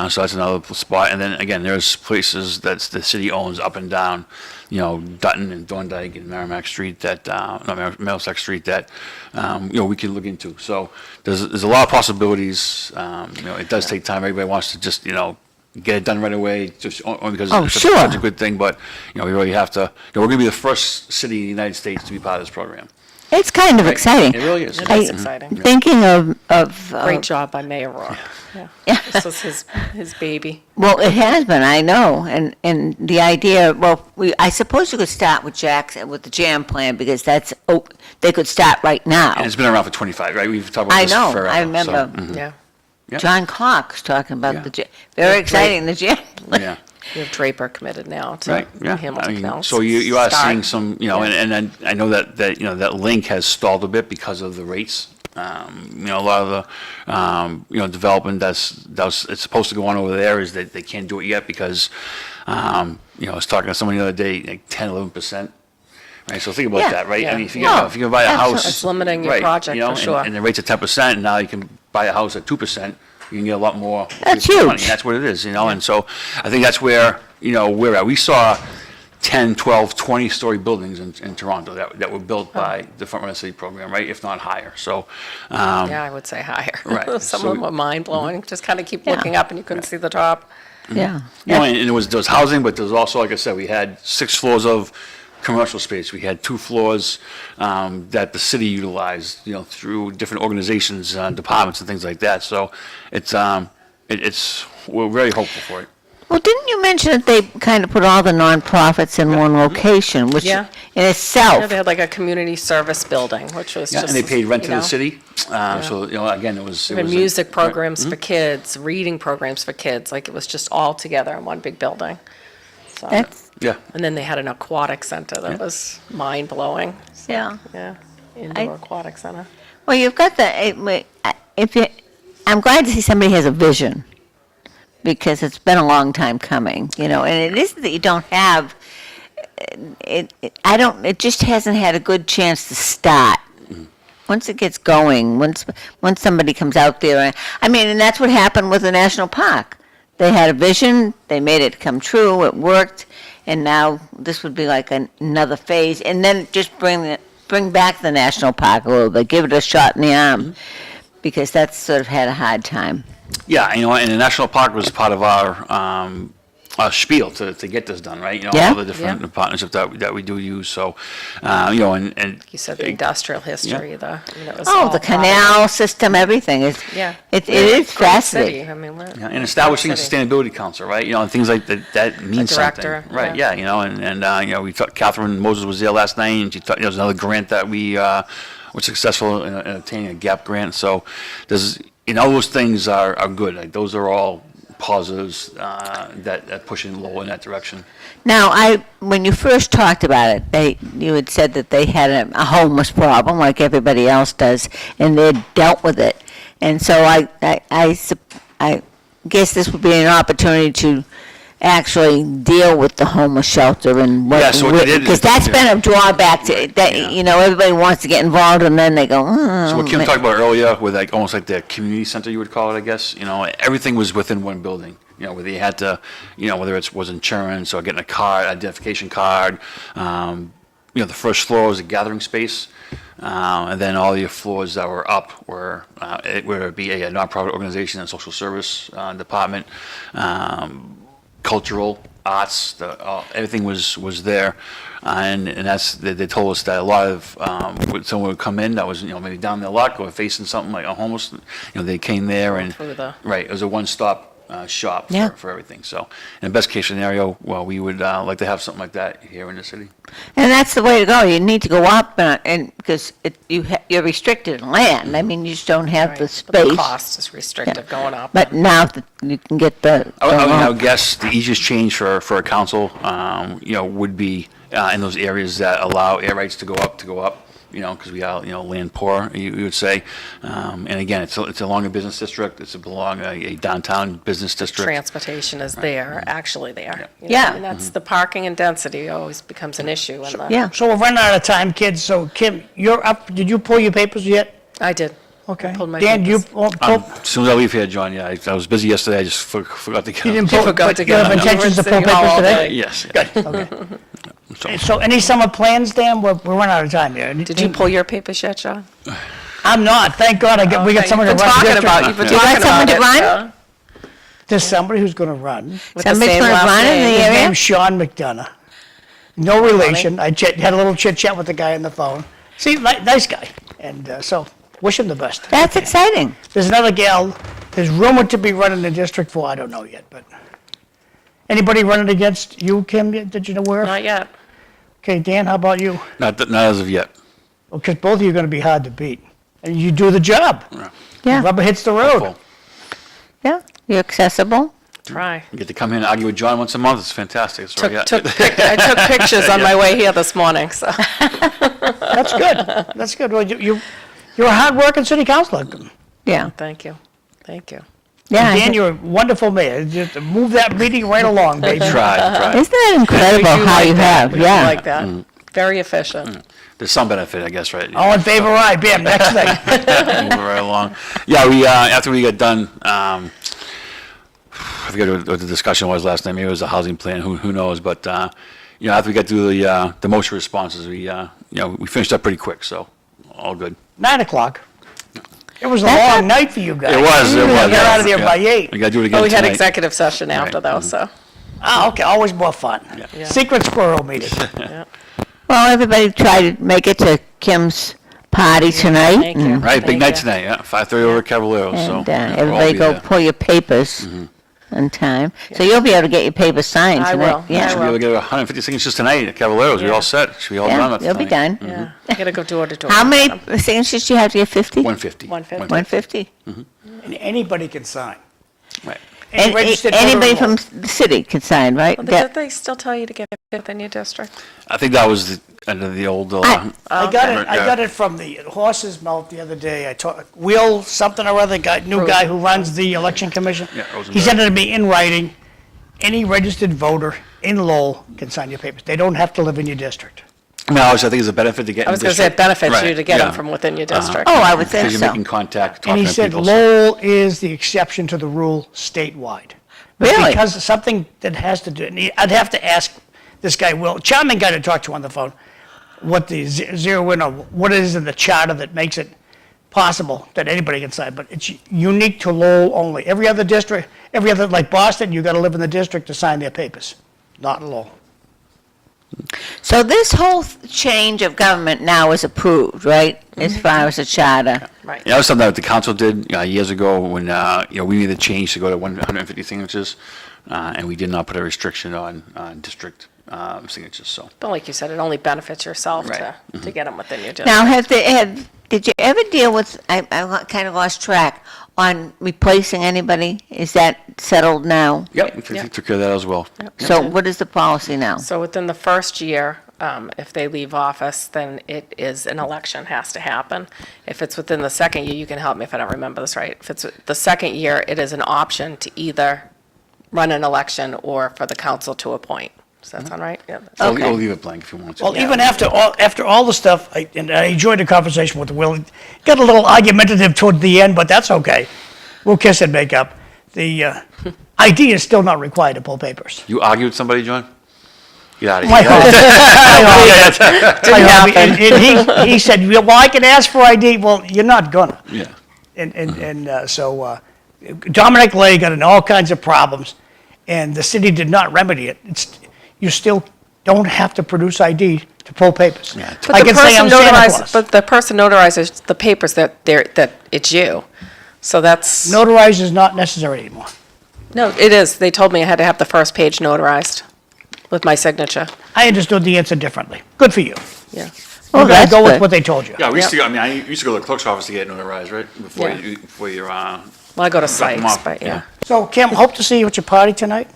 So that's another spot. And then again, there's places that the city owns up and down, Dutton and Thorndike and Merrimack Street that, not Middlesex Street that, we can look into. So there's a lot of possibilities. It does take time. Everybody wants to just, get it done right away, just only because it's such a good thing. But, we really have to, we're going to be the first city in the United States to be part of this program. It's kind of exciting. It really is. It is exciting. Thinking of Great job by Mayor Rourke. Yeah. This was his baby. Well, it has been, I know, and the idea. Well, I suppose you could start with Jackson with the jam plan because they could start right now. And it's been around for 25, right? We've talked about this forever. I remember. Yeah. Yeah. John Cox talking about Yeah. the jam. Very exciting, the jam plan. Yeah. We have Draper committed now to Right, yeah. Hamilton Canal. So you are Start. seeing some, and then I know that that link has stalled a bit because of the rates. A lot of the, development it's supposed to go on over there is that they can't do it yet because, I was talking to someone the other day, like 10, 11%. Right, so think about Yeah. that, right? Yeah. I mean, if you can buy a Absolutely. house. It's limiting your right, project, for sure. And the rate's at 10%, and now you can buy a house at 2%. You can get a lot more. That's for your money. huge. That's what it is, and so I think that's where, we're at. We saw 10, 12, 20-story buildings in Toronto that were built by the Front Runner City program, right, if not higher. So, Yeah, I would say higher. Right. Some So- of them were mind-blowing. Just kind of keep Yeah. looking up and you couldn't see the top. Yeah. and there was housing, but there was also, like I said, we had 6 floors of commercial space. We had 2 floors that the city utilized, through different organizations, departments, and things like that. So we're very hopeful for it. Well, didn't you mention that they kind of put all the nonprofits in one location, which Yeah. in itself, They had like a community service building, which was Yeah, just, and they paid rent to you the know, city. So, again, it was. even music programs for kids, reading programs for kids. Like it was just all together in one big building. So, that's, Yeah. and then they had an aquatic center that was mind-blowing. yeah. Yeah, indoor aquatic center. Well, you've got I'm glad to see somebody has a vision because it's been a long time coming, and it isn't that you don't have, it just hasn't had a good chance to start. Once it gets going, once somebody comes out there, and that's what happened with the national park. They had a vision, they made it come true, it worked, and now this would be like another phase, and then just bring back the national park a little bit, give it a shot in the arm, because that's sort of had a hard time. Yeah, and the national park was part of our spiel to get this done, right? Yeah. All the different partnerships that we do use. So, and You said the industrial history, it was Oh, all the part of canal system, everything is. Yeah. It We're a is great fascinating. city. I mean, we're yeah, and establishing a city. sustainability council, right? And things like that means director, something, right? yeah. Yeah, and we talked. Catherine Moses was there last night, and she talked. There was another grant that we were successful in obtaining, a GAP grant. So there's, all those things are good. Like those are all positives that push in Lowell in that direction. Now, when you first talked about it, you had said that they had a homeless problem like everybody else does, and they dealt with it. And so I guess this would be an opportunity to actually deal with the homeless shelter and Yeah, so what they did is- because that's been a drawback to that. Yeah. Everybody wants to get involved, and then they go. So what Kim talked about earlier, with almost like the community center, you would call it, I guess. Everything was within one building. Where they had to, whether it was insurance or getting a card, identification card. The first floor was a gathering space, and then all your floors that were up were whether it be a nonprofit organization, a social service department, cultural arts, everything was there. And that's, they told us that a lot of, when someone would come in that was, maybe down their luck or facing something like a homeless, they came there and, Through the- right, it was a one-stop shop Yeah. for everything. So in the best case scenario, well, we would like to have something like that here in the city. And that's the way to go. You need to go up, and because you're restricted in land. You just don't have Right. the But space. the cost is restrictive going up. But now that you can get the. I would guess the easiest change for a council, would be in those areas that allow air rights to go up, because we are, land poor, you would say. And again, it's along a business district, it's along a downtown business district. Transportation is actually there. Yeah. And that's the parking and density always becomes an issue. Yeah. So we're running out of time, kids. So Kim, you're up. Did you pull your papers yet? I did. Okay. pulled my Dan, you, papers. As soon as I leave here, John, yeah, I was busy yesterday, I just forgot to get you them. didn't pull, forgot but to you get have them. intentions to You were pull in City Hall papers all today? day. Yes. Good, okay. So any summer plans, Dan? We're running out of time here. Did you pull your papers yet, John? I'm not, thank God, we got someone to You've been run talking district. about, you've been You got talking someone about to it. run? There's somebody who's gonna run. With the Somebody's same gonna last run in name. the His area? name's Sean McDonough. No relation. I had a little chit chat with the guy on the phone. See, nice guy. And so, wish him the best. That's exciting. There's another gal who's rumored to be running the District 4. I don't know yet, but. Anybody running against you, Kim? Did you know where? Not yet. Okay, Dan, how about you? Not as of yet. Because both of you are going to be hard to beat. And you do the job. Yeah, Rubber hits the road. Hopeful. yeah. You're accessible. Try. You get to come in and argue with John once a month, it's fantastic. That's right, I took pictures on my way here this morning, so. That's good. That's good. Well, you're a hard-working city councilor. Yeah, Thank you. Thank you. yeah. I Dan, think- you're a wonderful mayor. Just move that meeting right along, baby. Try. Isn't that incredible how you have? We do Yeah. like that. Very efficient. There's some benefit, I guess, right? All in favor, aye. Bam, next thing. Moving right along. Yeah, we, after we got done, I forget what the discussion was last night, maybe it was a housing plan, who knows, but, after we got through the motion responses, we finished up pretty quick, so, all good. 9 o'clock. It was a That's long night for you guys. It was. You got out of there by 8. We gotta do it again But we had tonight. executive session after Right. though, so. Ah, okay, always more fun. Yeah. Secret squirrel meeting. Well, everybody try to make it to Kim's party tonight. Thank you. Right, big Thank night you. tonight, yeah, 5:30 over at Cavaleros, so. And we'll all everybody be go there. pull your papers in time. So you'll be able to get your papers signed I tonight. will. Yeah. I Should be able to get 150 signatures tonight at Cavaleros, we're Yeah. all set, should be all done Yeah, with you'll be tonight. done. Yeah. I gotta go door to door. How many signatures do you have to get? 50? 150. 150. 150? And anybody can sign. Right. Any registered Anybody voter from the city can sign, right? Well, Yeah. did they still tell you to get it in your district? I think that was under the old, I got Yeah. it from the horse's mouth the other day. I talked, Will something or other, new guy who runs the election commission. Yeah, He Rosenberg. sent it to me in writing. Any registered voter in Lowell can sign your papers. They don't have to live in your district. no, I think it's a benefit to get in I was gonna say it benefits you to get them from within your district. Oh, I would think Because you're so. making contact, And talking he to said people. so- Lowell is the exception to the rule statewide. But Really? Because of something that has to do, and I'd have to ask this guy, Will, charming guy to talk to on the phone, what the zero in or what it is in the charter that makes it possible that anybody can sign, but it's unique to Lowell only. Every other district, like Boston, you gotta live in the district to sign their papers, not in Lowell. So this whole change of government now is approved, right? As far as the charter? Right. Yeah, that was something that the council did years ago when, we made the change to go to 150 signatures, and we did not put a restriction on district signatures, so. But like you said, it only benefits yourself Right. to get them within your district. Now, did you ever deal with, I kind of lost track, on replacing anybody? Is that settled now? Yep, we took care of that as well. So what is the policy now? So within the first year, if they leave office, then it is an election has to happen. If it's within the second year, you can help me if I don't remember this right. If it's the second year, it is an option to either run an election or for the council to appoint. Does that sound right? Yeah. So Okay. we'll leave it blank if you want to. Well, even after all the stuff, and I enjoyed the conversation with Will. It got a little argumentative toward the end, but that's okay. We'll kiss and make up. The ID is still not required to pull papers. You argued with somebody, John? Get out of My here. hobby. And he said, well, I can ask for ID. Well, you're not gonna. Yeah. So Dominic Lay got in all kinds of problems, and the city did not remedy it. You still don't have to produce ID to pull papers. Yeah. But I the can say person I'm Santa notarizes, Claus. but the person notarizes the papers that it's you. So that's, Notarized is not necessary anymore. no, it is. They told me I had to have the first page notarized with my signature. I understood the answer differently. Good for you. Yeah. Well, You gotta that's go with good. what they told you. Yeah, we used to, I used to go to the clerk's office to get notarized, right? Before Yeah. you, Well, I go to Drop 'em sites, off, but yeah. So Kim, hope to see you at your party tonight.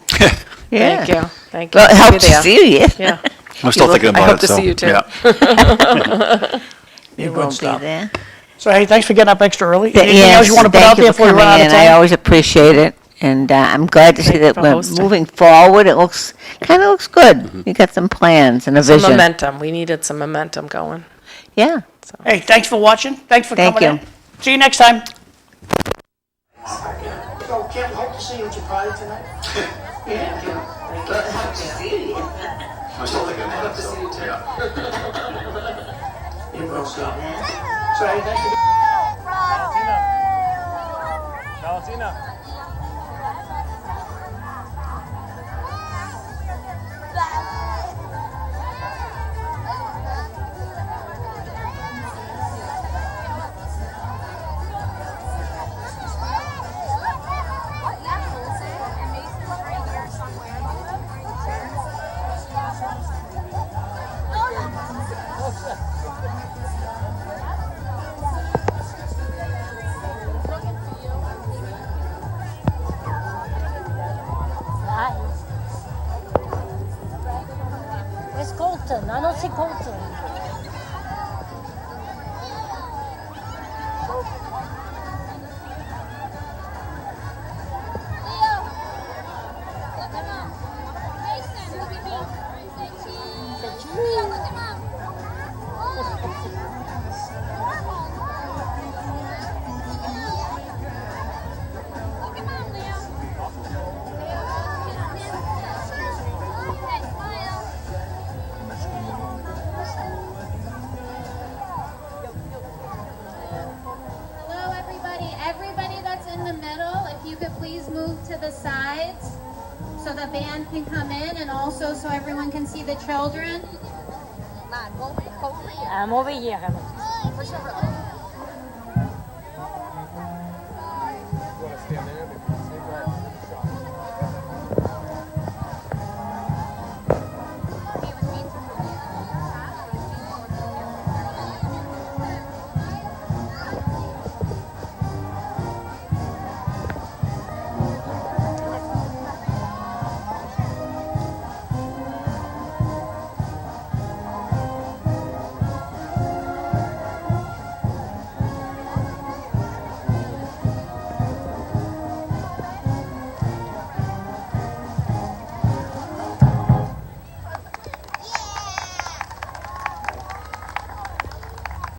Yeah. Thank you. Thank you. Well, it See you helps to there. see you. Yeah. I'm still thinking about it, I hope to so, see you too. yeah. You're You good won't be stuff. there. So hey, thanks for getting up extra early. Anything else Yes, you want to put thank out you there for before we run coming out of in. I time? always appreciate it, and I'm glad to see Thank you that for we're hosting. moving forward. It kind of looks good. You got some plans and a Some vision. momentum. We needed some momentum going. Yeah. Hey, thanks for watching. Thanks for Thank coming you. in. See you next time. So, Kim, hope to see you at your party tonight. Yeah, Kim. Hope to see you. I'm still thinking about it. to see you too. Yeah. You broke up. Sorry, thanks for Valentina. Where's Colton? I don't see Colton. Hello, everybody. Everybody that's in the middle, if you could please move to the sides so the band can come in and also so everyone can see the children. I'm over here.